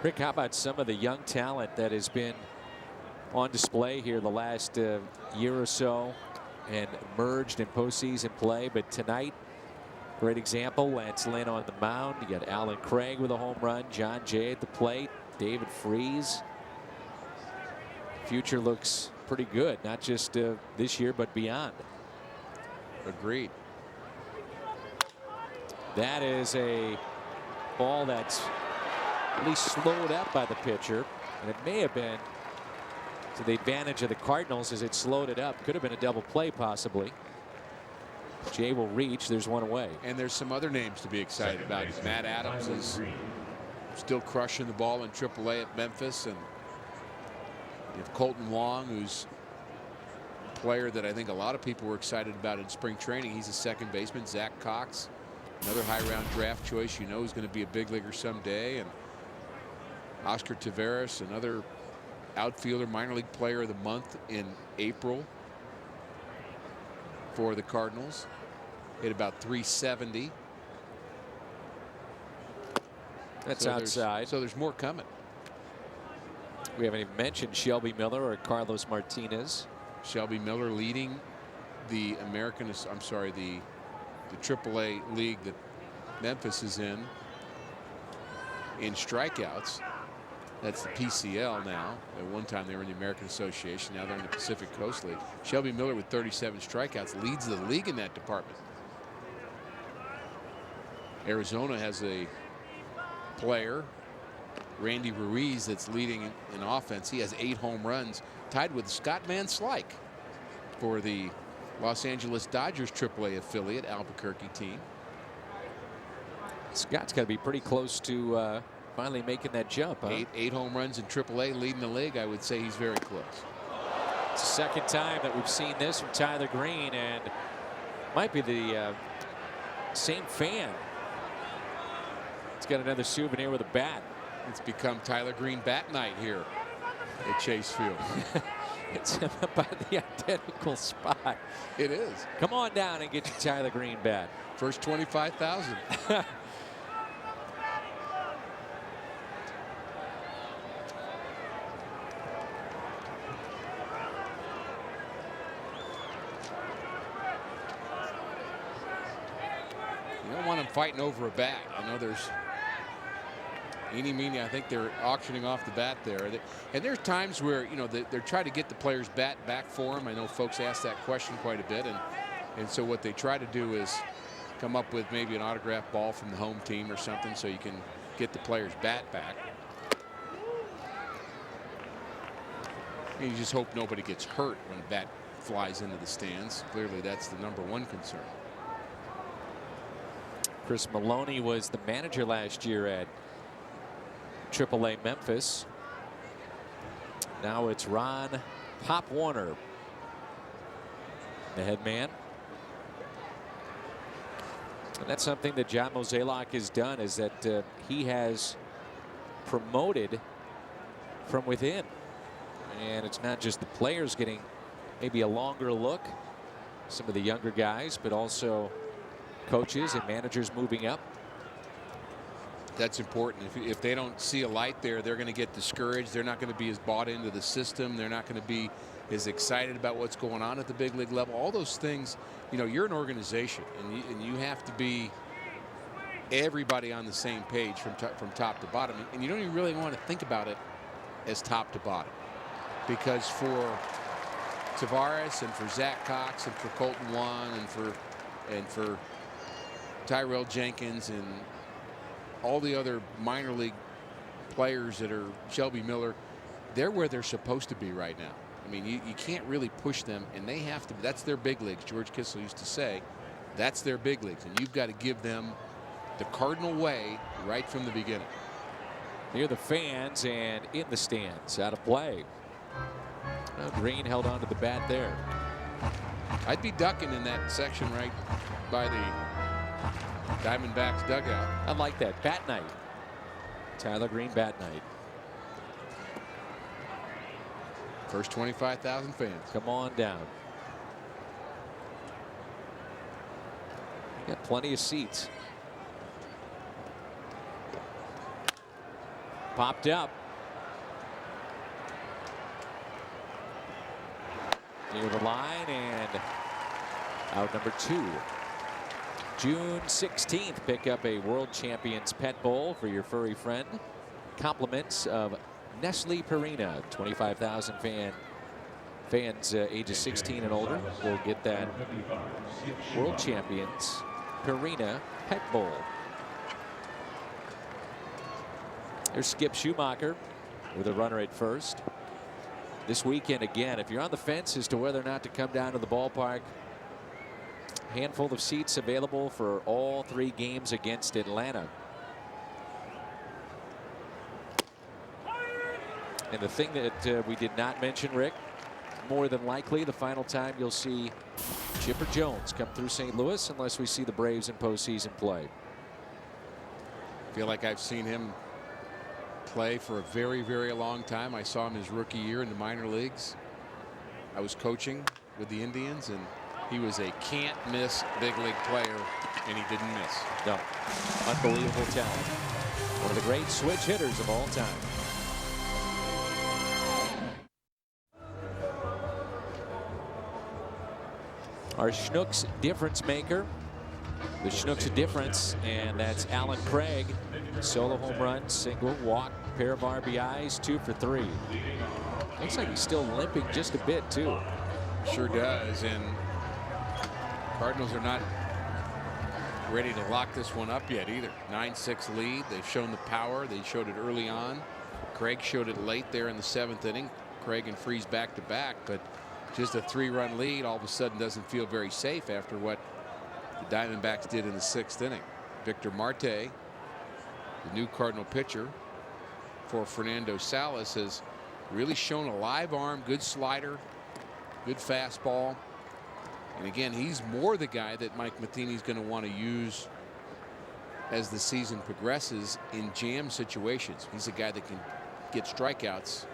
Rick, how about some of the young talent that has been on display here the last year or so and merged in postseason play, but tonight, great example. Lance Lynn on the mound. You got Alan Craig with a home run. John Jay at the plate. David Freese. Future looks pretty good, not just this year, but beyond. Agreed. That is a ball that's at least slowed up by the pitcher, and it may have been to the advantage of the Cardinals as it slowed it up. Could have been a double play possibly. Jay will reach. There's one away. And there's some other names to be excited about. Matt Adams is still crushing the ball in AAA at Memphis, and you have Colton Wong, who's a player that I think a lot of people were excited about in spring training. He's a second baseman. Zach Cox, another high round draft choice. You know he's going to be a big leaguer someday. And Oscar Taveras, another outfielder, minor league player of the month in April for the Cardinals. Hit about 370. That's outside. So there's more coming. We haven't even mentioned Shelby Miller or Carlos Martinez. Shelby Miller leading the the AAA league that Memphis is in strikeouts. That's the PCL now. At one time they were in the American Association. Now they're in the Pacific Coast League. Shelby Miller with 37 strikeouts leads the league in that department. Arizona has a player, Randy Ruiz, that's leading in offense. He has 8 home runs, tied with Scott Van Slyke for the Los Angeles Dodgers AAA affiliate Albuquerque team. Scott's got to be pretty close to finally making that jump. Huh? Eight home runs in AAA, leading the league. I would say he's very close. It's the second time that we've seen this from Tyler Green, and might be the same fan. He's got another souvenir with a bat. It's become Tyler Green bat night here at Chase Field. It's about the identical spot. It is. Come on down and get your Tyler Green bat. First 25,000. You don't want them fighting over a bat. I know there's eeny meeny. I think they're auctioning off the bat there. And there's times where, you know, they're trying to get the player's bat back for them. I know folks ask that question quite a bit. And so what they try to do is come up with maybe an autographed ball from the home team or something so you can get the player's bat back. And you just hope nobody gets hurt when a bat flies into the stands. Clearly, that's the #1 concern. Chris Maloney was the manager last year at AAA Memphis. Now it's Ron Pop Warner, the head man. And that's something that John Mozeliak has done, is that he has promoted from within. And it's not just the players getting maybe a longer look, some of the younger guys, but also coaches and managers moving up. That's important. If they don't see a light there, they're going to get discouraged. They're not going to be as bought into the system. They're not going to be as excited about what's going on at the big league level. All those things, you know, you're an organization, and you have to be everybody on the same page from top to bottom. And you don't even really want to think about it as top to bottom, because for Tavares and for Zach Cox and for Colton Wan and for Tyrell Jenkins and all the other minor league players that are Shelby Miller, they're where they're supposed to be right now. I mean, you can't really push them, and they have to. That's their big leagues. George Kissel used to say, that's their big leagues, and you've got to give them the Cardinal way right from the beginning. Near the fans and in the stands, out of play. Well, Green held on to the bat there. I'd be ducking in that section right by the Diamondbacks dugout. I like that. Bat night. Tyler Green bat night. First 25,000 fans. Come on down. You got plenty of seats. Popped up. Near the line and out number 2. June 16th, pick up a World Champions Pet Bowl for your furry friend. Compliments of Nestle Purina. 25,000 fans ages 16 and older will get that World Champions Purina Pet Bowl. There's Skip Schumacher with a runner at first. This weekend, again, if you're on the fence as to whether or not to come down to the ballpark, handful of seats available for all 3 games against Atlanta. And the thing that we did not mention, Rick, more than likely the final time you'll see Chipper Jones come through St. Louis, unless we see the Braves in postseason play. I feel like I've seen him play for a very, very long time. I saw him his rookie year in the minor leagues. I was coaching with the Indians, and he was a can't miss big league player, and he didn't miss. No. Unbelievable talent. One of the great switch hitters of all time. Our Schnucks difference maker. The Schnucks difference, and that's Alan Craig. Solo home run, single, walk, pair of RBIs, 2 for 3. Looks like he's still limping just a bit, too. Sure does, and Cardinals are not ready to lock this one up yet either. 9-6 lead. They've shown the power. They showed it early on. Craig showed it late there in the 7th inning. Craig and Freese back to back, but just a 3-run lead all of a sudden doesn't feel very safe after what the Diamondbacks did in the 6th inning. Victor Marte, the new Cardinal pitcher for Fernando Salas, has really shown a live arm, good slider, good fastball. And again, he's more the guy that Mike Matheny is going to want to use as the season progresses in jam situations. He's a guy that can get strikeouts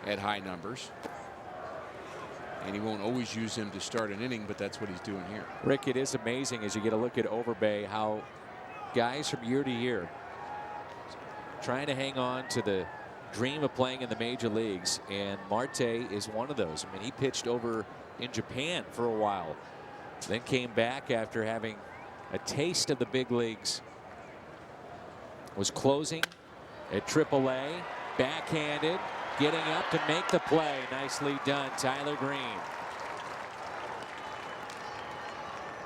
at high numbers. And he won't always use him to start an inning, but that's what he's doing here. Rick, it is amazing as you get a look at Overbay how guys from year to year trying to hang on to the dream of playing in the major leagues, and Marte is one of those. I mean, he pitched over in Japan for a while, then came back after having a taste of the big leagues. Was closing at AAA, backhanded, getting up to make the play. Nicely done, Tyler Green.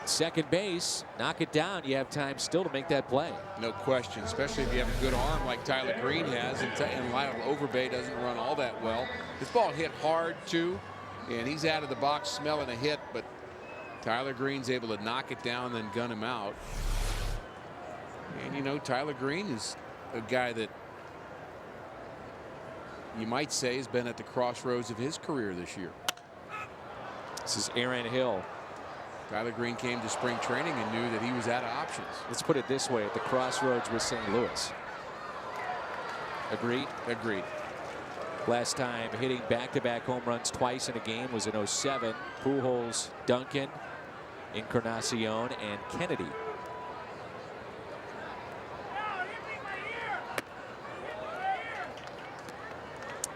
Second base, knock it down. You have time still to make that play. No question, especially if you have a good arm like Tyler Green has, and Lyle Overbay doesn't run all that well. This ball hit hard too, and he's out of the box smelling a hit, but Tyler Green's able to knock it down, then gun him out. And you know, Tyler Green is a guy that you might say has been at the crossroads of his career this year. This is Aaron Hill. Tyler Green came to spring training and knew that he was out of options. Let's put it this way, at the crossroads with St. Louis. Agreed? Agreed. Last time hitting back-to-back home runs twice in a game was in '07. Pujols, Duncan, Encarnacion, and Kennedy.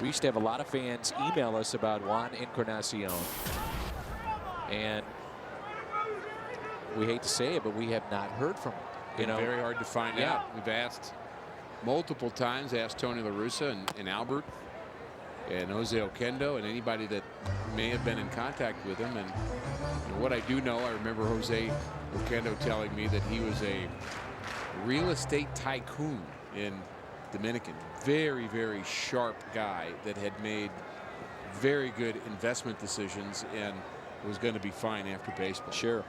We used to have a lot of fans email us about Juan Encarnacion, and we hate to say it, but we have not heard from him. You know, very hard to find out. We've asked multiple times, asked Tony La Russa and Albert and Jose Oquendo and anybody that may have been in contact with him. And you know, what I do know, I remember Jose Oquendo telling me that he was a real estate tycoon in Dominican. Very, very sharp guy that had made very good investment decisions and was going to be fine after baseball. Sure.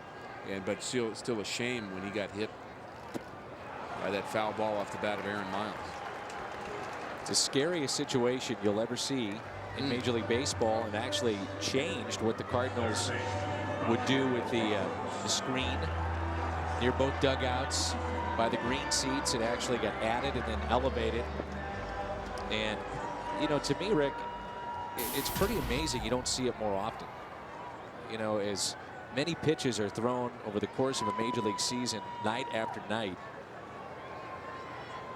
But still a shame when he got hit by that foul ball off the bat of Aaron Miles. It's the scariest situation you'll ever see in Major League Baseball, and actually changed what the Cardinals would do with the screen near both dugouts by the green seats. It actually got added and then elevated. And, you know, to me, Rick, it's pretty amazing you don't see it more often. You know, as many pitches are thrown over the course of a major league season night after night,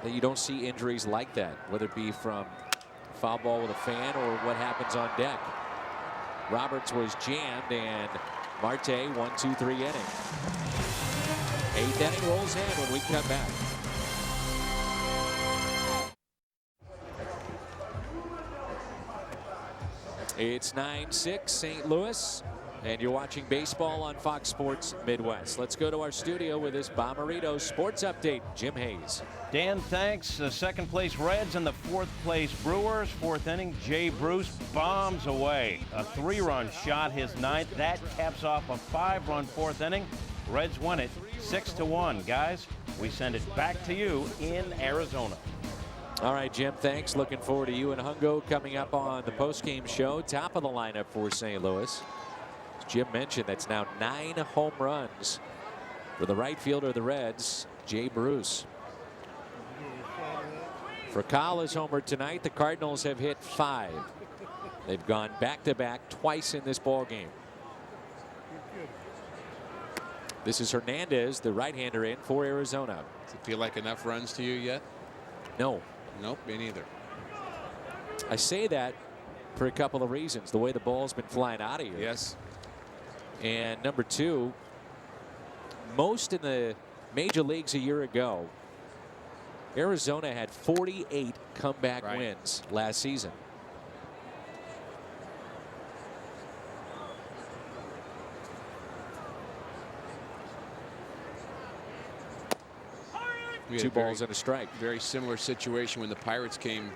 that you don't see injuries like that, whether it be from foul ball with a fan or what happens on deck. Roberts was jammed, and Marte 1-2-3 inning. 8th inning rolls in when we come back. It's 9-6 St. Louis, and you're watching baseball on Fox Sports Midwest. Let's go to our studio with this Bommarito Sports Update. Jim Hayes. Dan, thanks. The second place Reds and the fourth place Brewers. Fourth inning, Jay Bruce bombs away. A 3-run shot, his ninth. That caps off a 5-run fourth inning. Reds win it 6-1. Guys, we send it back to you in Arizona. All right, Jim, thanks. Looking forward to you and Hungo coming up on the postgame show. Top of the lineup for St. Louis. As Jim mentioned, that's now 9 home runs for the right fielder of the Reds, Jay Bruce. For Kyle homer tonight, the Cardinals have hit 5. They've gone back-to-back twice in this ball game. This is Hernandez, the right-hander, in for Arizona. Does it feel like enough runs to you yet? No. Nope, me neither. I say that for a couple of reasons. The way the ball's been flying out of here. Yes. And number two, most in the major leagues a year ago, Arizona had 48 comeback wins last season. Two balls and a strike. Very similar situation when the Pirates came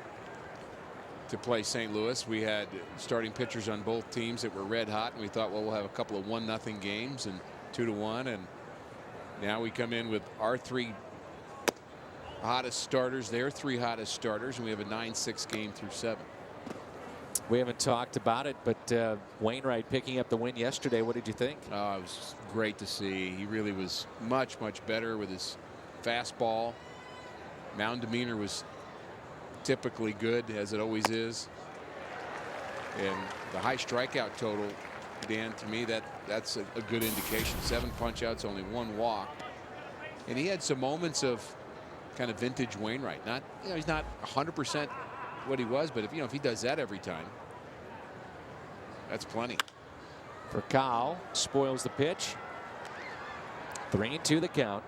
to play St. Louis. We had starting pitchers on both teams that were red hot, and we thought, well, we'll have a couple of 1-0 games and 2-1, and now we come in with our 3 hottest starters, their 3 hottest starters, and we have a 9-6 game through 7. We haven't talked about it, but Wainwright picking up the win yesterday. What did you think? It was great to see. He really was much better with his fastball. Mound demeanor was typically good, as it always is, and the high strikeout total Dan, to me, that's a good indication. 7 punch-outs, only 1 walk. And he had some moments of kind of vintage Wainwright. Not, he's not 100% what he was, but if he does that every time, that's plenty. Furcal spoils the pitch. 3-2 the count.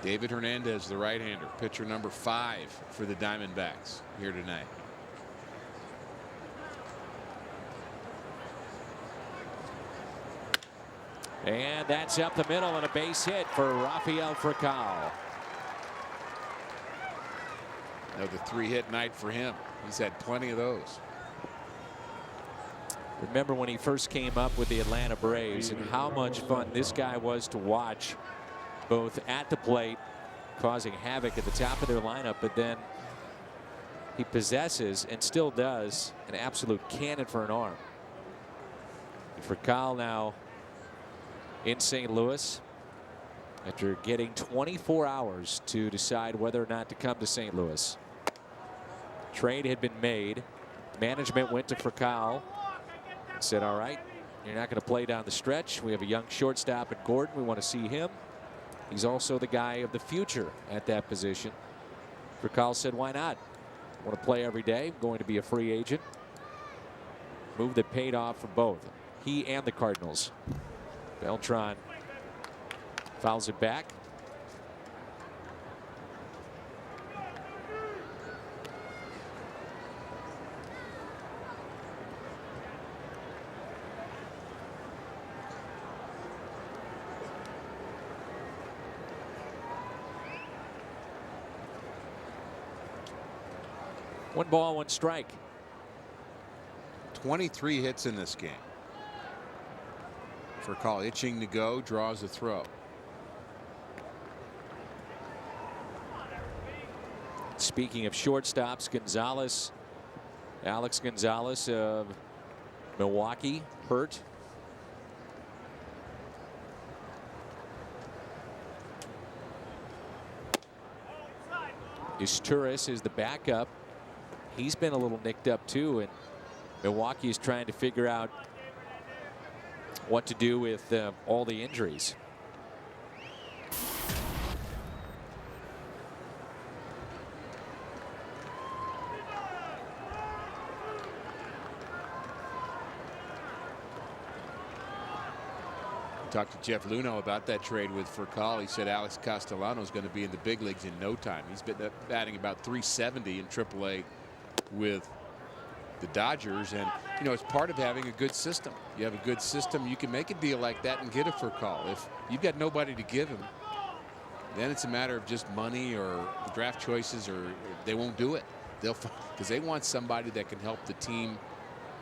David Hernandez, the right-hander, pitcher number 5 for the Diamondbacks here tonight. And that's up the middle and a base hit for Rafael Furcal. Another 3-hit night for him. He's had plenty of those. Remember when he first came up with the Atlanta Braves and how much fun this guy was to watch, both at the plate, causing havoc at the top of their lineup, but then he possesses and still does an absolute cannon for an arm. Furcal now in St. Louis after getting 24 hours to decide whether or not to come to St. Louis. Trade had been made. Management went to Furcal and said, all right, you're not going to play down the stretch. We have a young shortstop at Gordon. We want to see him. He's also the guy of the future at that position. Furcal said, why not? I want to play every day. I'm going to be a free agent. Move that paid off for both he and the Cardinals. Beltran fouls it back. One ball, one strike. 23 hits in this game. Furcal itching to go, draws a throw. Speaking of shortstops, Alex Gonzalez of Milwaukee, hurt. Isturiz is the backup. He's been a little nicked up too, and Milwaukee is trying to figure out what to do with all the injuries. Talked to Jeff Luhnow about that trade with Furcal. He said Alex Castellano is going to be in the big leagues in no time. He's been batting about 370 in AAA with the Dodgers, and it's part of having a good system. You have a good system, you can make a deal like that and get a Furcal. If you've got nobody to give him, then it's a matter of just money or draft choices, or they won't do it. They'll, because they want somebody that can help the team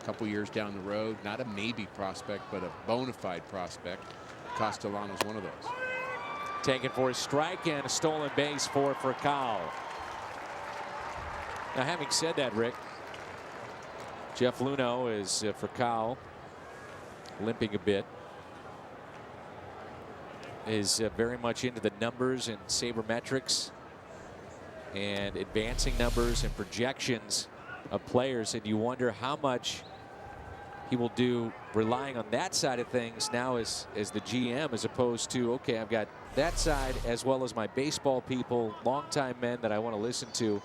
a couple years down the road. Not a maybe prospect, but a bona fide prospect. Castellano's one of those. Taken for a strike and a stolen base for Furcal. Now, having said that, Rick, Jeff Luhnow is Furcal, limping a bit, is very much into the numbers and sabermetrics and advancing numbers and projections of players, and you wonder how much he will do relying on that side of things now as the GM, as opposed to, okay, I've got that side as well as my baseball people, longtime men that I want to listen to.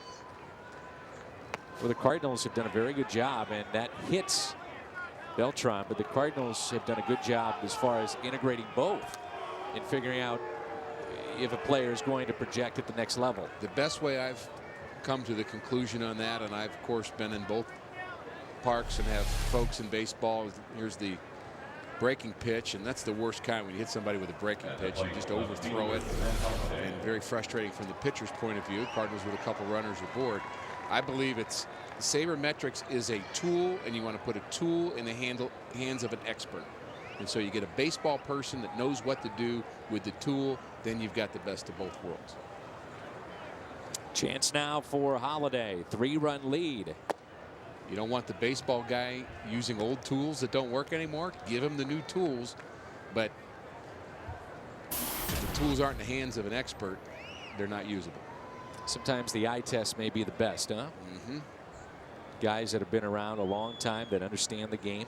Well, the Cardinals have done a very good job, and that hits Beltran, but the Cardinals have done a good job as far as integrating both and figuring out if a player is going to project at the next level. The best way I've come to the conclusion on that, and I've of course been in both parks and have folks in baseball, here's the breaking pitch, and that's the worst kind when you hit somebody with a breaking pitch. You just overthrow it, and very frustrating from the pitcher's point of view. Cardinals with a couple runners aboard. I believe it's sabermetrics is a tool, and you want to put a tool in the hands of an expert. And so you get a baseball person that knows what to do with the tool, then you've got the best of both worlds. Chance now for Holiday, 3-run lead. You don't want the baseball guy using old tools that don't work anymore. Give him the new tools, but if the tools aren't in the hands of an expert, they're not usable. Sometimes the eye test may be the best, huh? Mm-hmm. Guys that have been around a long time that understand the game.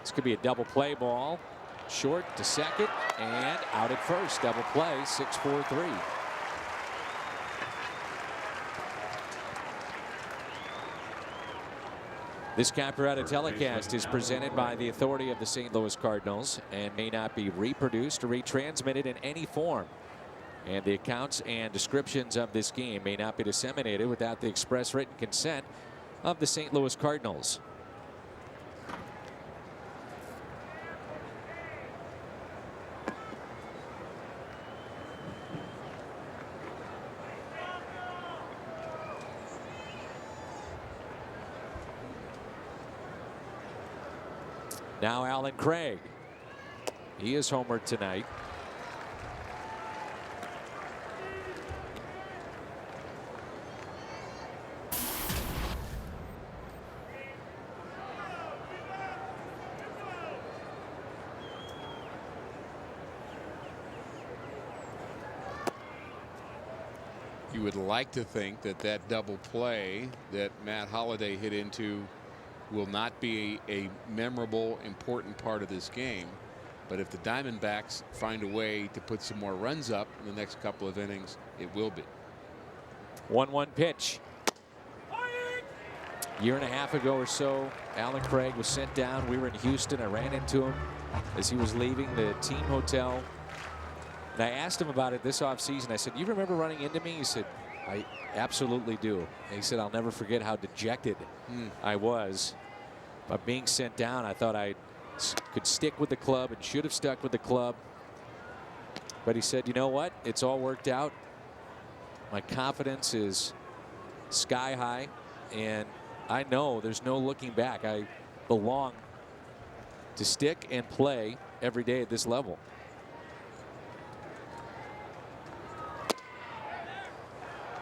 This could be a double play ball. Short to second and out at first. Double play, 6-4-3. This Capretta telecast is presented by the authority of the St. Louis Cardinals and may not be reproduced or retransmitted in any form. And the accounts and descriptions of this game may not be disseminated without the express written consent of the St. Louis Cardinals. Now Alan Craig. He is homered tonight. You would like to think that that double play that Matt Holliday hit into will not be a memorable, important part of this game. But if the Diamondbacks find a way to put some more runs up in the next couple of innings, it will be. 1-1 pitch. A year and a half ago or so, Alan Craig was sent down. We were in Houston. I ran into him as he was leaving the team hotel. And I asked him about it this offseason. I said, "You remember running into me?" He said, "I absolutely do." And he said, "I'll never forget how dejected I was by being sent down. I thought I could stick with the club and should have stuck with the club." But he said, "You know what? It's all worked out. My confidence is sky high, and I know there's no looking back. I belong to stick and play every day at this level."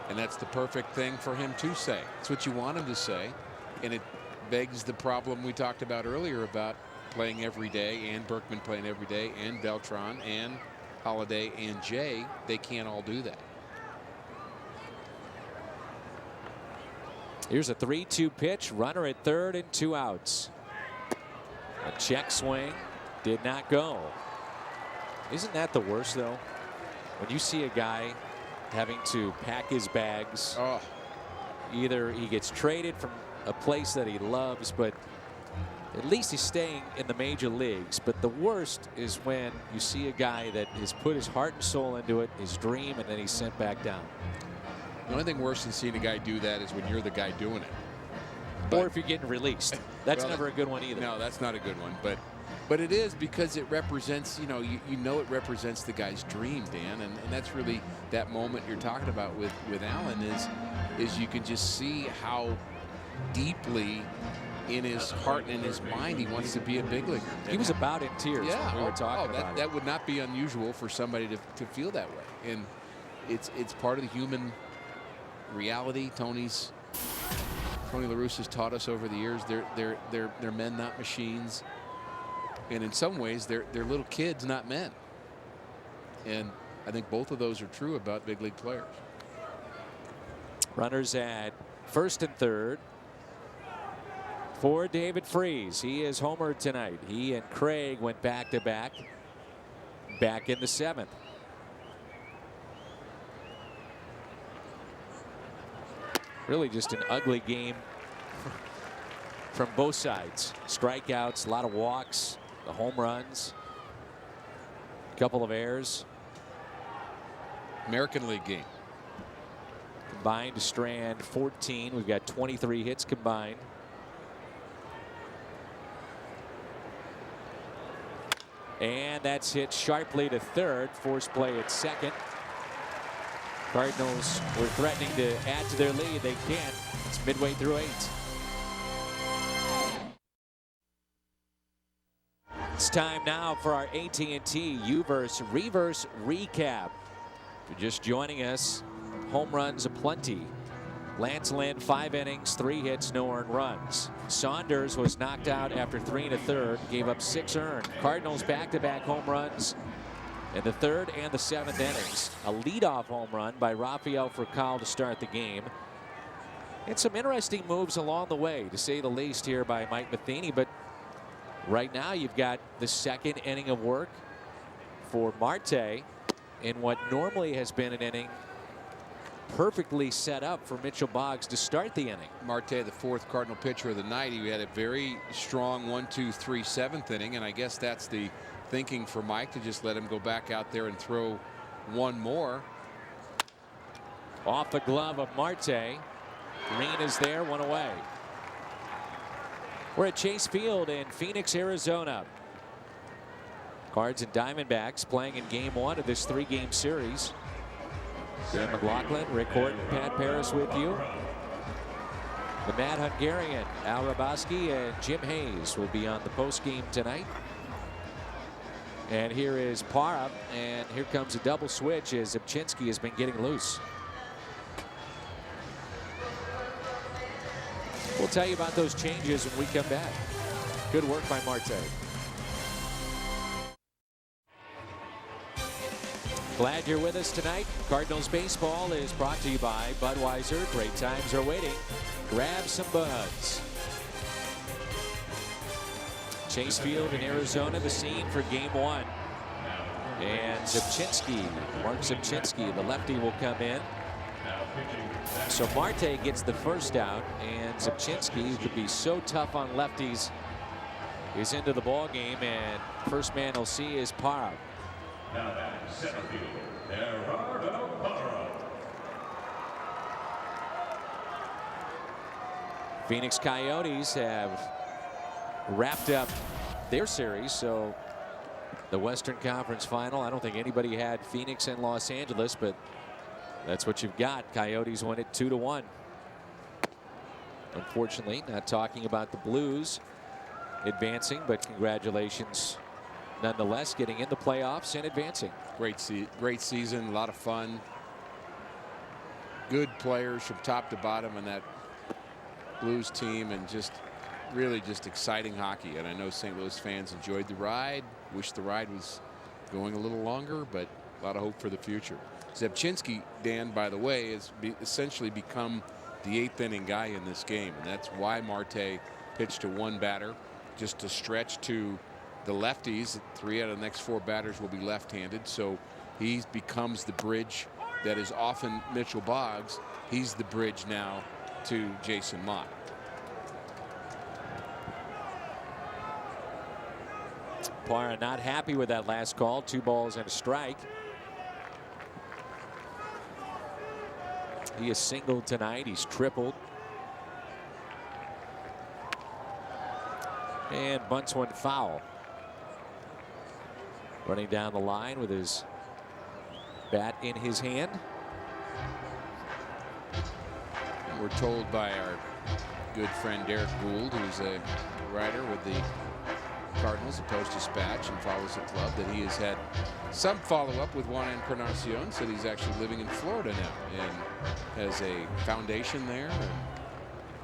And that's the perfect thing for him to say. It's what you want him to say. And it begs the problem we talked about earlier about playing every day, and Berkman playing every day, and Beltran and Holliday and Jay. They can't all do that. Here's a 3-2 pitch. Runner at third and 2 outs. A check swing did not go. Isn't that the worst, though? When you see a guy having to pack his bags. Oh. Either he gets traded from a place that he loves, but at least he's staying in the major leagues. But the worst is when you see a guy that has put his heart and soul into it, his dream, and then he's sent back down. The only thing worse than seeing a guy do that is when you're the guy doing it. Or if you're getting released. That's well, never a good one either. No, that's not a good one. But it is, because it represents, you know it represents the guy's dream, Dan, and that's really that moment you're talking about with Allen is you can just see how deeply in his heart and in his mind he wants to be a big leaguer. He was about in tears when we were talking that, about that would not be unusual for somebody to feel that way, and it's part of the human reality. Tony La Russa has taught us over the years they're men, not machines. And in some ways, they're little kids, not men. And I think both of those are true about big league players. Runners at first and third for David Freese. He is homered tonight. He and Craig went back-to-back, back in the 7th. Really just an ugly game from both sides. Strikeouts, a lot of walks, the home runs, a couple of errors. American League game. Combined to strand 14. We've got 23 hits combined. And that's hit sharply to third. Force play at second. Cardinals were threatening to add to their lead. They can't. It's midway through 8. It's time now for our AT&T Uverse Reverse Recap. If you're just joining us, home runs aplenty. Lance Lynn, 5 innings, 3 hits, no earned runs. Saunders was knocked out after 3 1/3, gave up 6 earned. Cardinals back-to-back home runs in the 3rd and the 7th innings. A leadoff home run by Rafael Furcal to start the game. And some interesting moves along the way, to say the least, here by Mike Matheny. But right now you've got the 2nd inning of work for Marte in what normally has been an inning perfectly set up for Mitchell Boggs to start the inning. Marte, the 4th Cardinal pitcher of the night. He had a very strong 1, 2, 3, 7th inning, and I guess that's the thinking for Mike, to just let him go back out there and throw one more. Off the glove of Marte. Green is there, 1 away. We're at Chase Field in Phoenix, Arizona. Cards and Diamondbacks playing in game 1 of this 3-game series. Dan McLaughlin, Rick Horton, Pat Paris with you. The Mad Hungarian, Al Raboski, and Jim Hayes will be on the post-game tonight. And here is Parra, and here comes a double switch as Zubchinski has been getting loose. We'll tell you about those changes when we come back. Good work by Marte. Glad you're with us tonight. Cardinals baseball is brought to you by Budweiser. Great times are waiting. Grab some buds. Chase Field in Arizona, the scene for game 1. And Zubchinski, Mark Zubchinski, the lefty, will come in. So Marte gets the first out, and Zubchinski, who could be so tough on lefties, is into the ball game, and first man he'll see is Parra. Now batting center field, Gerardo Parra. Phoenix Coyotes have wrapped up their series, so the Western Conference Final. I don't think anybody had Phoenix and Los Angeles, but that's what you've got. Coyotes win it 2-1. Unfortunately, not talking about the Blues advancing, but congratulations nonetheless, getting in the playoffs and advancing. Great season, a lot of fun. Good players from top to bottom in that Blues team, and just really just exciting hockey. And I know St. Louis fans enjoyed the ride. Wish the ride was going a little longer, but a lot of hope for the future. Zubchinski, Dan, by the way, has essentially become the 8th inning guy in this game, and that's why Marte pitched to one batter, just to stretch to the lefties. 3 out of the next 4 batters will be left-handed, so he becomes the bridge that is often Mitchell Boggs. He's the bridge now to Jason Mott. Parra not happy with that last call. 2 balls and a strike. He has singled tonight. He's tripled. And bunts one foul. Running down the line with his bat in his hand. We're told by our good friend Derek Gould, who's a writer with the Cardinals, the Post-Dispatch, and follows the club, that he has had some follow-up with Juan Encarnacion. Said he's actually living in Florida now and has a foundation there and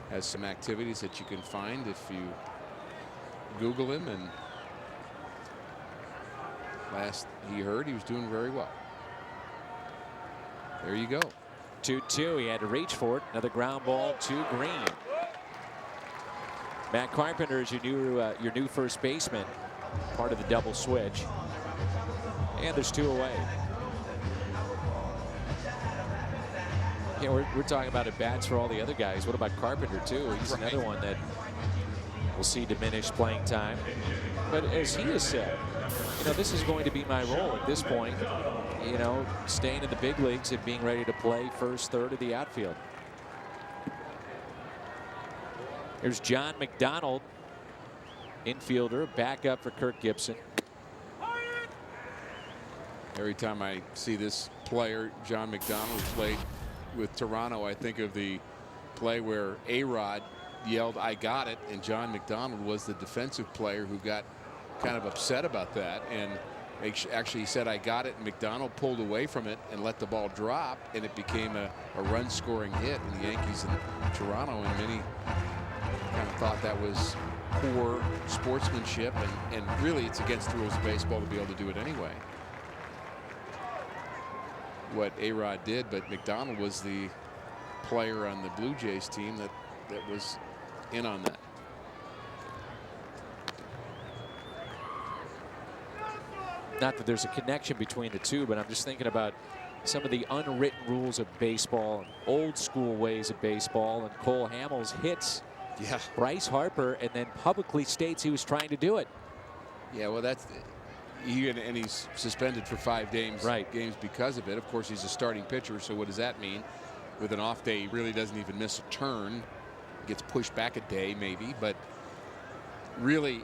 has some activities that you can find if you Google him, and last he heard, he was doing very well. There you go. 2-2. He had to reach for it. Another ground ball to Green. Matt Carpenter is your new first baseman, part of the double switch. And there's 2 away. Yeah, we're talking about at bats for all the other guys. What about Carpenter too? He's another one that will see diminished playing time. But as he has said, this is going to be my role at this point. Staying in the big leagues and being ready to play first, third of the outfield. Here's John McDonald, infielder, backup for Kirk Gibson. Every time I see this player, John McDonald, who played with Toronto, I think of the play where A-Rod yelled, "I got it," and John McDonald was the defensive player who got kind of upset about that, and actually said, "I got it," and McDonald pulled away from it and let the ball drop, and it became a run-scoring hit in the Yankees in Toronto, and many kind of thought that was poor sportsmanship, and really it's against the rules of baseball to be able to do it anyway. what A-Rod did, but McDonald was the player on the Blue Jays team that was in on that. Not that there's a connection between the two, but I'm just thinking about some of the unwritten rules of baseball, and old school ways of baseball, and Cole Hamels hits Bryce Harper and then publicly states he was trying to do it. Yeah, well, that's and he's suspended for 5 games because of it. Of course, he's a starting pitcher, so what does that mean? With an off day, he really doesn't even miss a turn. Gets pushed back a day maybe, but really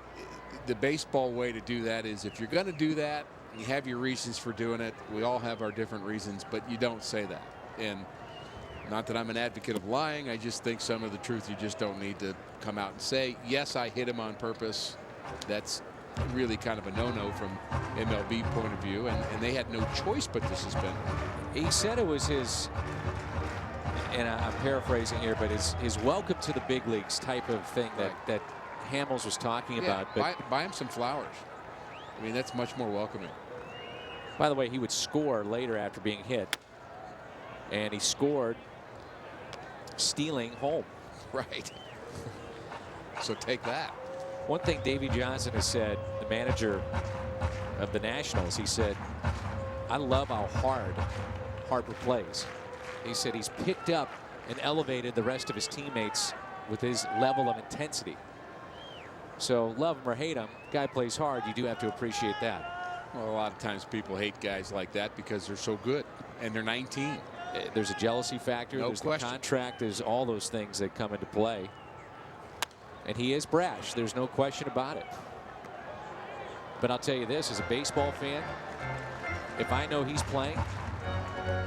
the baseball way to do that is if you're going to do that, you have your reasons for doing it. We all have our different reasons, but you don't say that. And not that I'm an advocate of lying, I just think some of the truth you just don't need to come out and say, yes, I hit him on purpose. That's really kind of a no-no from MLB point of view, and they had no choice but to suspend him. He said it was his, and I'm paraphrasing here, but his welcome to the big leagues type of thing that Hamels was talking about. But buy him some flowers. I mean, that's much more welcoming. By the way, he would score later after being hit, and he scored stealing home. Right. So take that. One thing Davey Johnson has said, the manager of the Nationals, he said, I love how hard Harper plays. He said he's picked up and elevated the rest of his teammates with his level of intensity. So love him or hate him, guy plays hard. You do have to appreciate that. Well, a lot of times people hate guys like that because they're so good and they're 19. There's a jealousy factor. No there's question. The contract. There's all those things that come into play. And he is brash. There's no question about it. But I'll tell you this, as a baseball fan, if I know he's playing,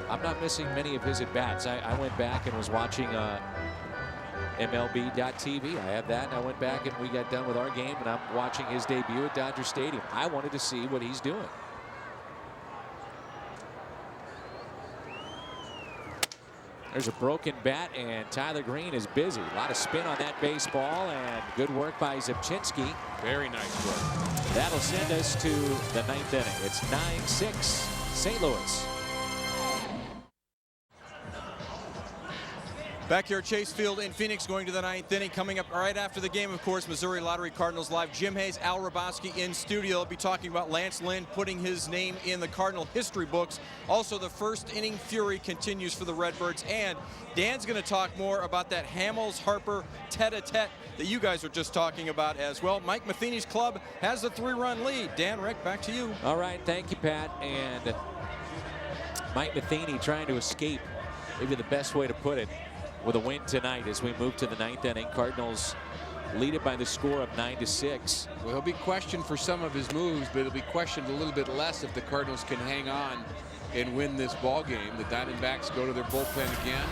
I'm not missing many of his at-bats. I went back and was watching MLB.TV. I have that, and I went back and we got done with our game, and I'm watching his debut at Dodger Stadium. I wanted to see what he's doing. There's a broken bat, and Tyler Green is busy. A lot of spin on that baseball, and good work by Zipchinski. Very nice work. That'll send us to the 9th inning. It's 9-6 St. Louis. Back here at Chase Field in Phoenix, going to the 9th inning. Coming up right after the game, of course, Missouri Lottery Cardinals Live. Jim Hayes, Al Raboski in studio. They'll be talking about Lance Lynn putting his name in the Cardinal history books. Also, the first inning fury continues for the Redbirds. And Dan's going to talk more about that Hamels-Harper tete-a-tete that you guys were just talking about as well. Mike Matheny's club has a 3-run lead. Dan, Rick, back to you. All right, thank you, Pat. And Mike Matheny trying to escape, maybe the best way to put it, with a win tonight as we move to the 9th inning. Cardinals lead it by the score of 9-6. Well, he'll be questioned for some of his moves, but he'll be questioned a little bit less if the Cardinals can hang on and win this ball game. The Diamondbacks go to their bullpen again.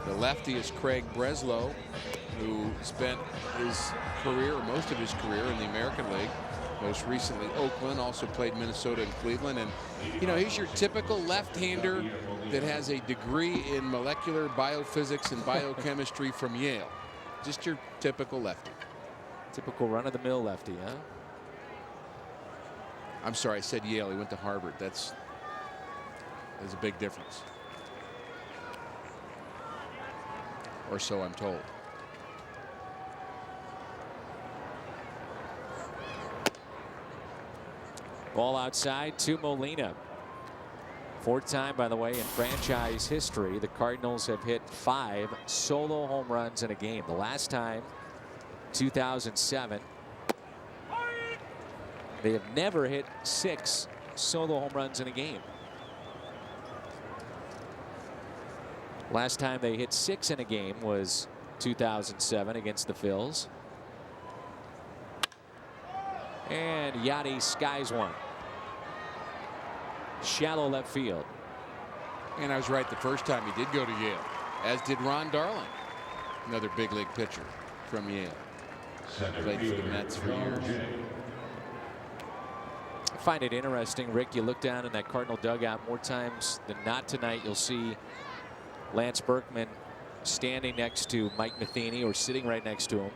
The lefty is Craig Breslow, who spent his career, or most of his career, in the American League. Most recently Oakland, also played Minnesota and Cleveland. And, you know, he's your typical left-hander that has a degree in molecular biophysics and biochemistry from Yale. Just your typical lefty. Typical run-of-the-mill lefty, huh? I'm sorry, I said Yale. He went to Harvard. There's a big difference. Or so I'm told. Ball outside to Molina. 4th time, by the way, in franchise history, the Cardinals have hit 5 solo home runs in a game. The last time, 2007. They have never hit 6 solo home runs in a game. Last time they hit 6 in a game was 2007 against the Phils. And Yadi skies one. Shallow left field. And I was right the first time he did go to Yale, as did Ron Darling, another big league pitcher from Yale. Played for the Mets for years. I find it interesting, Rick. You look down in that Cardinal dugout more times than not tonight. You'll see Lance Berkman standing next to Mike Matheny or sitting right next to him.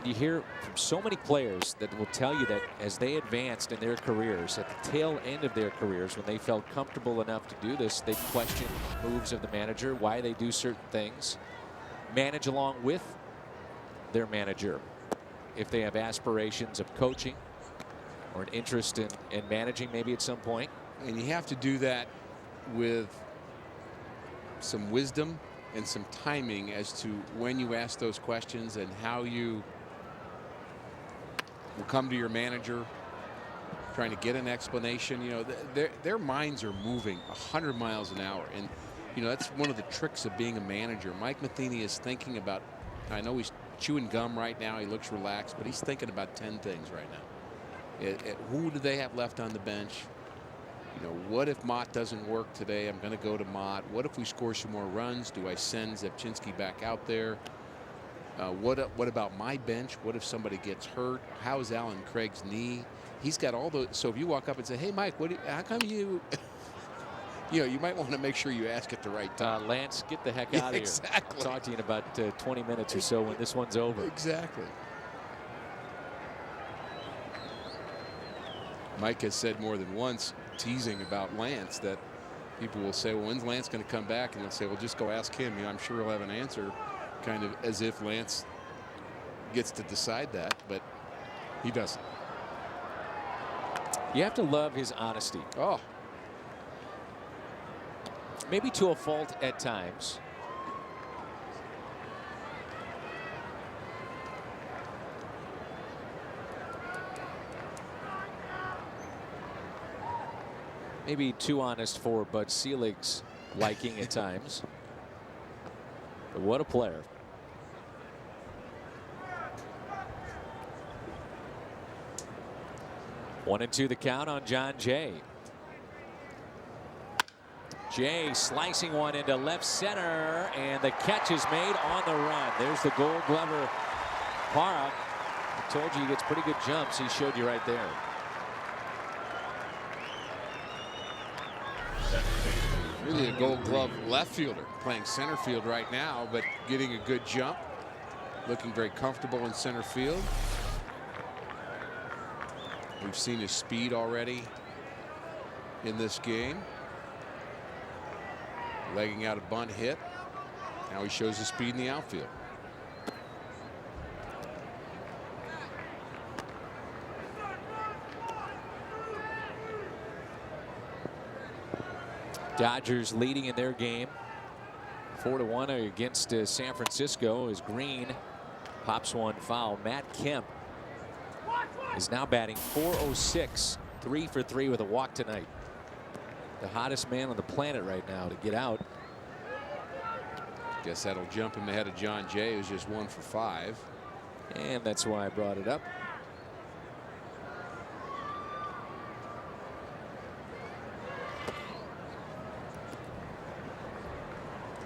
you hear from so many players that will tell you that as they advanced in their careers, at the tail end of their careers, when they felt comfortable enough to do this, they question moves of the manager, why they do certain things, manage along with their manager. If they have aspirations of coaching or an interest in managing maybe at some point. And you have to do that with some wisdom and some timing as to when you ask those questions and how you will come to your manager trying to get an explanation. You know, their minds are moving 100 miles an hour. And, you know, that's one of the tricks of being a manager. Mike Matheny is thinking about, I know he's chewing gum right now. He looks relaxed, but he's thinking about 10 things right now. Who do they have left on the bench? You know, what if Mott doesn't work today? I'm going to go to Mott. What if we score some more runs? Do I send Zepchinski back out there? What about my bench? What if somebody gets hurt? How is Alan Craig's knee? He's got all those. So if you walk up and say, "Hey, Mike, how come you?" You know, you might want to make sure you ask at the right time. Lance, get the heck out of here. Exactly. I'll talk to you in about 20 minutes or so when this one's over. Exactly. Mike has said more than once, teasing about Lance, that people will say, well, when's Lance going to come back? And they'll say, well, just go ask him. You know, I'm sure he'll have an answer, kind of as if Lance gets to decide that, but he doesn't. You have to love his honesty. Oh. Maybe to a fault at times. Maybe too honest for Bud Selig's liking at times. But what a player. One and two the count on John Jay. Jay slicing one into left center, and the catch is made on the run. There's the Gold Glover Parra. I told you he gets pretty good jumps. He showed you right there. Really a Gold Glove left fielder, playing center field right now, but getting a good jump, looking very comfortable in center field. We've seen his speed already in this game. Legging out a bunt hit. Now he shows his speed in the outfield. Dodgers leading in their game 4-1 against San Francisco as Green pops one foul. Matt Kemp is now batting .406, 3 for 3 with a walk tonight. The hottest man on the planet right now to get out. Guess that'll jump him ahead of John Jay, who's just 1 for 5. And that's why I brought it up.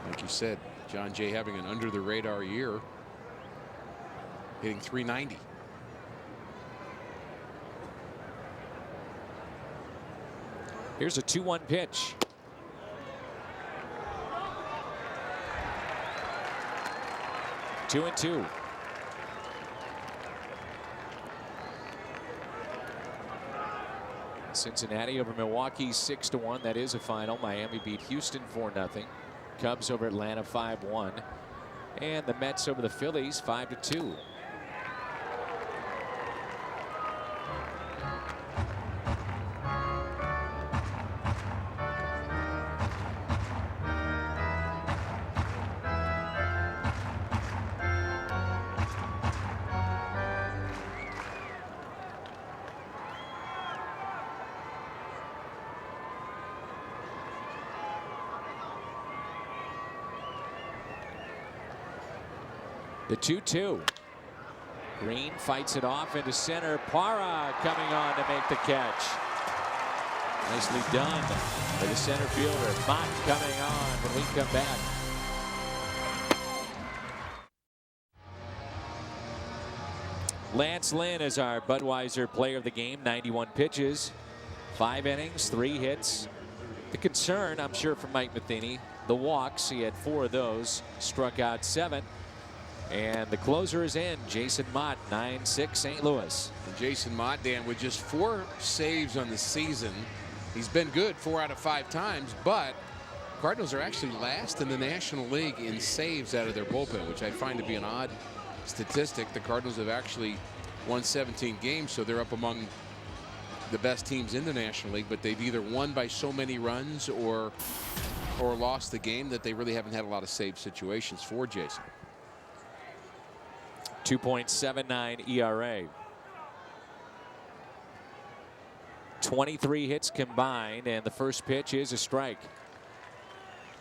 Like you said, John Jay having an under the radar year, hitting .390. Here's a 2-1 pitch. Two and two. Cincinnati over Milwaukee 6-1. That is a final. Miami beat Houston 4-0. Cubs over Atlanta 5-1. And the Mets over the Phillies 5-2. The 2-2. Green fights it off into center. Parra coming on to make the catch. Nicely done by the center fielder. Mott coming on when we come back. Lance Lynn is our Budweiser player of the game. 91 pitches, 5 innings, 3 hits. The concern, I'm sure, for Mike Matheny, the walks. He had 4 of those, struck out 7. And the closer is in. Jason Mott, 9-6 St. Louis. And Jason Mott, Dan, with just 4 saves on the season. He's been good 4 out of 5 times, but Cardinals are actually last in the National League in saves out of their bullpen, which I find to be an odd statistic. The Cardinals have actually won 17 games, so they're up among the best teams in the National League, but they've either won by so many runs or lost the game that they really haven't had a lot of save situations for Jason. 2.79 ERA. 23 hits combined, and the first pitch is a strike.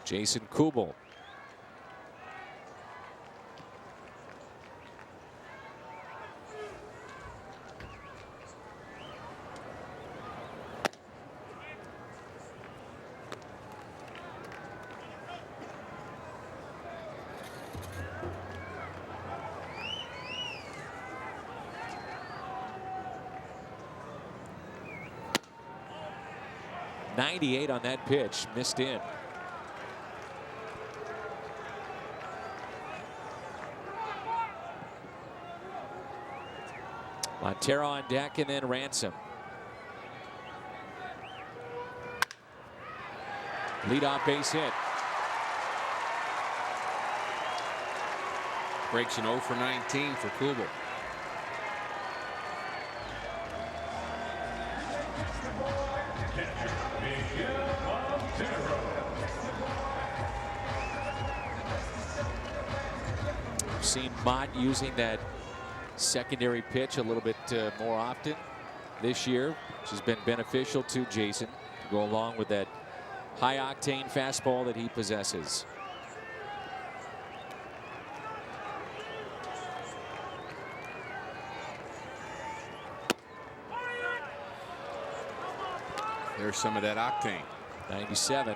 Jason Kubel. .98 on that pitch, missed in. Montero on deck, and then Ransom. Leadoff base hit. Breaks an 0 for 19 for Kubel. We've seen Mott using that secondary pitch a little bit more often this year, which has been beneficial to Jason to go along with that high octane fastball that he possesses. There's some of that octane. 97.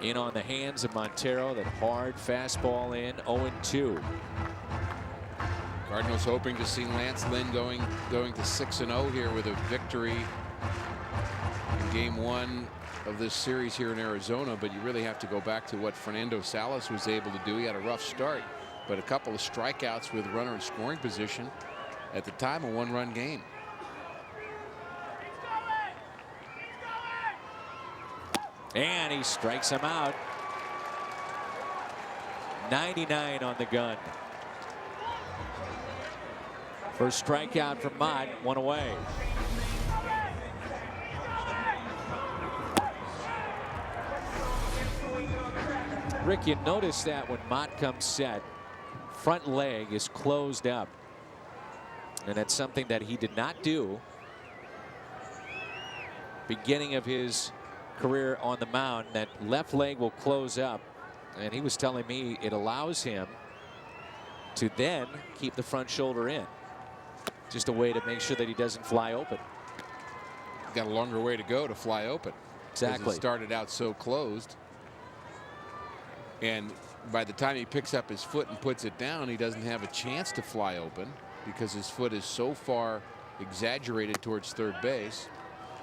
In on the hands of Montero, that hard fastball in. 0-2. Cardinals hoping to see Lance Lynn going to 6-0 here with a victory in game 1 of this series here in Arizona. But you really have to go back to what Fernando Salas was able to do. He had a rough start, but a couple of strikeouts with runner in scoring position. At the time, a 1-run game. And he strikes him out. 99 on the gun. First strikeout from Mott, 1 away. Rick, you notice that when Mott comes set, front leg is closed up. And that's something that he did not do beginning of his career on the mound. That left leg will close up, and he was telling me it allows him to then keep the front shoulder in. Just a way to make sure that he doesn't fly open. Got a longer way to go to fly open. Exactly. It started out so closed, and by the time he picks up his foot and puts it down, he doesn't have a chance to fly open because his foot is so far exaggerated towards third base.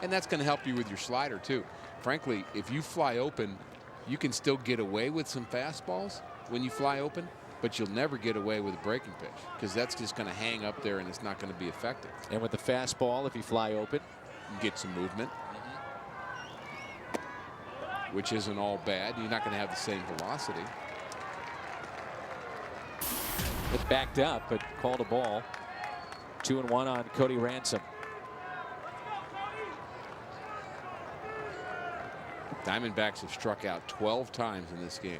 And that's going to help you with your slider too. Frankly, if you fly open, you can still get away with some fastballs when you fly open, but you'll never get away with a breaking pitch because that's just going to hang up there and it's not going to be effective. And with the fastball, if you fly open, you get some movement, which isn't all bad. You're not going to have the same velocity. It backed up, but called a ball. 2-1 on Cody Ransom. Diamondbacks have struck out 12 times in this game.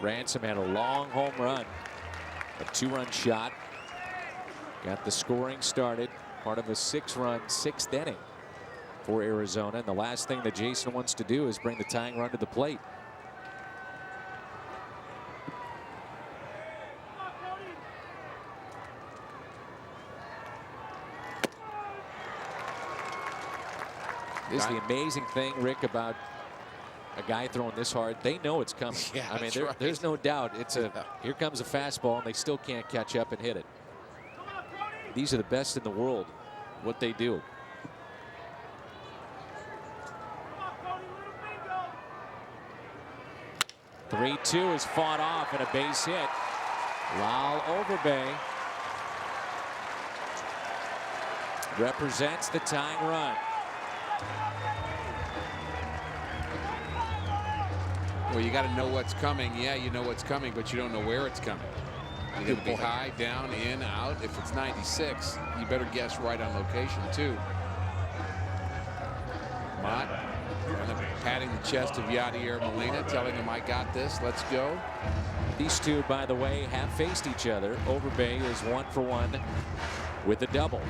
Ransom had a long home run, a 2-run shot. Got the scoring started, part of a 6-run 6th inning for Arizona. And the last thing that Jason wants to do is bring the tying run to the plate. This is the amazing thing, Rick, about a guy throwing this hard, they know it's coming. Yeah, I mean, right. there's no doubt. It's here comes a fastball, and they still can't catch up and hit it. These are the best in the world, what they do. The 3-2 is fought off and a base hit. Lyle Overbay represents the tying run. Well, you got to know what's coming. Yeah, you know what's coming, but you don't know where it's coming. You got to be high, down, in, out. If it's 96, you better guess right on location too. Mott kind of patting the chest of Yadier Molina, telling him, "I got this. Let's go." These two, by the way, have faced each other. Overbay is 1 for 1 with a double.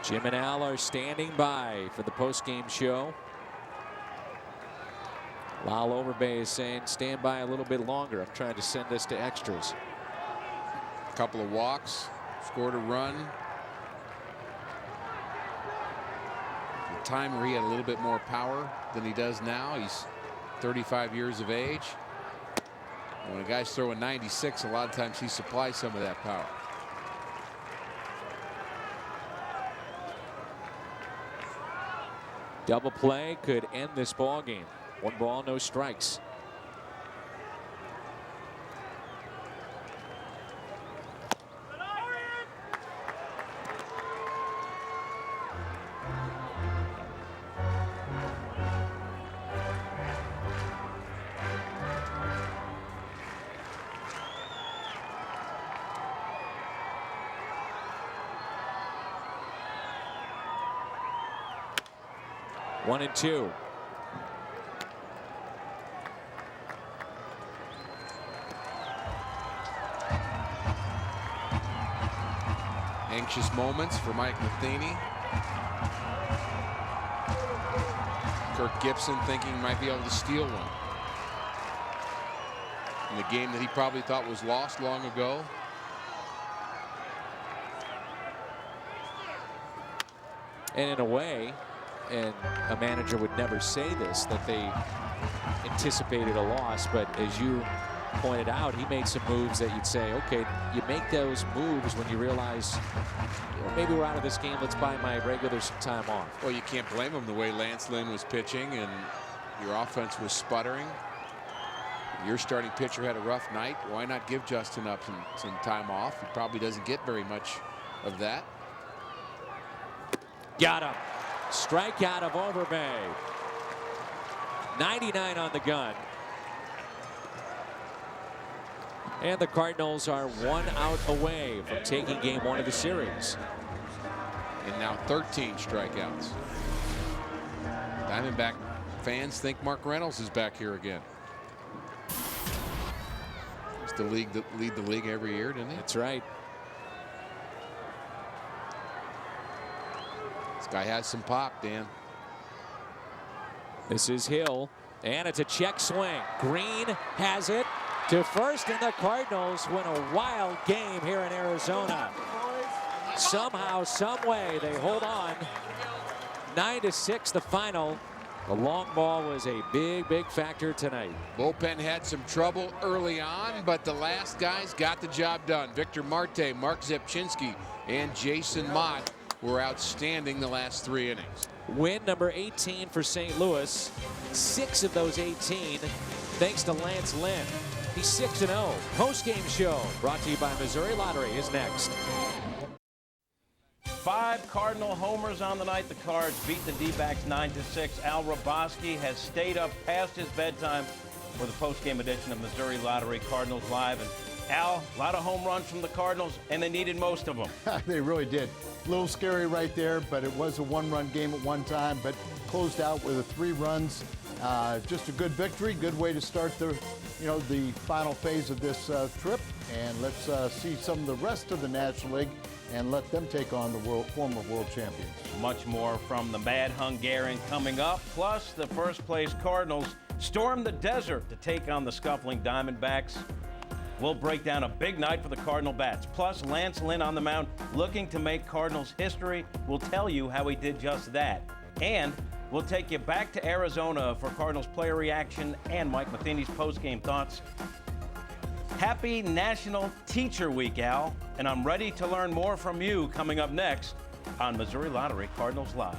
Jim and Al are standing by for the post-game show. Lyle Overbay is saying, stand by a little bit longer. I'm trying to send this to extras. A couple of walks, scored a run. The time where he had a little bit more power than he does now. He's 35 years of age. And when a guy's throwing 96, a lot of times he supplies some of that power. Double play could end this ball game. 1 ball, no strikes. One and two. Anxious moments for Mike Matheny. Kirk Gibson thinking he might be able to steal one in the game that he probably thought was lost long ago. And in a way, and a manager would never say this, that they anticipated a loss, but as you pointed out, he made some moves that you'd say, okay, you make those moves when you realize, you know, maybe we're out of this game, let's buy my regular some time off. Well, you can't blame him the way Lance Lynn was pitching and your offense was sputtering. Your starting pitcher had a rough night. Why not give Justin up some time off? He probably doesn't get very much of that. Got him. Strikeout of Overbay. 99 on the gun. And the Cardinals are 1 out away from taking game 1 of the series. And now 13 strikeouts. Diamondback fans think Mark Reynolds is back here again. Used to lead the league every year, didn't he? That's right. This guy has some pop, Dan. This is Hill, and it's a check swing. Green has it to first, and the Cardinals win a wild game here in Arizona. Somehow, some way, they hold on. 9-6 the final. The long ball was a big, big factor tonight. Bullpen had some trouble early on, but the last guys got the job done. Victor Marte, Mark Zepchinski, and Jason Mott were outstanding the last 3 innings. Win number 18 for St. Louis. 6 of those 18 thanks to Lance Lynn. He's 6-0. Post-game show brought to you by Missouri Lottery is next. 5 Cardinal homers on the night. The Cards beat the D-backs 9-6. Al Roboski has stayed up past his bedtime for the post-game edition of Missouri Lottery Cardinals Live. And Al, a lot of home runs from the Cardinals, and they needed most of them. They really did. A little scary right there, but it was a 1-run game at one time, but closed out with 3 runs Just a good victory, good way to start the final phase of this trip. And let's see some of the rest of the National League and let them take on the former world champions. Much more from the Mad Hungarian coming up. Plus, the first place Cardinals storm the desert to take on the scuffling Diamondbacks. We'll break down a big night for the Cardinal Bats. Plus, Lance Lynn on the mound looking to make Cardinals history. We'll tell you how he did just that. And we'll take you back to Arizona for Cardinals player reaction and Mike Matheny's post-game thoughts. Happy National Teacher Week, Al. And I'm ready to learn more from you coming up next on Missouri Lottery Cardinals Live.